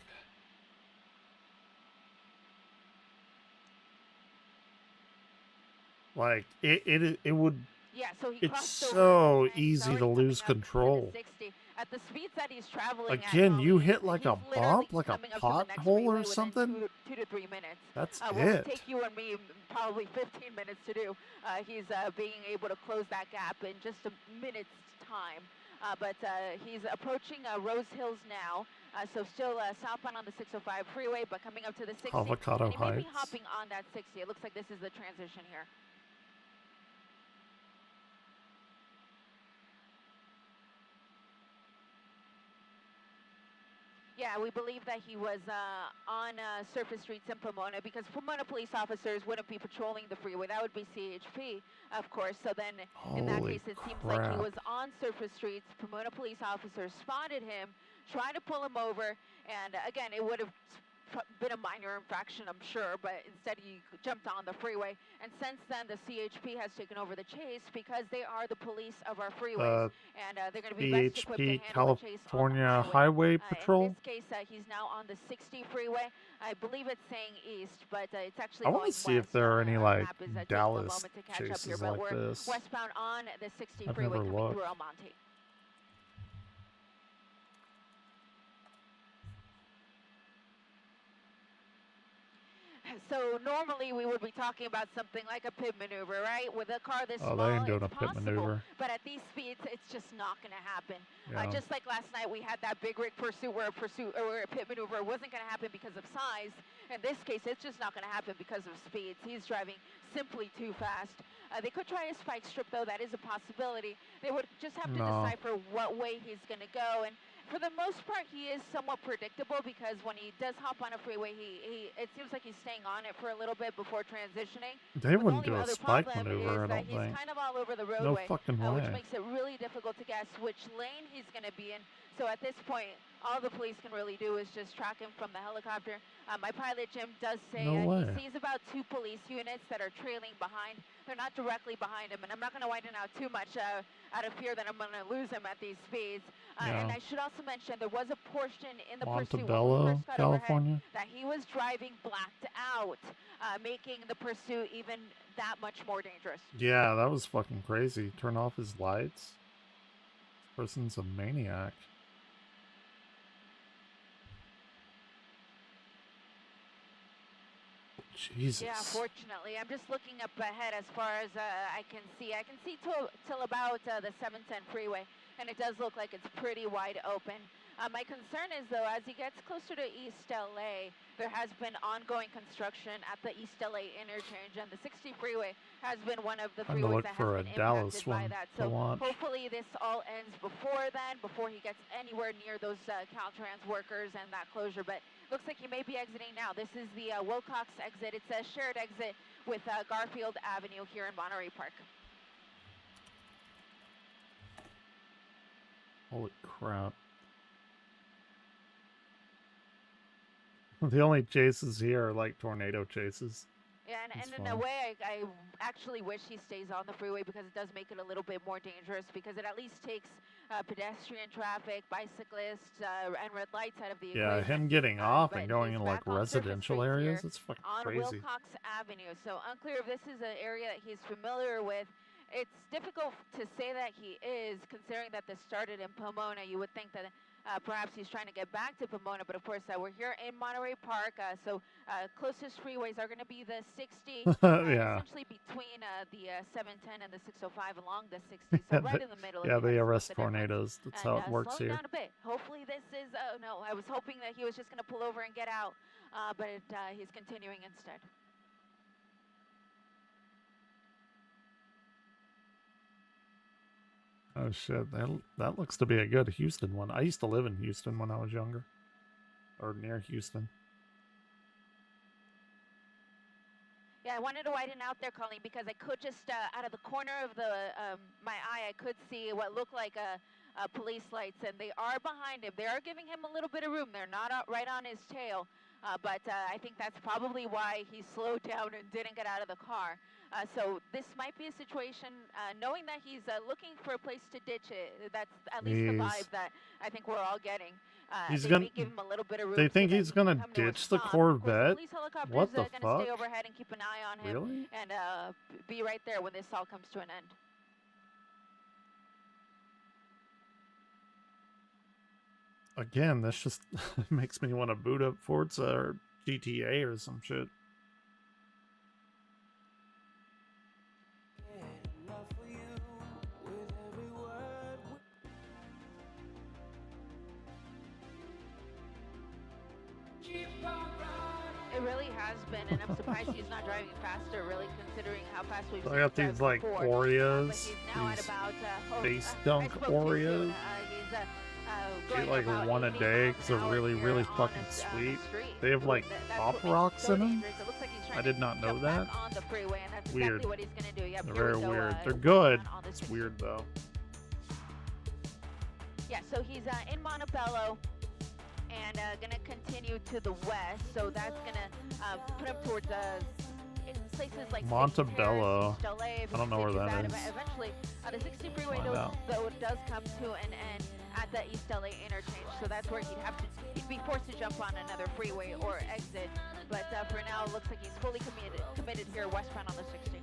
[SPEAKER 2] Like it would.
[SPEAKER 22] Yeah, so he
[SPEAKER 2] It's
[SPEAKER 22] crossed over
[SPEAKER 2] so
[SPEAKER 22] and he's
[SPEAKER 2] easy
[SPEAKER 22] already
[SPEAKER 2] to
[SPEAKER 22] coming
[SPEAKER 2] lose
[SPEAKER 22] up to the
[SPEAKER 2] control.
[SPEAKER 22] 60. At the speeds that he's traveling
[SPEAKER 2] Again,
[SPEAKER 22] at,
[SPEAKER 2] you hit like a
[SPEAKER 22] he's
[SPEAKER 2] bump,
[SPEAKER 22] literally
[SPEAKER 2] like a
[SPEAKER 22] coming up to the next
[SPEAKER 2] pothole
[SPEAKER 22] freeway
[SPEAKER 2] or
[SPEAKER 22] within
[SPEAKER 2] something.
[SPEAKER 22] 2 to 3 minutes.
[SPEAKER 2] That's
[SPEAKER 22] What would
[SPEAKER 2] it.
[SPEAKER 22] take you and me probably 15 minutes to do. He's being able to close that gap in just a minute's time. But he's approaching Rose Hills now, so still southbound on the 605 freeway, but coming up to the 60.
[SPEAKER 2] Avocado
[SPEAKER 22] and he may be
[SPEAKER 2] Heights.
[SPEAKER 22] hopping on that 60. It looks like this is the transition here. Yeah, we believe that he was on surface streets in Pomona because Pomona police officers wouldn't be patrolling the freeway. That would be CHP, of course. So then, in that
[SPEAKER 2] Holy
[SPEAKER 22] case, it seems like he
[SPEAKER 2] crap.
[SPEAKER 22] was on surface streets. Pomona police officers spotted him, tried to pull him over, and again, it would have been a minor infraction, I'm sure, but instead he jumped on the freeway. And since then, the CHP has taken over the chase because they are the police of our freeways, and they're going to be best equipped to
[SPEAKER 2] BHP
[SPEAKER 22] handle the chase on the
[SPEAKER 2] California
[SPEAKER 22] highway.
[SPEAKER 2] Highway Patrol.
[SPEAKER 22] In this case, he's now on the 60 freeway. I believe it's saying east, but it's actually
[SPEAKER 2] I
[SPEAKER 22] going
[SPEAKER 2] want to see if
[SPEAKER 22] west.
[SPEAKER 2] there are any
[SPEAKER 22] Our
[SPEAKER 2] like
[SPEAKER 22] map is taking a
[SPEAKER 2] Dallas
[SPEAKER 22] moment to catch up here,
[SPEAKER 2] chases
[SPEAKER 22] but
[SPEAKER 2] like
[SPEAKER 22] we're
[SPEAKER 2] this.
[SPEAKER 22] westbound on the 60
[SPEAKER 2] I've
[SPEAKER 22] freeway
[SPEAKER 2] never
[SPEAKER 22] coming
[SPEAKER 2] looked.
[SPEAKER 22] through El Monte. So normally we would be talking about something like a pit maneuver, right? With a car this
[SPEAKER 2] Oh,
[SPEAKER 22] small,
[SPEAKER 2] they ain't doing
[SPEAKER 22] it's
[SPEAKER 2] a pit
[SPEAKER 22] possible.
[SPEAKER 2] maneuver.
[SPEAKER 22] But at these speeds, it's just not going to happen.
[SPEAKER 2] Yeah.
[SPEAKER 22] Just like last night, we had that big rig pursuit where a pit maneuver wasn't going to happen because of size. In this case, it's just not going to happen because of speeds. He's driving simply too fast. They could try a spike strip, though. That is a possibility. They would just have to
[SPEAKER 2] No.
[SPEAKER 22] decipher what way he's going to go. And for the most part, he is somewhat predictable because when he does hop on a freeway, it seems like he's staying on it for a little bit before transitioning.
[SPEAKER 2] They
[SPEAKER 22] The
[SPEAKER 2] wouldn't
[SPEAKER 22] only
[SPEAKER 2] do a
[SPEAKER 22] other
[SPEAKER 2] spike
[SPEAKER 22] problem
[SPEAKER 2] maneuver, I
[SPEAKER 22] is that
[SPEAKER 2] don't
[SPEAKER 22] he's
[SPEAKER 2] think.
[SPEAKER 22] kind of all over the
[SPEAKER 2] No
[SPEAKER 22] roadway,
[SPEAKER 2] fucking
[SPEAKER 22] which
[SPEAKER 2] way.
[SPEAKER 22] makes it really difficult to guess which lane he's going to be in. So at this point, all the police can really do is just track him from the helicopter. My pilot, Jim, does say
[SPEAKER 2] No way.
[SPEAKER 22] he sees about 2 police units that are trailing behind. They're not directly behind him, and I'm not going to widen out too much out of fear that I'm going to lose him at these speeds. And
[SPEAKER 2] Yeah.
[SPEAKER 22] I should also mention there was a portion in the pursuit when we
[SPEAKER 2] Montebello,
[SPEAKER 22] first got
[SPEAKER 2] California.
[SPEAKER 22] overhead that he was driving blacked out, making the pursuit even that much more dangerous.
[SPEAKER 2] Yeah, that was fucking crazy. Turn off his lights. This person's a maniac. Jesus.
[SPEAKER 22] Yeah, fortunately. I'm just looking up ahead as far as I can see. I can see till about the 710 freeway, and it does look like it's pretty wide open. My concern is, though, as he gets closer to East LA, there has been ongoing construction at the East LA interchange, and the 60 freeway has been one of the
[SPEAKER 2] Trying to look
[SPEAKER 22] freeways that
[SPEAKER 2] for
[SPEAKER 22] has
[SPEAKER 2] a
[SPEAKER 22] been
[SPEAKER 2] Dallas
[SPEAKER 22] impacted by
[SPEAKER 2] one
[SPEAKER 22] that.
[SPEAKER 2] to
[SPEAKER 22] So
[SPEAKER 2] launch.
[SPEAKER 22] hopefully this all ends before then, before he gets anywhere near those Caltrans workers and that closure. But looks like he may be exiting now. This is the Wilcox exit. It's a shared exit with Garfield Avenue here in Monterey Park.
[SPEAKER 2] Holy crap. The only chases here are like tornado chases.
[SPEAKER 22] Yeah, and in
[SPEAKER 2] fun.
[SPEAKER 22] a way, I actually wish he stays on the freeway because it does make it a little bit more dangerous because it at least takes pedestrian traffic, bicyclists, and red lights out of the
[SPEAKER 2] Yeah,
[SPEAKER 22] equation.
[SPEAKER 2] him getting off
[SPEAKER 22] but
[SPEAKER 2] and going
[SPEAKER 22] he's
[SPEAKER 2] in like
[SPEAKER 22] back on surface
[SPEAKER 2] residential
[SPEAKER 22] streets
[SPEAKER 2] areas,
[SPEAKER 22] here
[SPEAKER 2] it's fucking
[SPEAKER 22] on
[SPEAKER 2] crazy.
[SPEAKER 22] Wilcox Avenue. So unclear if this is an area that he's familiar with. It's difficult to say that he is, considering that this started in Pomona. You would think that perhaps he's trying to get back to Pomona, but of course we're here in Monterey Park, so closest freeways are going to be the 60,
[SPEAKER 2] Yeah.
[SPEAKER 22] essentially between the 710 and the 605 along the 60, so right in the middle.
[SPEAKER 2] Yeah,
[SPEAKER 22] if you
[SPEAKER 2] they
[SPEAKER 22] had to
[SPEAKER 2] arrest
[SPEAKER 22] split the difference.
[SPEAKER 2] tornadoes. That's
[SPEAKER 22] And,
[SPEAKER 2] how it works
[SPEAKER 22] slowing
[SPEAKER 2] here.
[SPEAKER 22] down a bit. Hopefully this is, oh no, I was hoping that he was just going to pull over and get out, but he's continuing instead.
[SPEAKER 2] Oh shit, that looks to be a good Houston one. I used to live in Houston when I was younger. Or near Houston.
[SPEAKER 22] Yeah, I wanted to widen out there, Colleen, because I could just, out of the corner of my eye, I could see what looked like police lights, and they are behind him. They are giving him a little bit of room. They're not right on his tail, but I think that's probably why he slowed down and didn't get out of the car. So this might be a situation, knowing that he's looking for a place to ditch it. That's at least the vibe that I think we're all getting.
[SPEAKER 2] He's
[SPEAKER 22] they
[SPEAKER 2] gonna.
[SPEAKER 22] may give him a little bit of room.
[SPEAKER 2] They think
[SPEAKER 22] so
[SPEAKER 2] he's
[SPEAKER 22] that he
[SPEAKER 2] gonna
[SPEAKER 22] can come to a
[SPEAKER 2] ditch the
[SPEAKER 22] stop.
[SPEAKER 2] Corvette.
[SPEAKER 22] Police helicopters
[SPEAKER 2] What the
[SPEAKER 22] gonna stay
[SPEAKER 2] fuck?
[SPEAKER 22] overhead and keep an eye on him,
[SPEAKER 2] Really?
[SPEAKER 22] and be right there when this all comes to an end.
[SPEAKER 2] Again, this just makes me want to boot up Forza or GTA or some shit.
[SPEAKER 22] It really has been, and I'm surprised he's not driving faster, really, considering how fast we've
[SPEAKER 2] So
[SPEAKER 22] seen
[SPEAKER 2] I got
[SPEAKER 22] him
[SPEAKER 2] these
[SPEAKER 22] drive
[SPEAKER 2] like
[SPEAKER 22] before.
[SPEAKER 2] Oreos,
[SPEAKER 22] But he's now at
[SPEAKER 2] these
[SPEAKER 22] about,
[SPEAKER 2] face
[SPEAKER 22] I
[SPEAKER 2] dunk
[SPEAKER 22] spoke too
[SPEAKER 2] Oreos.
[SPEAKER 22] soon. He's
[SPEAKER 2] Get
[SPEAKER 22] going
[SPEAKER 2] like
[SPEAKER 22] about
[SPEAKER 2] one a
[SPEAKER 22] 80
[SPEAKER 2] day
[SPEAKER 22] miles
[SPEAKER 2] because
[SPEAKER 22] an
[SPEAKER 2] they're
[SPEAKER 22] hour
[SPEAKER 2] really,
[SPEAKER 22] here
[SPEAKER 2] really
[SPEAKER 22] on
[SPEAKER 2] fucking
[SPEAKER 22] the
[SPEAKER 2] sweet.
[SPEAKER 22] street.
[SPEAKER 2] They have like
[SPEAKER 22] That's
[SPEAKER 2] pop
[SPEAKER 22] what makes
[SPEAKER 2] rocks
[SPEAKER 22] it so
[SPEAKER 2] in them.
[SPEAKER 22] dangerous. It looks like he's trying
[SPEAKER 2] I did not know
[SPEAKER 22] to
[SPEAKER 2] that.
[SPEAKER 22] jump back on the freeway, and that's
[SPEAKER 2] Weird.
[SPEAKER 22] exactly what he's going to do. Yep,
[SPEAKER 2] They're
[SPEAKER 22] here we
[SPEAKER 2] very
[SPEAKER 22] go,
[SPEAKER 2] weird. They're
[SPEAKER 22] on
[SPEAKER 2] good.
[SPEAKER 22] the
[SPEAKER 2] It's weird though.
[SPEAKER 22] Yeah, so he's in Montebello and gonna continue to the west. So that's gonna put him towards places like
[SPEAKER 2] Montebello.
[SPEAKER 22] East LA,
[SPEAKER 2] I don't know where that is.
[SPEAKER 22] Eventually, the 60 freeway
[SPEAKER 2] Find out.
[SPEAKER 22] though does come to an end at the East LA interchange. So that's where he'd be forced to jump on another freeway or exit. But for now, it looks like he's fully committed here westbound on the 60.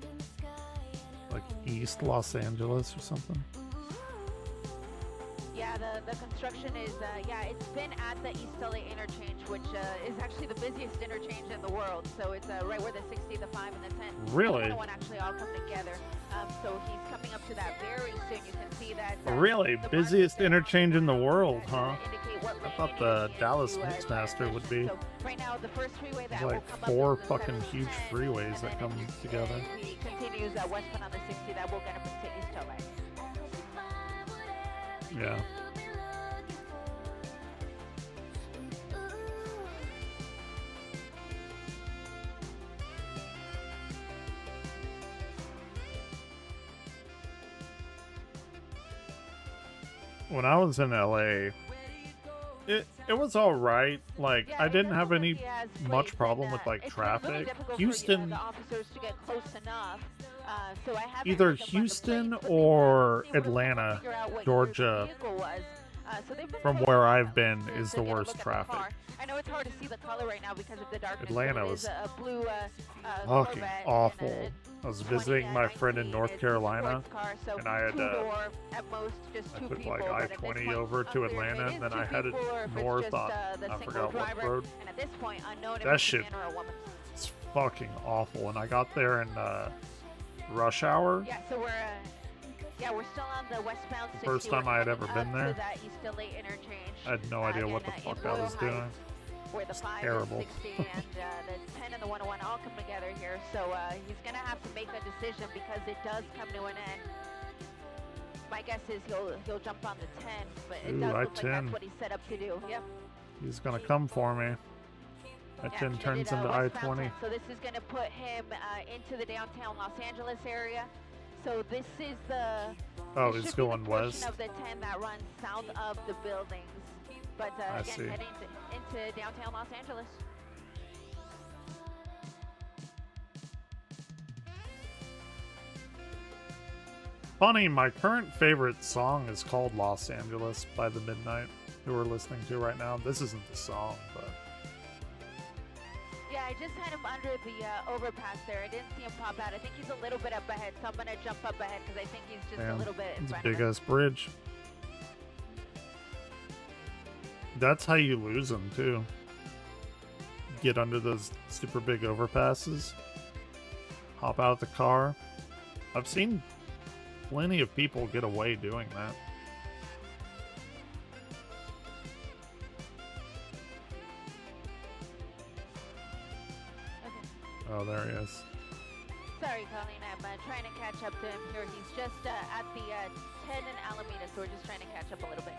[SPEAKER 2] Like East Los Angeles or something.
[SPEAKER 22] Yeah, the construction is, it's been at the East LA interchange, which is actually the busiest interchange in the world. So it's right where the 60, the 5, and the 10.
[SPEAKER 2] Really?
[SPEAKER 22] The one actually all come together. So he's coming up to that very soon. You can see that.
[SPEAKER 2] Really? Busiest interchange in the world, huh?
[SPEAKER 22] Indicate what
[SPEAKER 2] I thought the Dallas Mixmaster would be.
[SPEAKER 22] So right now, the first freeway that
[SPEAKER 2] There's
[SPEAKER 22] will
[SPEAKER 2] like
[SPEAKER 22] come
[SPEAKER 2] 4
[SPEAKER 22] up is the
[SPEAKER 2] fucking huge freeways that come together.
[SPEAKER 22] he continues westbound on the 60 that will get him to East LA.
[SPEAKER 2] Yeah. When I was in LA, it was all right. Like I didn't have any much problem with like traffic. Houston,
[SPEAKER 22] the officers to get close enough. So I haven't
[SPEAKER 2] either
[SPEAKER 22] heard them run the
[SPEAKER 2] Houston
[SPEAKER 22] plates, but
[SPEAKER 2] or
[SPEAKER 22] they were able to
[SPEAKER 2] Atlanta,
[SPEAKER 22] figure out what
[SPEAKER 2] Georgia,
[SPEAKER 22] your vehicle was. So they've been
[SPEAKER 2] from
[SPEAKER 22] taking
[SPEAKER 2] where
[SPEAKER 22] the
[SPEAKER 2] I've
[SPEAKER 22] time
[SPEAKER 2] been,
[SPEAKER 22] to
[SPEAKER 2] is the
[SPEAKER 22] get a
[SPEAKER 2] worst
[SPEAKER 22] look at the
[SPEAKER 2] traffic.
[SPEAKER 22] car. I know it's hard to see the color right now because of the darkness.
[SPEAKER 2] Atlanta
[SPEAKER 22] but it
[SPEAKER 2] was
[SPEAKER 22] is a blue
[SPEAKER 2] fucking
[SPEAKER 22] Corvette
[SPEAKER 2] awful.
[SPEAKER 22] and
[SPEAKER 2] I was visiting my friend in North Carolina,
[SPEAKER 22] car, so
[SPEAKER 2] and I had
[SPEAKER 22] two-door, at most just
[SPEAKER 2] I
[SPEAKER 22] two
[SPEAKER 2] took
[SPEAKER 22] people,
[SPEAKER 2] like
[SPEAKER 22] but at this
[SPEAKER 2] I-20
[SPEAKER 22] point,
[SPEAKER 2] over to
[SPEAKER 22] unclear if
[SPEAKER 2] Atlanta,
[SPEAKER 22] it
[SPEAKER 2] and then
[SPEAKER 22] is
[SPEAKER 2] I
[SPEAKER 22] two
[SPEAKER 2] headed
[SPEAKER 22] people or if it's
[SPEAKER 2] north
[SPEAKER 22] just,
[SPEAKER 2] on
[SPEAKER 22] the
[SPEAKER 2] I
[SPEAKER 22] single
[SPEAKER 2] forgot what
[SPEAKER 22] driver,
[SPEAKER 2] road.
[SPEAKER 22] and at this point, unknown if
[SPEAKER 2] That
[SPEAKER 22] it's a
[SPEAKER 2] shit
[SPEAKER 22] man or a woman.
[SPEAKER 2] is fucking awful. And I got there in rush hour.
[SPEAKER 22] Yeah, so we're still on the westbound 60.
[SPEAKER 2] First time I had ever been there.
[SPEAKER 22] To that East LA interchange.
[SPEAKER 2] I had no idea what the fuck I was doing.
[SPEAKER 22] Where the 5
[SPEAKER 2] terrible.
[SPEAKER 22] and 60 and the 10 and the 101 all come together here. So he's going to have to make a decision because it does come to an end. My guess is he'll jump on the 10, but it
[SPEAKER 2] Ooh,
[SPEAKER 22] does look like
[SPEAKER 2] I-10.
[SPEAKER 22] that's what he's set up to do. Yep.
[SPEAKER 2] He's gonna come for me. That
[SPEAKER 22] Yeah,
[SPEAKER 2] 10
[SPEAKER 22] he
[SPEAKER 2] turns
[SPEAKER 22] did,
[SPEAKER 2] into
[SPEAKER 22] westbound
[SPEAKER 2] I-20.
[SPEAKER 22] 10. So this is going to put him into the downtown Los Angeles area. So this is the
[SPEAKER 2] Oh,
[SPEAKER 22] this
[SPEAKER 2] he's
[SPEAKER 22] should be the
[SPEAKER 2] going
[SPEAKER 22] portion
[SPEAKER 2] west.
[SPEAKER 22] of the 10 that runs south of the buildings. But
[SPEAKER 2] I
[SPEAKER 22] again,
[SPEAKER 2] see.
[SPEAKER 22] heading into downtown Los Angeles.
[SPEAKER 2] Funny, my current favorite song is called Los Angeles by The Midnight, who we're listening to right now. This isn't the song, but
[SPEAKER 22] Yeah, I just had him under the overpass there. I didn't see him pop out. I think he's a little bit up ahead, so I'm going to jump up ahead because I think he's just a
[SPEAKER 2] man,
[SPEAKER 22] little bit in
[SPEAKER 2] it's a
[SPEAKER 22] front of
[SPEAKER 2] big
[SPEAKER 22] us.
[SPEAKER 2] ass bridge. That's how you lose them too. Get under those super big overpasses. Hop out of the car. I've seen plenty of people get away doing that. Oh, there he is.
[SPEAKER 22] Sorry, Colleen, I'm trying to catch up to him here. He's just at the 10 in Alameda, so we're just trying to catch up a little bit.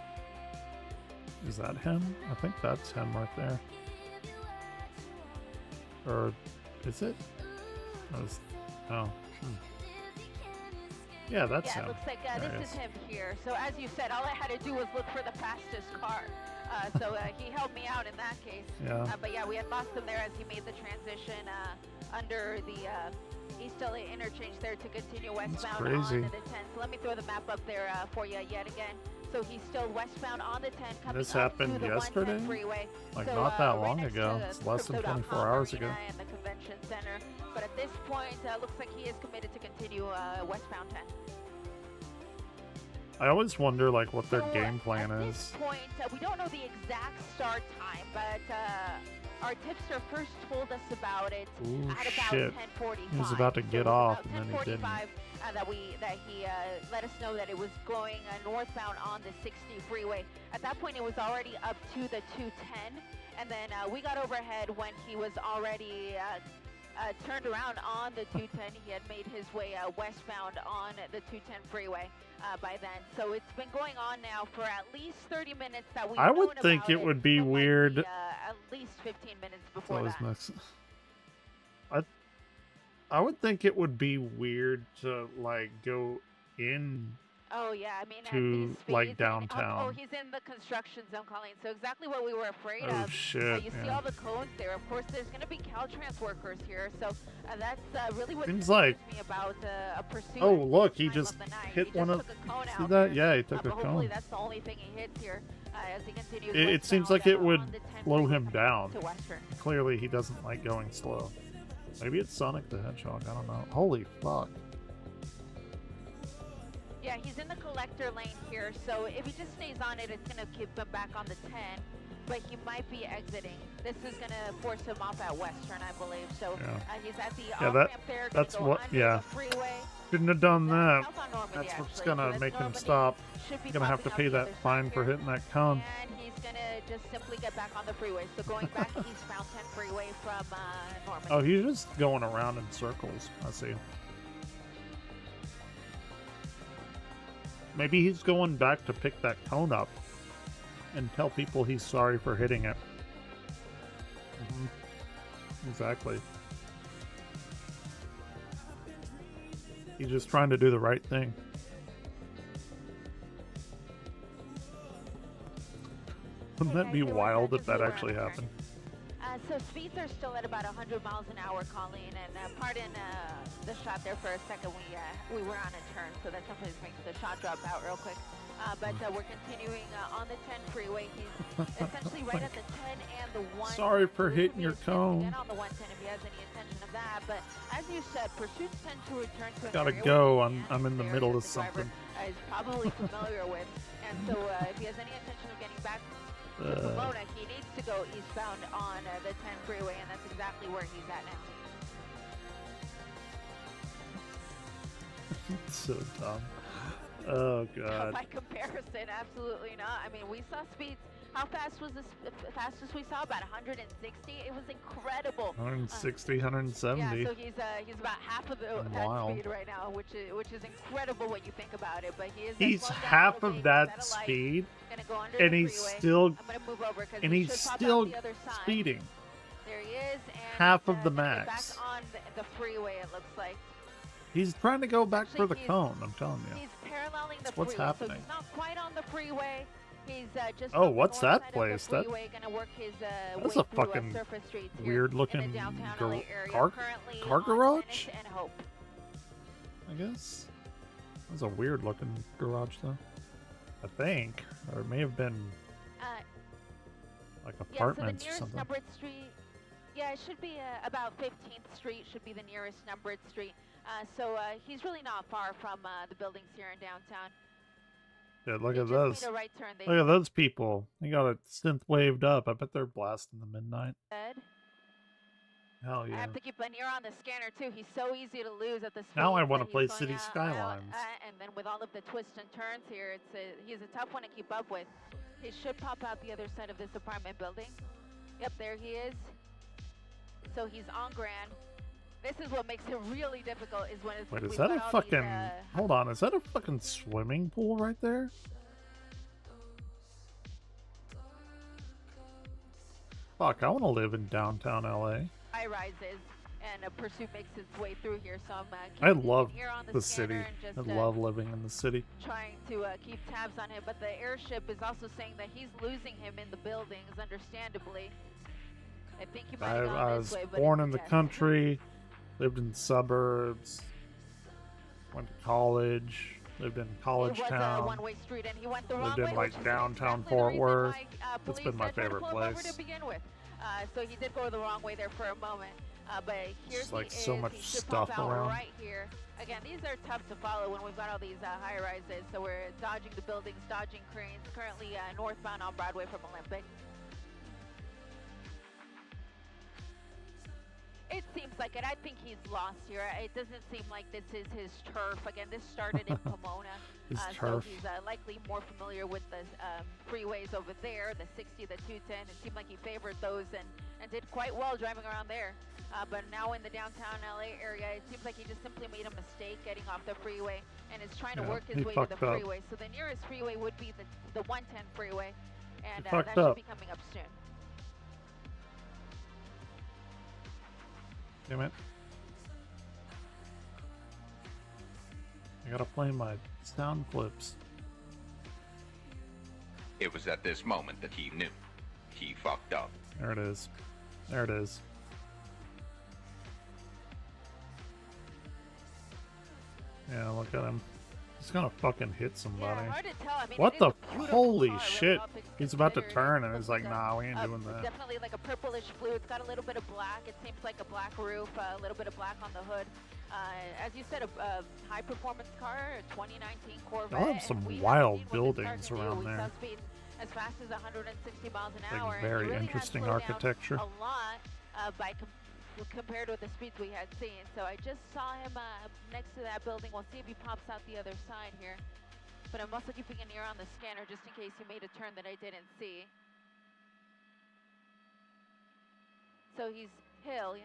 [SPEAKER 2] Is that him? I think that's him right there. Or is it? Oh. Hmm. Yeah, that's
[SPEAKER 22] Yeah,
[SPEAKER 2] him.
[SPEAKER 22] it looks like
[SPEAKER 2] There he
[SPEAKER 22] this is him here. So as you said, all I had to do was look for the fastest car. So he helped me out in that case.
[SPEAKER 2] Yeah.
[SPEAKER 22] But yeah, we had lost him there as he made the transition under the East LA interchange there to continue westbound
[SPEAKER 2] crazy.
[SPEAKER 22] on the 10. So let me throw the map up there for you yet again. So he's still westbound on the 10 coming
[SPEAKER 2] This
[SPEAKER 22] up
[SPEAKER 2] happened
[SPEAKER 22] to the
[SPEAKER 2] yesterday?
[SPEAKER 22] 110 freeway.
[SPEAKER 2] Like,
[SPEAKER 22] So,
[SPEAKER 2] not that
[SPEAKER 22] right
[SPEAKER 2] long
[SPEAKER 22] next
[SPEAKER 2] ago.
[SPEAKER 22] to
[SPEAKER 2] It's less than
[SPEAKER 22] Crypto.com
[SPEAKER 2] 24 hours
[SPEAKER 22] Arena
[SPEAKER 2] ago.
[SPEAKER 22] and the convention center. But at this point, looks like he is committed to continue westbound 10.
[SPEAKER 2] I always wonder, like, what their
[SPEAKER 22] So,
[SPEAKER 2] game plan
[SPEAKER 22] at
[SPEAKER 2] is.
[SPEAKER 22] this point, we don't know the exact start time, but our tipster first told us about it
[SPEAKER 2] Ooh,
[SPEAKER 22] at about
[SPEAKER 2] shit.
[SPEAKER 22] 10:45.
[SPEAKER 2] He was about to
[SPEAKER 22] So
[SPEAKER 2] get
[SPEAKER 22] it was
[SPEAKER 2] off,
[SPEAKER 22] about
[SPEAKER 2] and then he didn't.
[SPEAKER 22] 10:45 that he let us know that it was going northbound on the 60 freeway. At that point, it was already up to the 210, and then we got overhead when he was already turned around on the 210. He had made his way westbound on the 210 freeway by then. So it's been going on now for at least 30 minutes that we've
[SPEAKER 2] I would
[SPEAKER 22] known
[SPEAKER 2] think
[SPEAKER 22] about
[SPEAKER 2] it would be weird.
[SPEAKER 22] at least 15 minutes before
[SPEAKER 2] Always
[SPEAKER 22] that.
[SPEAKER 2] mix. I would think it would be weird to, like, go in
[SPEAKER 22] Oh yeah, I mean
[SPEAKER 2] to,
[SPEAKER 22] at these
[SPEAKER 2] like,
[SPEAKER 22] speeds,
[SPEAKER 2] downtown.
[SPEAKER 22] oh, he's in the construction zone, Colleen. So exactly what we were afraid
[SPEAKER 2] Oh,
[SPEAKER 22] of.
[SPEAKER 2] shit,
[SPEAKER 22] You see
[SPEAKER 2] yeah.
[SPEAKER 22] all the cones there. Of course, there's going to be Caltrans workers here. So that's really what
[SPEAKER 2] Seems
[SPEAKER 22] concerns
[SPEAKER 2] like-
[SPEAKER 22] me about a pursuit.
[SPEAKER 2] Oh,
[SPEAKER 22] at
[SPEAKER 2] look,
[SPEAKER 22] this
[SPEAKER 2] he
[SPEAKER 22] time
[SPEAKER 2] just
[SPEAKER 22] of the night.
[SPEAKER 2] hit
[SPEAKER 22] He
[SPEAKER 2] one
[SPEAKER 22] just
[SPEAKER 2] of.
[SPEAKER 22] took a cone
[SPEAKER 2] See
[SPEAKER 22] out
[SPEAKER 2] that?
[SPEAKER 22] here.
[SPEAKER 2] Yeah, he took a
[SPEAKER 22] But hopefully
[SPEAKER 2] cone.
[SPEAKER 22] that's the only thing he hits here as he continues.
[SPEAKER 2] It seems
[SPEAKER 22] westbound,
[SPEAKER 2] like it would
[SPEAKER 22] on the 10
[SPEAKER 2] slow
[SPEAKER 22] freeway
[SPEAKER 2] him
[SPEAKER 22] coming
[SPEAKER 2] down.
[SPEAKER 22] to Western.
[SPEAKER 2] Clearly, he doesn't like going slow. Maybe it's Sonic the Hedgehog. I don't know. Holy fuck.
[SPEAKER 22] Yeah, he's in the collector lane here, so if he just stays on it, it's going to keep him back on the 10, but he might be exiting. This is going to force him off at Western, I believe. So
[SPEAKER 2] Yeah.
[SPEAKER 22] he's at the
[SPEAKER 2] Yeah,
[SPEAKER 22] off-ramp there. Gonna
[SPEAKER 2] that's
[SPEAKER 22] go
[SPEAKER 2] what.
[SPEAKER 22] under
[SPEAKER 2] Yeah.
[SPEAKER 22] the freeway.
[SPEAKER 2] Shouldn't have done that.
[SPEAKER 22] South on Normandy,
[SPEAKER 2] That's what's
[SPEAKER 22] actually.
[SPEAKER 2] gonna
[SPEAKER 22] So
[SPEAKER 2] make him
[SPEAKER 22] Normandy
[SPEAKER 2] stop.
[SPEAKER 22] should be
[SPEAKER 2] He's gonna have to
[SPEAKER 22] popping
[SPEAKER 2] pay
[SPEAKER 22] out the
[SPEAKER 2] that
[SPEAKER 22] other
[SPEAKER 2] fine
[SPEAKER 22] side
[SPEAKER 2] for
[SPEAKER 22] here.
[SPEAKER 2] hitting that cone.
[SPEAKER 22] And he's going to just simply get back on the freeway. So going back eastbound 10 freeway from Normandy.
[SPEAKER 2] Oh, he's just going around in circles. I see. Maybe he's going back to pick that cone up and tell people he's sorry for hitting it. Exactly. He's just trying to do the right thing. Wouldn't that be wild if that actually happened?
[SPEAKER 22] So speeds are still at about 100 miles an hour, Colleen, and pardon the shot there for a second. We were on a turn, so that sometimes makes the shot drop out real quick. But we're continuing on the 10 freeway. He's essentially right at the 10 and the 1.
[SPEAKER 2] Sorry for hitting your cone.
[SPEAKER 22] Get on the 110 if he has any intention of that. But as you said, pursuits tend to return to an
[SPEAKER 2] Gotta
[SPEAKER 22] area
[SPEAKER 2] go.
[SPEAKER 22] where
[SPEAKER 2] I'm in the middle of
[SPEAKER 22] the driver
[SPEAKER 2] something.
[SPEAKER 22] is probably familiar with. And so if he has any intention of getting back to Pomona, he needs to go eastbound on the 10 freeway, and that's exactly where he's at now.
[SPEAKER 2] So dumb. Oh god.
[SPEAKER 22] By comparison, absolutely not. I mean, we saw speeds. How fast was the fastest we saw? About 160. It was incredible.
[SPEAKER 2] 160, 170.
[SPEAKER 22] Yeah, so he's about half of that
[SPEAKER 2] Wild.
[SPEAKER 22] speed right now, which is incredible when you think about it. But he is.
[SPEAKER 2] He's
[SPEAKER 22] slowed down a
[SPEAKER 2] half
[SPEAKER 22] little
[SPEAKER 2] of
[SPEAKER 22] bit.
[SPEAKER 2] that
[SPEAKER 22] He's at a light.
[SPEAKER 2] speed,
[SPEAKER 22] Gonna go under
[SPEAKER 2] and
[SPEAKER 22] the
[SPEAKER 2] he's
[SPEAKER 22] freeway.
[SPEAKER 2] still,
[SPEAKER 22] I'm gonna move over 'cause
[SPEAKER 2] and
[SPEAKER 22] he
[SPEAKER 2] he's
[SPEAKER 22] should pop out
[SPEAKER 2] still
[SPEAKER 22] the other side.
[SPEAKER 2] speeding.
[SPEAKER 22] There he is, and
[SPEAKER 2] Half of the
[SPEAKER 22] gonna get
[SPEAKER 2] max.
[SPEAKER 22] Back on the freeway, it looks like.
[SPEAKER 2] He's trying to go back for the
[SPEAKER 22] Actually,
[SPEAKER 2] cone. I'm telling you.
[SPEAKER 22] He's paralleling the
[SPEAKER 2] That's what's
[SPEAKER 22] freeway,
[SPEAKER 2] happening.
[SPEAKER 22] so he's not quite on the freeway. He's just
[SPEAKER 2] Oh,
[SPEAKER 22] on the
[SPEAKER 2] what's
[SPEAKER 22] north
[SPEAKER 2] that
[SPEAKER 22] side
[SPEAKER 2] place?
[SPEAKER 22] Of the
[SPEAKER 2] That-
[SPEAKER 22] freeway, gonna work his
[SPEAKER 2] That's
[SPEAKER 22] way
[SPEAKER 2] a
[SPEAKER 22] through,
[SPEAKER 2] fucking
[SPEAKER 22] surface streets here
[SPEAKER 2] weird-looking
[SPEAKER 22] in the downtown LA area,
[SPEAKER 2] car
[SPEAKER 22] currently
[SPEAKER 2] car
[SPEAKER 22] on
[SPEAKER 2] garage.
[SPEAKER 22] Tennis and Hope.
[SPEAKER 2] I guess. That's a weird looking garage though. I think, or it may have been like apartments
[SPEAKER 22] yeah,
[SPEAKER 2] or
[SPEAKER 22] so the nearest
[SPEAKER 2] something.
[SPEAKER 22] numbered street. Yeah, it should be about 15th Street. Should be the nearest numbered street. So he's really not far from the buildings here in downtown.
[SPEAKER 2] Yeah, look
[SPEAKER 22] They
[SPEAKER 2] at
[SPEAKER 22] just
[SPEAKER 2] those.
[SPEAKER 22] made a right turn. They
[SPEAKER 2] Look at those people. They got a synth waved up. I bet they're blasting the midnight.
[SPEAKER 22] said.
[SPEAKER 2] Hell
[SPEAKER 22] I
[SPEAKER 2] yeah.
[SPEAKER 22] have to keep an ear on the scanner too. He's so easy to lose at the speed.
[SPEAKER 2] Now I want to
[SPEAKER 22] that
[SPEAKER 2] play
[SPEAKER 22] he's going
[SPEAKER 2] City
[SPEAKER 22] out,
[SPEAKER 2] Skylines.
[SPEAKER 22] and then with all of the twists and turns here, he's a tough one to keep up with. He should pop out the other side of this apartment building. Yep, there he is. So he's on Grand. This is what makes it really difficult. Is when it's
[SPEAKER 2] Wait, is
[SPEAKER 22] we've
[SPEAKER 2] that
[SPEAKER 22] got
[SPEAKER 2] a
[SPEAKER 22] all
[SPEAKER 2] fucking...
[SPEAKER 22] these,
[SPEAKER 2] Hold on, is that a fucking swimming pool right there? Fuck, I want to live in downtown LA.
[SPEAKER 22] high rises, and Pursuit makes its way through here. So I'm
[SPEAKER 2] I
[SPEAKER 22] keeping
[SPEAKER 2] love
[SPEAKER 22] him here on
[SPEAKER 2] the
[SPEAKER 22] scanner
[SPEAKER 2] city.
[SPEAKER 22] and
[SPEAKER 2] I
[SPEAKER 22] just,
[SPEAKER 2] love living in the city.
[SPEAKER 22] trying to keep tabs on him. But the airship is also saying that he's losing him in the buildings, understandably. I think he might have gone
[SPEAKER 2] I
[SPEAKER 22] this
[SPEAKER 2] was
[SPEAKER 22] way, but
[SPEAKER 2] born
[SPEAKER 22] it's
[SPEAKER 2] in
[SPEAKER 22] a
[SPEAKER 2] the
[SPEAKER 22] guess.
[SPEAKER 2] country, lived in suburbs, went to college, lived in College
[SPEAKER 22] It was a
[SPEAKER 2] Town,
[SPEAKER 22] one-way street, and he went the wrong
[SPEAKER 2] lived
[SPEAKER 22] way,
[SPEAKER 2] in
[SPEAKER 22] which
[SPEAKER 2] like
[SPEAKER 22] is
[SPEAKER 2] downtown
[SPEAKER 22] exactly the
[SPEAKER 2] Fort
[SPEAKER 22] reason
[SPEAKER 2] Worth.
[SPEAKER 22] why,
[SPEAKER 2] It's been
[SPEAKER 22] police
[SPEAKER 2] my
[SPEAKER 22] tried to
[SPEAKER 2] favorite
[SPEAKER 22] pull him over
[SPEAKER 2] place.
[SPEAKER 22] to begin with. So he did go the wrong way there for a moment. But here
[SPEAKER 2] Just like
[SPEAKER 22] he
[SPEAKER 2] so
[SPEAKER 22] is.
[SPEAKER 2] much
[SPEAKER 22] He should
[SPEAKER 2] stuff
[SPEAKER 22] pop out
[SPEAKER 2] around.
[SPEAKER 22] right here. Again, these are tough to follow when we've got all these high-rises. So we're dodging the buildings, dodging cranes. Currently northbound on Broadway from Olympic. It seems like it. I think he's lost here. It doesn't seem like this is his turf. Again, this started in Pomona.
[SPEAKER 2] His
[SPEAKER 22] So
[SPEAKER 2] turf.
[SPEAKER 22] he's likely more familiar with the freeways over there, the 60, the 210. It seemed like he favored those and did quite well driving around there. But now in the downtown LA area, it seems like he just simply made a mistake getting off the freeway and is trying to
[SPEAKER 2] Yeah,
[SPEAKER 22] work his
[SPEAKER 2] he
[SPEAKER 22] way to the
[SPEAKER 2] fucked up.
[SPEAKER 22] freeway. So the nearest freeway would be the 110 freeway, and that
[SPEAKER 2] fucked
[SPEAKER 22] should
[SPEAKER 2] up.
[SPEAKER 22] be coming up soon.
[SPEAKER 2] Damn it. I gotta play my sound clips.
[SPEAKER 3] It was at this moment that he knew. He fucked up.
[SPEAKER 2] There it is. There it is. Yeah, look at him. He's gonna fucking hit somebody.
[SPEAKER 22] Yeah, hard to tell. I mean,
[SPEAKER 2] What
[SPEAKER 22] it
[SPEAKER 2] the
[SPEAKER 22] is a beautiful
[SPEAKER 2] holy
[SPEAKER 22] car, really,
[SPEAKER 2] shit?
[SPEAKER 22] all things
[SPEAKER 2] He's about to
[SPEAKER 22] considered.
[SPEAKER 2] turn and he's like, nah, we ain't doing that.
[SPEAKER 22] Definitely like a purplish blue. It's got a little bit of black. It seems like a black roof, a little bit of black on the hood. As you said, a high performance car, a 2019 Corvette.
[SPEAKER 2] Y'all have some
[SPEAKER 22] and we
[SPEAKER 2] wild
[SPEAKER 22] have seen what this car
[SPEAKER 2] buildings
[SPEAKER 22] can do.
[SPEAKER 2] around
[SPEAKER 22] We
[SPEAKER 2] there.
[SPEAKER 22] saw speed as fast as 160 miles an
[SPEAKER 2] Like
[SPEAKER 22] hour. and
[SPEAKER 2] very
[SPEAKER 22] he really
[SPEAKER 2] interesting
[SPEAKER 22] has slowed down
[SPEAKER 2] architecture.
[SPEAKER 22] a lot compared with the speeds we had seen. So I just saw him next to that building. We'll see if he pops out the other side here. But I'm also keeping an ear on the scanner just in case he made a turn that I didn't see. So he's Hill, yeah?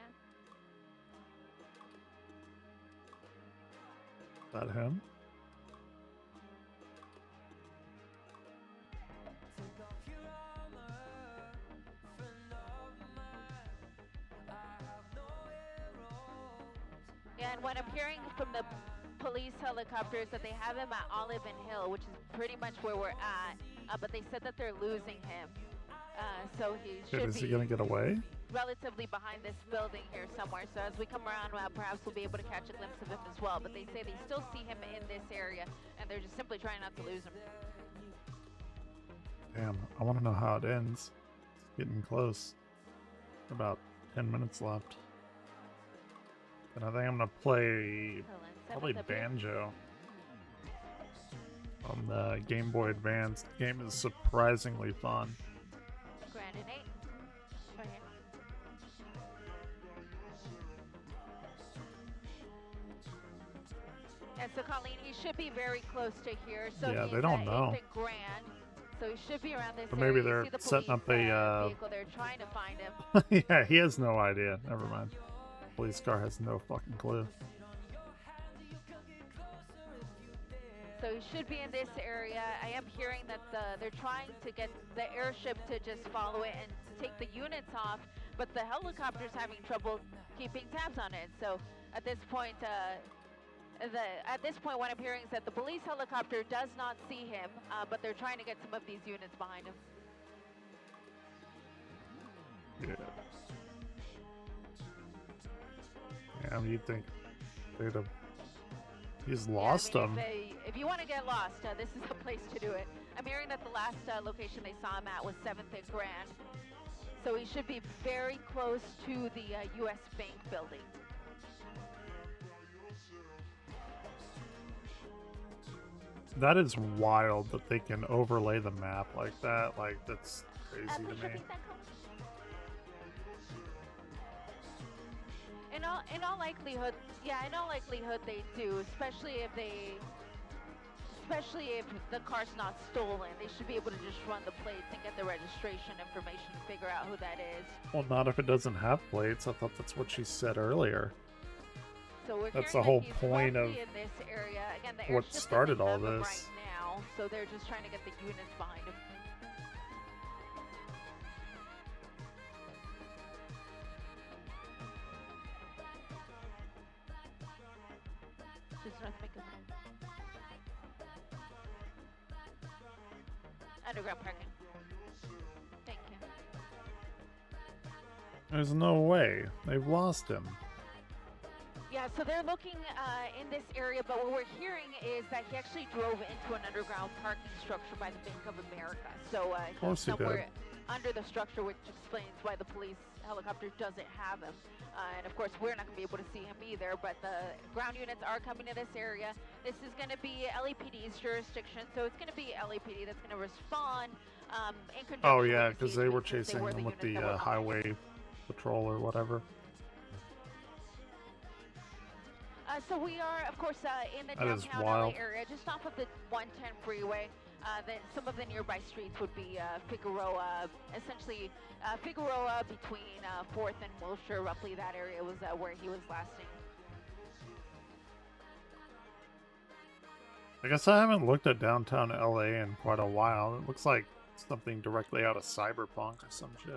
[SPEAKER 2] Is that him?
[SPEAKER 22] Yeah, and what I'm hearing from the police helicopters that they have him at Olive and Hill, which is pretty much where we're at, but they said that they're losing him. So he should
[SPEAKER 2] Is he
[SPEAKER 22] be
[SPEAKER 2] gonna get away?
[SPEAKER 22] relatively behind this building here somewhere. So as we come around, perhaps we'll be able to catch a glimpse of him as well. But they say they still see him in this area, and they're just simply trying not to lose him.
[SPEAKER 2] Damn, I want to know how it ends. It's getting close. About 10 minutes left. And I think I'm gonna play probably Banjo on the Game Boy Advance. The game is surprisingly fun.
[SPEAKER 22] Grand and 8. Right here. And so Colleen, he should be very close to here. So
[SPEAKER 2] Yeah,
[SPEAKER 22] he's
[SPEAKER 2] they don't know.
[SPEAKER 22] 8th and Grand. So he should be around this
[SPEAKER 2] Or
[SPEAKER 22] area.
[SPEAKER 2] maybe
[SPEAKER 22] You
[SPEAKER 2] they're
[SPEAKER 22] see the
[SPEAKER 2] setting
[SPEAKER 22] police,
[SPEAKER 2] up a
[SPEAKER 22] vehicle. They're trying to find him.
[SPEAKER 2] yeah, he has no idea. Never mind. Police car has no fucking clue.
[SPEAKER 22] So he should be in this area. I am hearing that they're trying to get the airship to just follow it and to take the units off, but the helicopter's having trouble keeping tabs on it. So at this point, what I'm hearing is that the police helicopter does not see him, but they're trying to get some of these units behind him.
[SPEAKER 2] Yeah. Yeah, I mean, you'd think they'd have. He's lost
[SPEAKER 22] Yeah, I mean,
[SPEAKER 2] him.
[SPEAKER 22] if you want to get lost, this is the place to do it. I'm hearing that the last location they saw him at was 7th and Grand. So he should be very close to the U.S. Bank building.
[SPEAKER 2] That is wild that they can overlay the map like that. Like, that's crazy to me.
[SPEAKER 22] In all likelihood, yeah, in all likelihood they do, especially if the car's not stolen. They should be able to just run the plates and get the registration information and figure out who that is.
[SPEAKER 2] Well, not if it doesn't have plates. I thought that's what she said earlier.
[SPEAKER 22] So we're
[SPEAKER 2] That's
[SPEAKER 22] hearing
[SPEAKER 2] the whole
[SPEAKER 22] that he's
[SPEAKER 2] point of
[SPEAKER 22] roughly in this area. Again, the
[SPEAKER 2] what
[SPEAKER 22] airship
[SPEAKER 2] started
[SPEAKER 22] doesn't
[SPEAKER 2] all
[SPEAKER 22] have him
[SPEAKER 2] this.
[SPEAKER 22] right now, so they're just trying to get the units behind him. North Macon. Underground parking. Thank you.
[SPEAKER 2] There's no way. They've lost him.
[SPEAKER 22] Yeah, so they're looking in this area, but what we're hearing is that he actually drove into an underground parking structure by the Bank of America. So he's somewhere under the structure, which explains why the police helicopter doesn't have him. And of course, we're not going to be able to see him either, but the ground units are coming to this area. This is going to be LAPD's jurisdiction, so it's going to be LAPD that's going to respond in conjunction.
[SPEAKER 2] Oh yeah, because they were chasing him with the highway patrol or whatever.
[SPEAKER 22] So we are, of course, in the downtown LA area, just off of the 110 freeway. Then some of the nearby streets would be Figueroa, essentially Figueroa between 4th and Wilshire, roughly that area was where he was last seen.
[SPEAKER 2] I guess I haven't looked at downtown LA in quite a while. It looks like something directly out of Cyberpunk or some shit.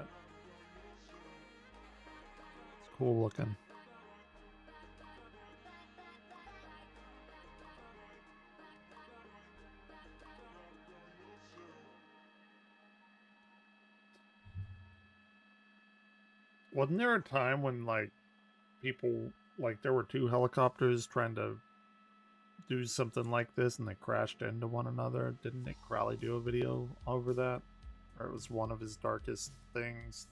[SPEAKER 2] It's cool looking. Wasn't there a time when, like, people, like, there were two helicopters trying to do something like this and they crashed into one another? Didn't Nick Crowley do a video over that? Or it was one of his darkest things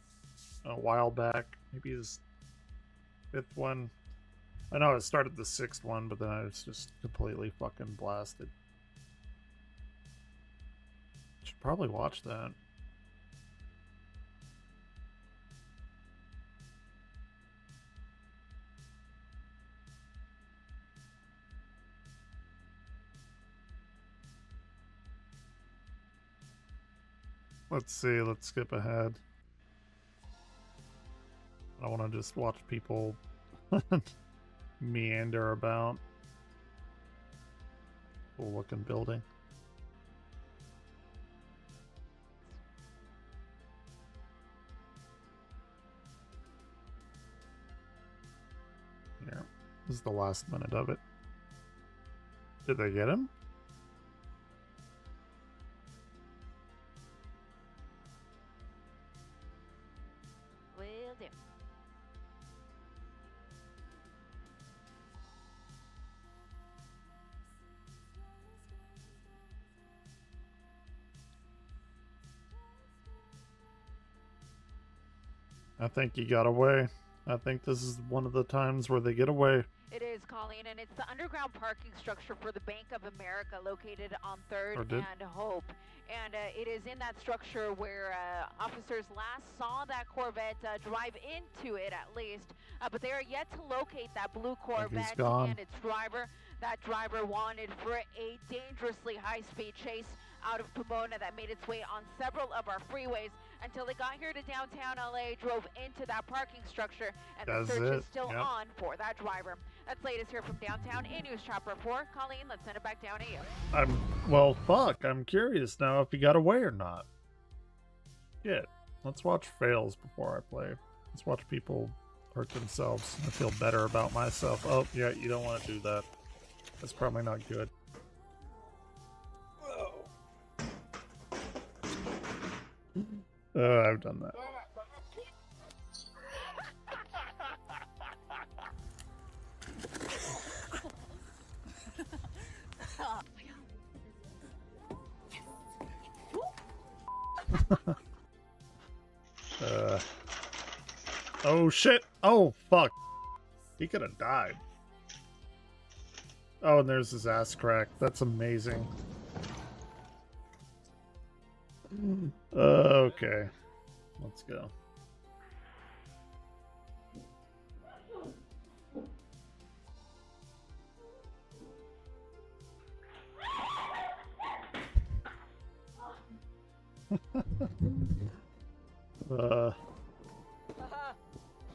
[SPEAKER 2] a while back? Maybe his 5th one? I know it started the 6th one, but then I was just completely fucking blasted. Should probably watch that. Let's see, let's skip ahead. I want to just watch people meander about. Cool looking building. Yeah, this is the last minute of it. Did they get him? I think he got away. I think this is one of the times where they get away.
[SPEAKER 22] It is, Colleen, and it's the underground parking structure for the Bank of America located on 3rd and Hope. And it is in that structure where officers last saw that Corvette drive into it, at least. But they are yet to locate that blue Corvette and its driver. That driver wanted for a dangerously high-speed chase out of Pomona that made its way on several of our freeways until they got here to downtown LA, drove into that parking structure, and the search is still on for that driver. That's latest here from downtown. A News Chopper 4. Colleen, let's send it back down to you.
[SPEAKER 2] Well, fuck. I'm curious now if he got away or not. Shit. Let's watch fails before I play. Let's watch people hurt themselves. I feel better about myself. Oh, yeah, you don't want to do that. That's probably not good. I've done that. Oh shit! Oh fuck! He could have died. Oh, and there's his ass crack. That's amazing. Okay. Let's go.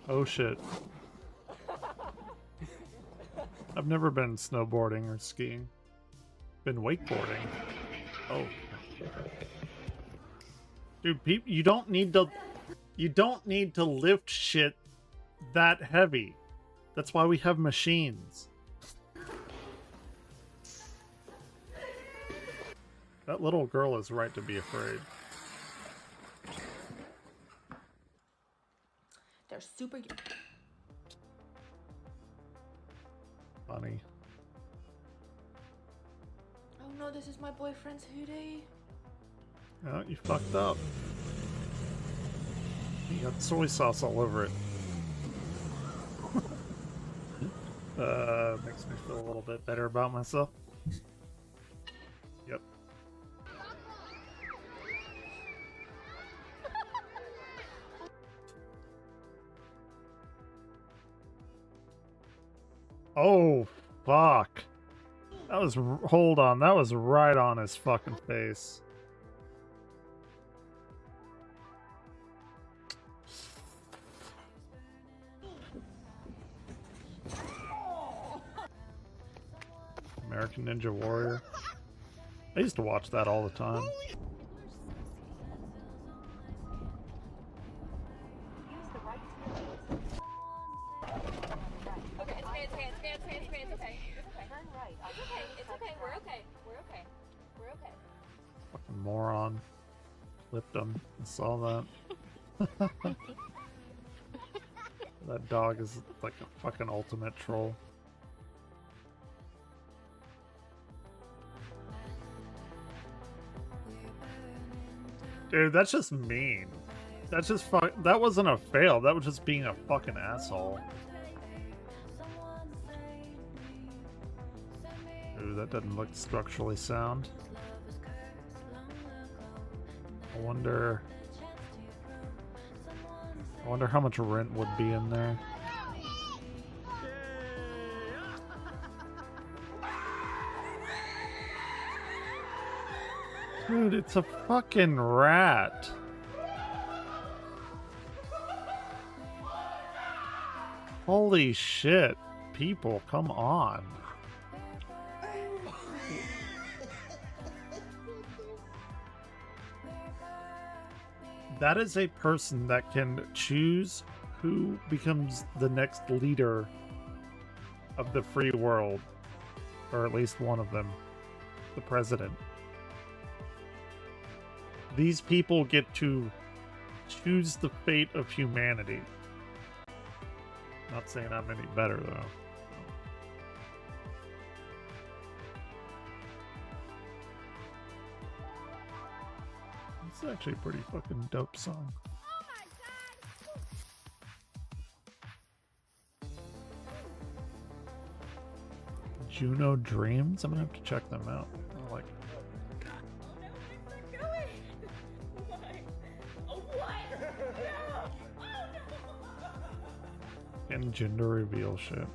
[SPEAKER 2] Oh shit. I've never been snowboarding or skiing. Been wakeboarding. Oh. Dude, you don't need to lift shit that heavy. That's why we have machines. That little girl is right to be afraid.
[SPEAKER 10] They're super.
[SPEAKER 2] Funny.
[SPEAKER 10] Oh no, this is my boyfriend's hoodie.
[SPEAKER 2] Oh, you fucked up. You got soy sauce all over it. Makes me feel a little bit better about myself. Yep. Oh, fuck. That was, hold on, that was right on his fucking face. American Ninja Warrior. I used to watch that all the time. Fucking moron. Flipped him. I saw that. That dog is like a fucking ultimate troll. Dude, that's just mean. That's just that wasn't a fail. That was just being a fucking asshole. Ooh, that doesn't look structurally sound. I wonder how much rent would be in there. Dude, it's a fucking rat. Holy shit. People, come on. That is a person that can choose who becomes the next leader of the free world. Or at least one of them. The president. These people get to choose the fate of humanity. Not saying I'm any better, though. It's actually a pretty fucking dope song. Juno Dreams? I'm gonna have to check them out. I like it. And gender reveal shit.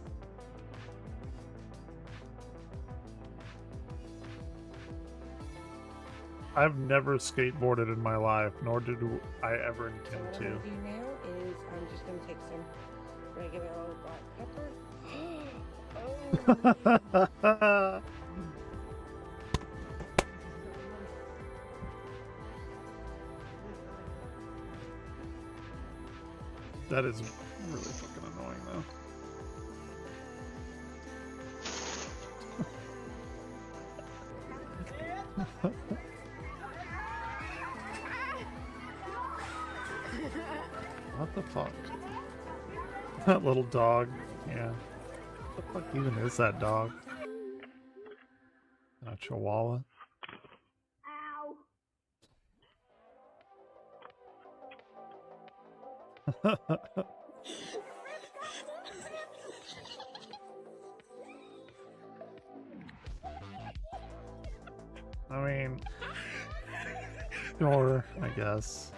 [SPEAKER 2] I've never skateboarded in my life, nor did I ever intend
[SPEAKER 11] So what I'm gonna do now is I'm just gonna take some regular old black pepper. Oh.
[SPEAKER 2] That is really fucking annoying, though. What the fuck? That little dog. Yeah. What the fuck even is that dog? A chihuahua? I mean, sure, I guess.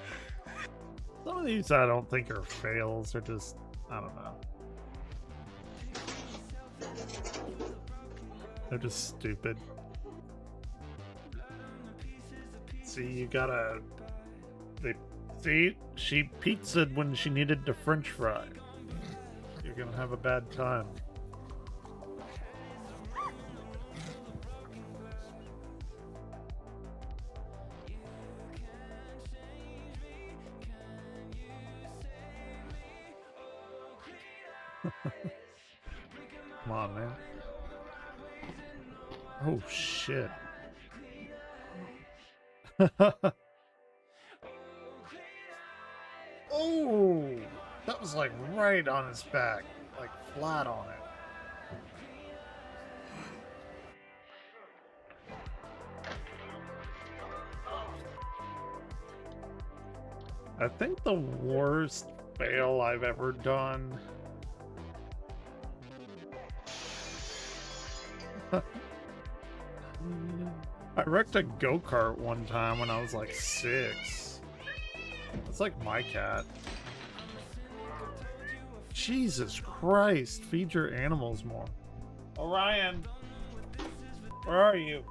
[SPEAKER 2] Some of these I don't think are fails, they're just, I don't know. They're just stupid. See, you gotta... See, she pizzaed when she needed to French fry. You're gonna have a bad time. Come on, man. Oh, shit. Oh, that was like right on his back, like flat on it. I think the worst fail I've ever done. I wrecked a go-kart one time when I was like 6. It's like my cat. Jesus Christ, feed your animals more. Orion, where are you?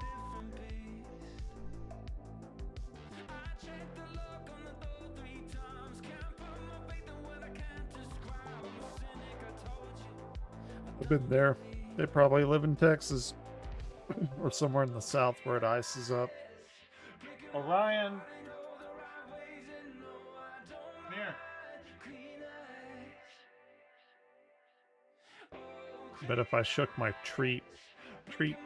[SPEAKER 2] I've been there. They probably live in Texas or somewhere in the south where it ices up. Orion, come here. But if I shook my treat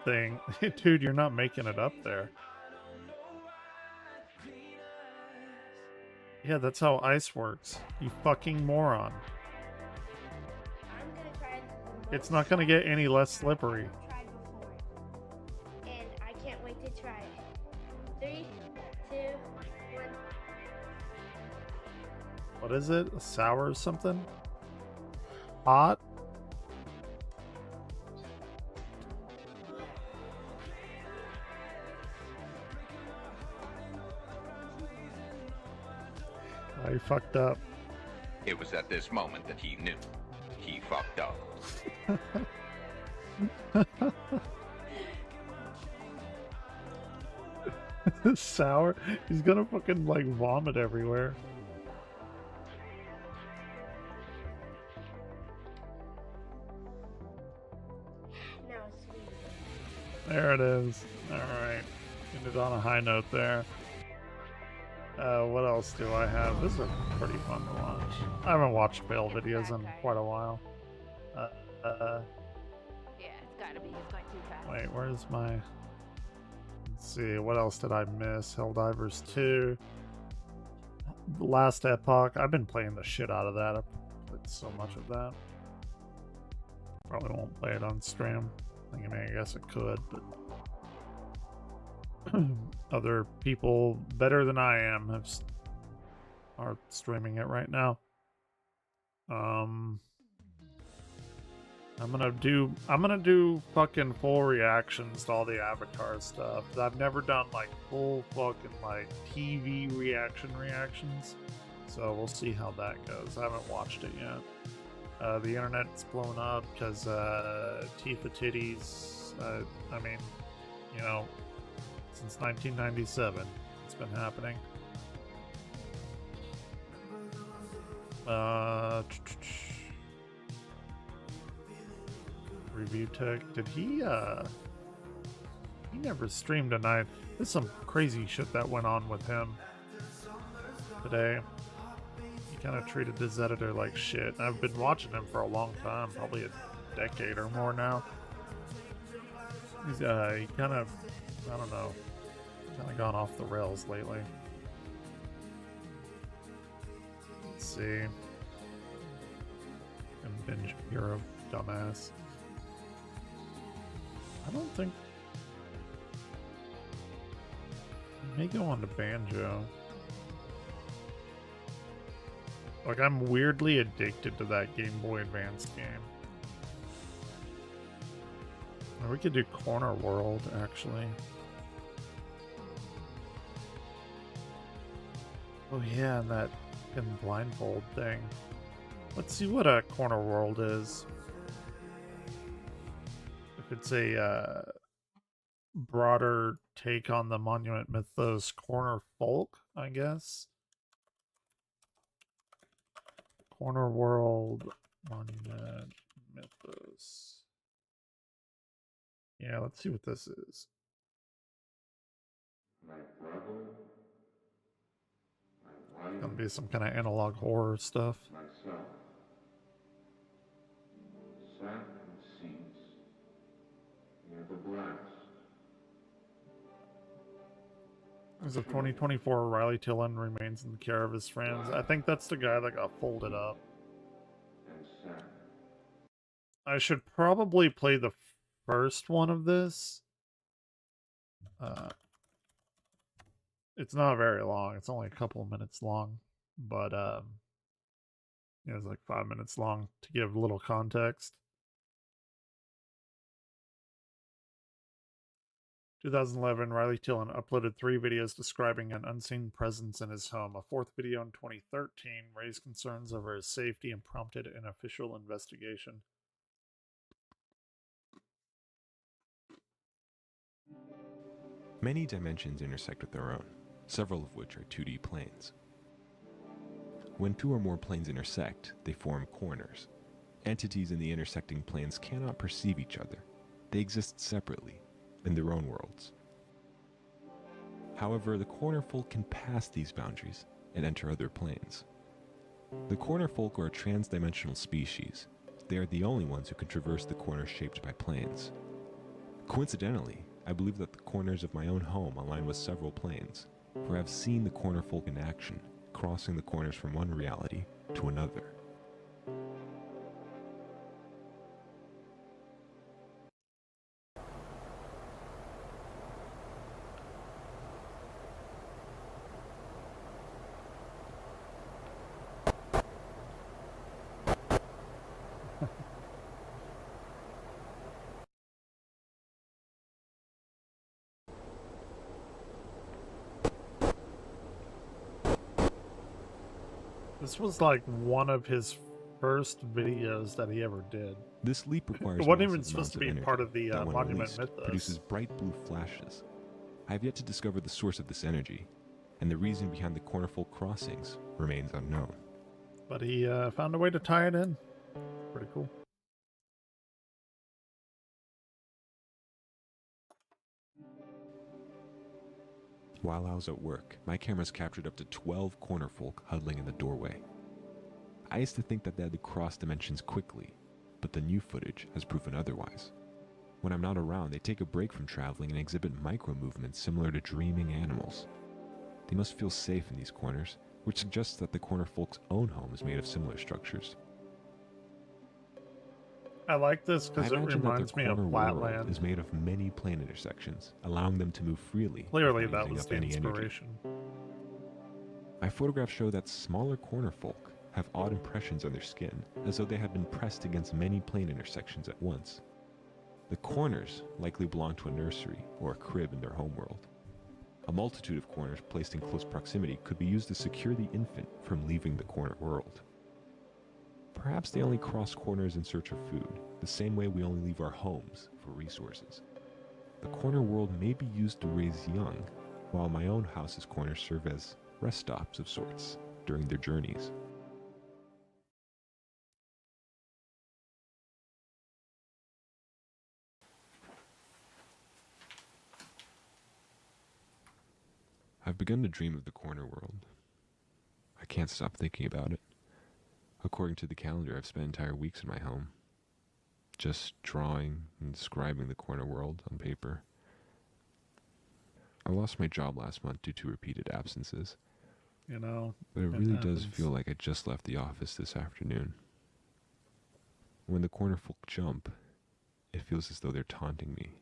[SPEAKER 2] thing, dude, you're not making it up there. Yeah, that's how ice works. You fucking moron.
[SPEAKER 11] I'm gonna try
[SPEAKER 2] It's not gonna get any less slippery.
[SPEAKER 11] tried before. And I can't wait to try it. 3, 2, 1.
[SPEAKER 2] What is it? A sour or something? Hot? I fucked up.
[SPEAKER 3] It was at this moment that he knew. He fucked up.
[SPEAKER 2] Sour? He's gonna fucking like vomit everywhere.
[SPEAKER 11] Now it's sweet.
[SPEAKER 2] There it is. Alright. Ended on a high note there. What else do I have? This is pretty fun to watch. I haven't watched fail videos in quite a while.
[SPEAKER 22] Yeah, it's gotta be. He's going too fast.
[SPEAKER 2] Wait, where's my... Let's see, what else did I miss? Helldivers 2. Last Epoch. I've been playing the shit out of that. I've played so much of that. Probably won't play it on stream. I mean, I guess it could, but... other people better than I am are streaming it right now. I'm gonna do fucking full reactions to all the Avatar stuff. I've never done like full fucking like TV reactions. So we'll see how that goes. I haven't watched it yet. The internet's blown up because Tifa Titties, I mean, you know, since 1997 it's been happening. Review Tech, did he never streamed tonight. There's some crazy shit that went on with him today. He kind of treated his editor like shit. I've been watching him for a long time, probably a decade or more now. He's he kind of, I don't know, kind of gone off the rails lately. Let's see. And binge hero dumbass. I don't think... I may go on to Banjo. Like, I'm weirdly addicted to that Game Boy Advance game. Or we could do Corner World, actually. Oh yeah, and that blindfold thing. Let's see what a Corner World is. If it's a broader take on the Monument Mythos Corner Folk, I guess. Corner World Monument Mythos. Yeah, let's see what this is. It's gonna be some kind of analog horror stuff.
[SPEAKER 13] Myself sat in seats near the blast.
[SPEAKER 2] As of 2024, Riley Tillon remains in the care of his friends. I think that's the guy that got folded up. I should probably play the first one of this. It's not very long. It's only a couple of minutes long, but it's like 5 minutes long to give a little context. 2011, Riley Tillon uploaded 3 videos describing an unseen presence in his home. A 4th video in 2013 raised concerns over his safety and prompted an official investigation.
[SPEAKER 4] Many dimensions intersect with our own, several of which are 2D planes. When 2 or more planes intersect, they form corners. Entities in the intersecting planes cannot perceive each other. They exist separately, in their own worlds. However, the corner folk can pass these boundaries and enter other planes. The corner folk are a trans-dimensional species. They are the only ones who can traverse the corners shaped by planes. Coincidentally, I believe that the corners of my own home align with several planes, for I have seen the corner folk in action, crossing the corners from one reality to another.
[SPEAKER 2] This was like one of his first videos that he ever did.
[SPEAKER 4] This leap requires
[SPEAKER 2] it wasn't even
[SPEAKER 4] massive
[SPEAKER 2] supposed to be
[SPEAKER 4] amounts of
[SPEAKER 2] part of
[SPEAKER 4] energy
[SPEAKER 2] the
[SPEAKER 4] that, when
[SPEAKER 2] Monument
[SPEAKER 4] released,
[SPEAKER 2] Mythos.
[SPEAKER 4] produces bright blue flashes. I have yet to discover the source of this energy, and the reason behind the cornerfolk crossings remains unknown.
[SPEAKER 2] But he found a way to tie it in. Pretty cool.
[SPEAKER 4] While I was at work, my cameras captured up to 12 cornerfolk huddling in the doorway. I used to think that they had to cross dimensions quickly, but the new footage has proven otherwise. When I'm not around, they take a break from traveling and exhibit micro-movements similar to dreaming animals. They must feel safe in these corners, which suggests that the cornerfolk's own home is made of similar structures.
[SPEAKER 2] I like this because
[SPEAKER 4] I
[SPEAKER 2] it
[SPEAKER 4] imagine that
[SPEAKER 2] reminds
[SPEAKER 4] their
[SPEAKER 2] me of
[SPEAKER 4] corner world
[SPEAKER 2] Flatland.
[SPEAKER 4] is made of many plane intersections, allowing them to move freely.
[SPEAKER 2] Clearly
[SPEAKER 4] without
[SPEAKER 2] that
[SPEAKER 4] using
[SPEAKER 2] was
[SPEAKER 4] up
[SPEAKER 2] the
[SPEAKER 4] any energy.
[SPEAKER 2] inspiration.
[SPEAKER 4] My photographs show that smaller cornerfolk have odd impressions on their skin, as though they have been pressed against many plane intersections at once. The corners likely belong to a nursery or a crib in their homeworld. A multitude of corners placed in close proximity could be used to secure the infant from leaving the corner world. Perhaps they only cross corners in search of food, the same way we only leave our homes for resources. The corner world may be used to raise young, while my own house's corners serve as rest stops of sorts during their journeys. I've begun to dream of the corner world. I can't stop thinking about it. According to the calendar, I've spent entire weeks in my home, just drawing and describing the corner world on paper. I lost my job last month due to repeated absences.
[SPEAKER 2] You know,
[SPEAKER 4] but it really does feel like I just left the office this afternoon. When the corner folk jump, it feels as though they're taunting me.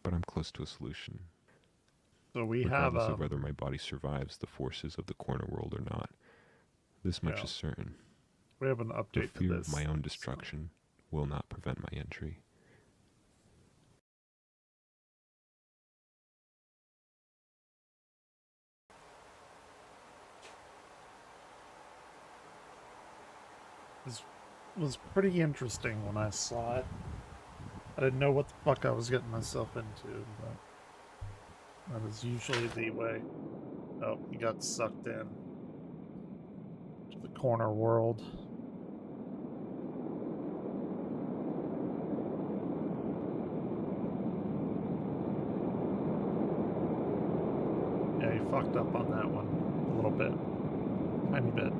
[SPEAKER 4] But I'm close to a solution.
[SPEAKER 2] So we
[SPEAKER 4] regardless
[SPEAKER 2] have
[SPEAKER 4] of whether my body survives the forces of the corner world or not. This much is certain.
[SPEAKER 2] We have an update
[SPEAKER 4] the fear
[SPEAKER 2] to this.
[SPEAKER 4] of my own destruction will not prevent my entry.
[SPEAKER 2] This was pretty interesting when I saw it. I didn't know what the fuck I was getting myself into, but that is usually the way. Oh, he got sucked in to the corner world. Yeah, he fucked up on that one a little bit. Tiny bit.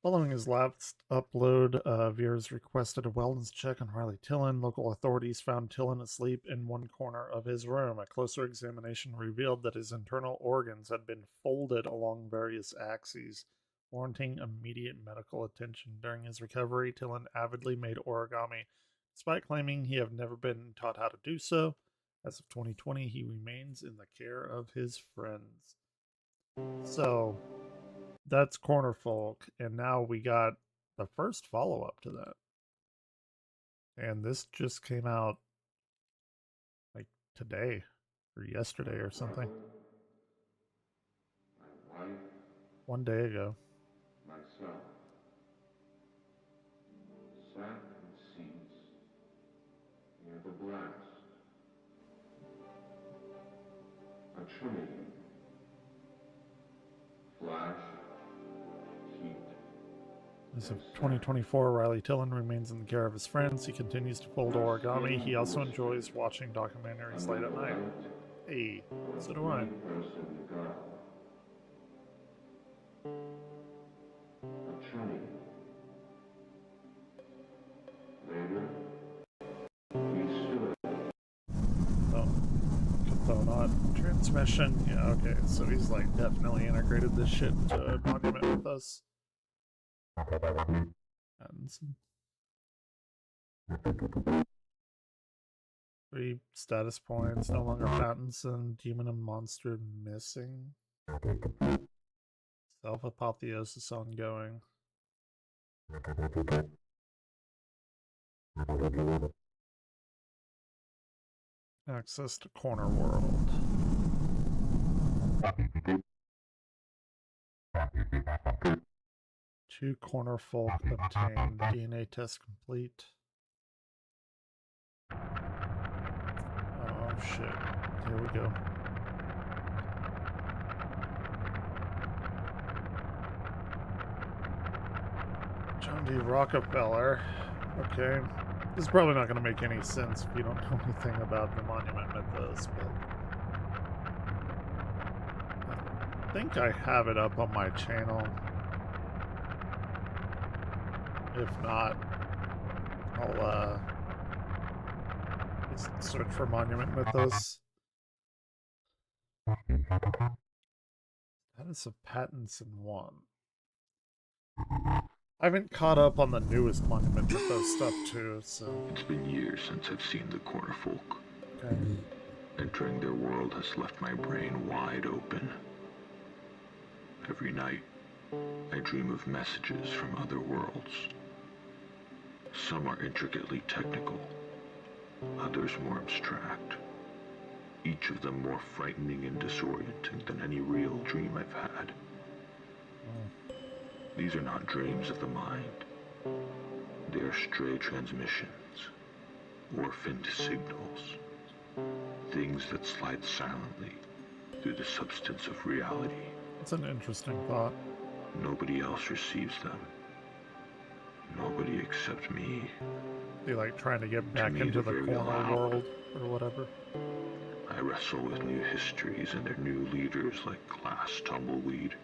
[SPEAKER 2] Following his last upload, viewers requested a wellness check on Riley Tillon. Local authorities found Tillon asleep in one corner of his room. A closer examination revealed that his internal organs had been folded along various axes, warranting immediate medical attention. During his recovery, Tillon avidly made origami, despite claiming he had never been taught how to do so. As of 2020, he remains in the care of his friends. So, that's Corner Folk, and now we got the first follow-up to that. And this just came out like today or yesterday or something.
[SPEAKER 13] My wife,
[SPEAKER 2] 1 day ago.
[SPEAKER 13] myself, sat in seats near the blast. A trinity. Flash, heat.
[SPEAKER 2] As of 2024, Riley Tillon remains in the care of his friends. He continues to fold origami. He also enjoys watching documentaries late at night. Hey, so do I.
[SPEAKER 13] A trinity. Later, we stood.
[SPEAKER 2] Not transmission. Yeah, okay. So he's like definitely integrated this shit into Monument with us. Pattinson. 3 status points. No longer Pattinson. Demon and monster missing. Self-apotheosis ongoing. Access to Corner World. Two Corner Folk obtained. DNA test complete. Oh shit. Here we go. John D. Rockefeller. Okay. This is probably not going to make any sense if you don't know anything about the Monument Mythos, but I think I have it up on my channel. If not, I'll just search for Monument Mythos. That is a Pattinson 1. I haven't caught up on the newest Monument Mythos stuff too, so...
[SPEAKER 13] It's been years since I've seen the Corner Folk.
[SPEAKER 2] Okay.
[SPEAKER 13] Entering their world has left my brain wide open. Every night, I dream of messages from other worlds. Some are intricately technical, others more abstract. Each of them more frightening and disorienting than any real dream I've had. These are not dreams of the mind. They are stray transmissions, orphaned signals, things that slide silently through the substance of reality.
[SPEAKER 2] That's an interesting thought.
[SPEAKER 13] Nobody else receives them. Nobody except me.
[SPEAKER 2] Be like trying to get back into the corner world or whatever.
[SPEAKER 13] I wrestle with new histories and their new leaders like glass tumbleweed.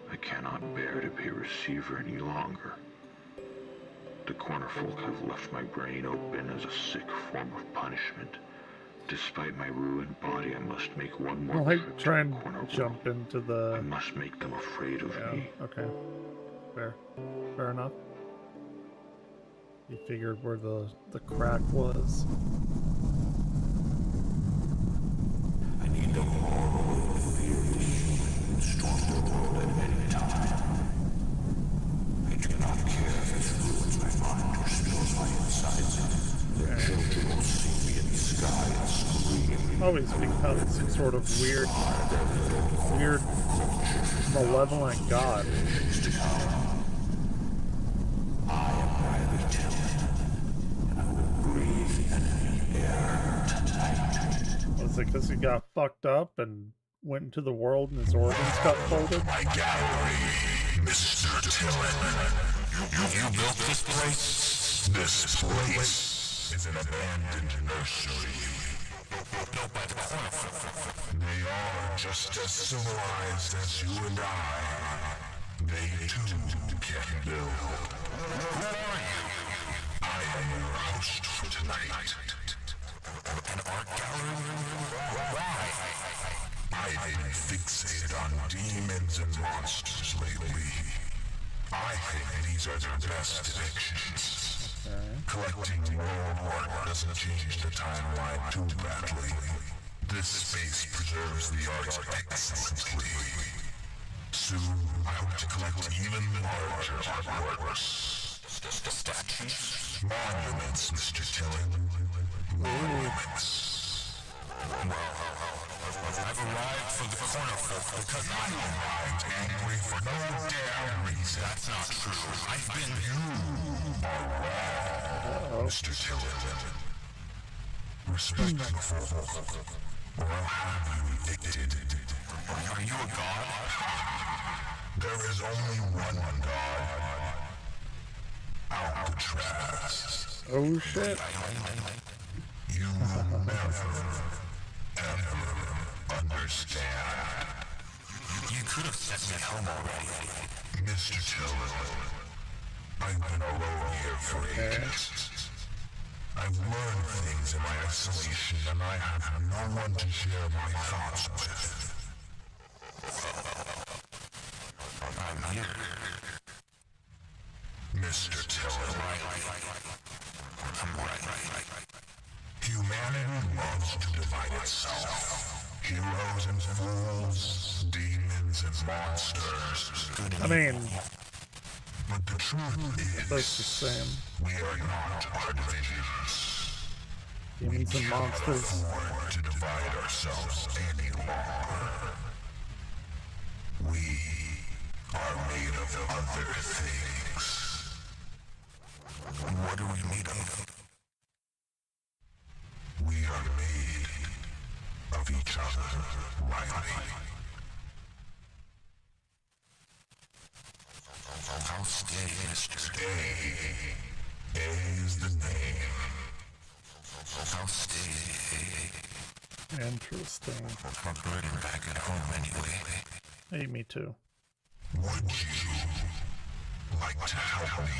[SPEAKER 13] I cannot bear to be a receiver any longer. The Corner Folk have left my brain open as a sick form of punishment. Despite my ruined body, I must make one more trip
[SPEAKER 2] try
[SPEAKER 13] to the
[SPEAKER 2] and
[SPEAKER 13] corner
[SPEAKER 2] jump
[SPEAKER 13] world.
[SPEAKER 2] into the...
[SPEAKER 13] I must make them afraid of me.
[SPEAKER 2] Okay. Fair enough. You figured where the crack was.
[SPEAKER 13] I need the horror of fear to human storm the world at any time. I do not care if it ruins my mind or spills my insides. Their children will see me in the sky and scream.
[SPEAKER 2] Always become some sort of weird, malevolent god.
[SPEAKER 13] I am Riley Tillon, and I will breathe enemy air tonight.
[SPEAKER 2] Was it because he got fucked up and went into the world and his organs got folded?
[SPEAKER 13] My gallery, Mr. Tillon. You built this place? This place is an abandoned nursery. Built by the Corner Folk. They are just as civilized as you and I. They too
[SPEAKER 14] build. Who are you? I am your host for tonight. An art gallery? Why? I've been fixated on demons and monsters lately. I think these are the best depictions. Collecting world art doesn't change the timeline too badly. This space preserves the arts excellently. Soon, I hope to collect even larger artworks. Statues? Monuments, Mr. Tillin. Monuments. Well, I've arrived for the corner folk because I arrived angry for no damn reason. That's not true. I've been you are wrong, Mr. Tillin. Respectful folk, or I'll have you evicted. Are you a god? There is only one god. Alcatraz.
[SPEAKER 2] Oh shit.
[SPEAKER 14] You will never, ever understand. You could have set me home already. Mr. Tillin, I've been alone here for ages. I've learned things in my isolation, and I have no one to share my thoughts with. I'm here. Mr. Tillin. I'm right. Humanity loves to divide itself. Heroes and fools, demons and monsters. Good
[SPEAKER 2] I mean,
[SPEAKER 14] but the truth is,
[SPEAKER 2] that's the same.
[SPEAKER 14] we are not our divisions.
[SPEAKER 2] Demons and monsters.
[SPEAKER 14] Afford to divide ourselves any longer. We are made of other things. What are we made of? We are made of each other, Riley. I'll stay, Mr. A. A is the name. I'll stay.
[SPEAKER 2] Interesting.
[SPEAKER 14] I'm burning back at home anyway.
[SPEAKER 2] Hey, me too.
[SPEAKER 14] Would you like to help me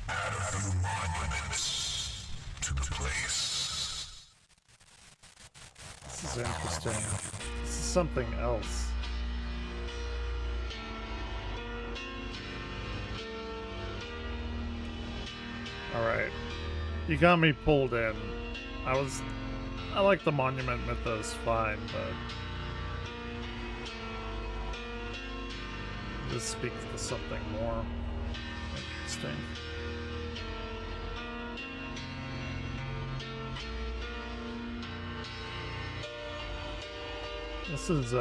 [SPEAKER 14] add a few monuments to the place?
[SPEAKER 2] This is interesting. This is something else. Alright. You got me pulled in. I like the monument mythos fine, but this speaks to something more interesting. This is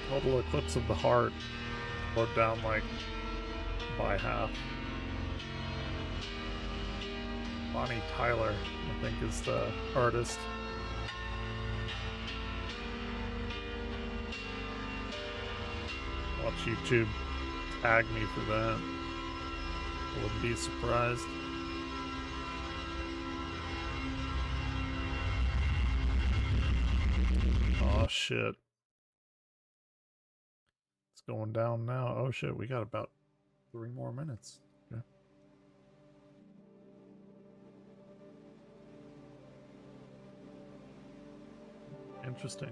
[SPEAKER 2] Total Eclipse of the Heart, or down like by half. Bonnie Tyler, I think, is the artist. Watch YouTube tag me for that. I wouldn't be surprised. Oh shit. It's going down now. Oh shit, we got about 3 more minutes. Okay. Interesting.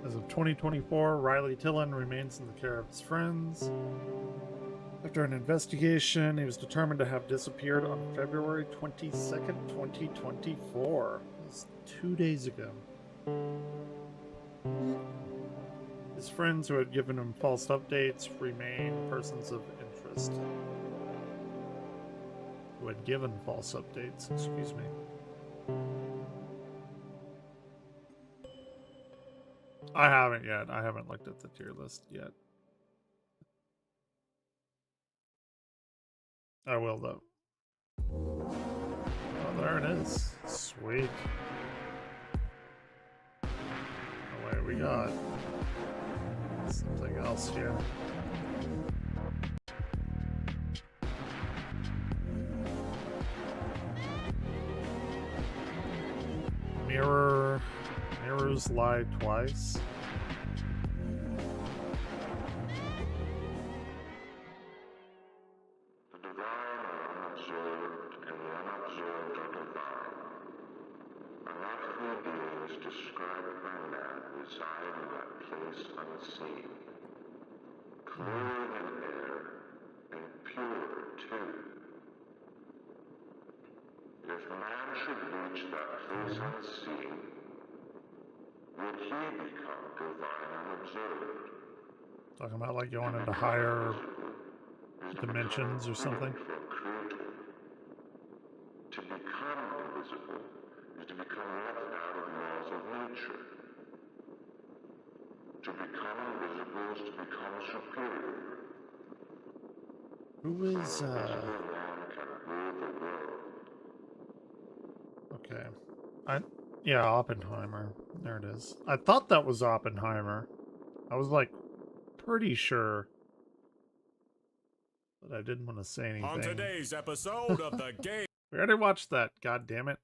[SPEAKER 2] As of 2024, Riley Tillin remains in the care of his friends. After an investigation, he was determined to have disappeared on February 22nd, 2024. That's 2 days ago. His friends who had given him false updates remain persons of interest. Who had given false updates, excuse me. I haven't yet. I haven't looked at the tier list yet. I will, though. Oh, there it is. Sweet. Oh, wait, we got something else here. Mirror Mirrors lie twice.
[SPEAKER 13] The divine are unobserved, and the unobserved are divine. Unearthly beings described by man reside in that place unseen. Clearer than air, and purer too. If man should reach that place unseen, would he become divine unobserved?
[SPEAKER 2] Talking about like going into higher dimensions or something.
[SPEAKER 13] To become invisible is to become left out of laws of nature. To become invisible is to become superior.
[SPEAKER 2] Who is
[SPEAKER 13] Invisible man can rule the world.
[SPEAKER 2] Okay. Yeah, Oppenheimer. There it is. I thought that was Oppenheimer. I was like pretty sure. But I didn't want to say anything.
[SPEAKER 16] On today's episode of the game.
[SPEAKER 2] We already watched that, god damn it.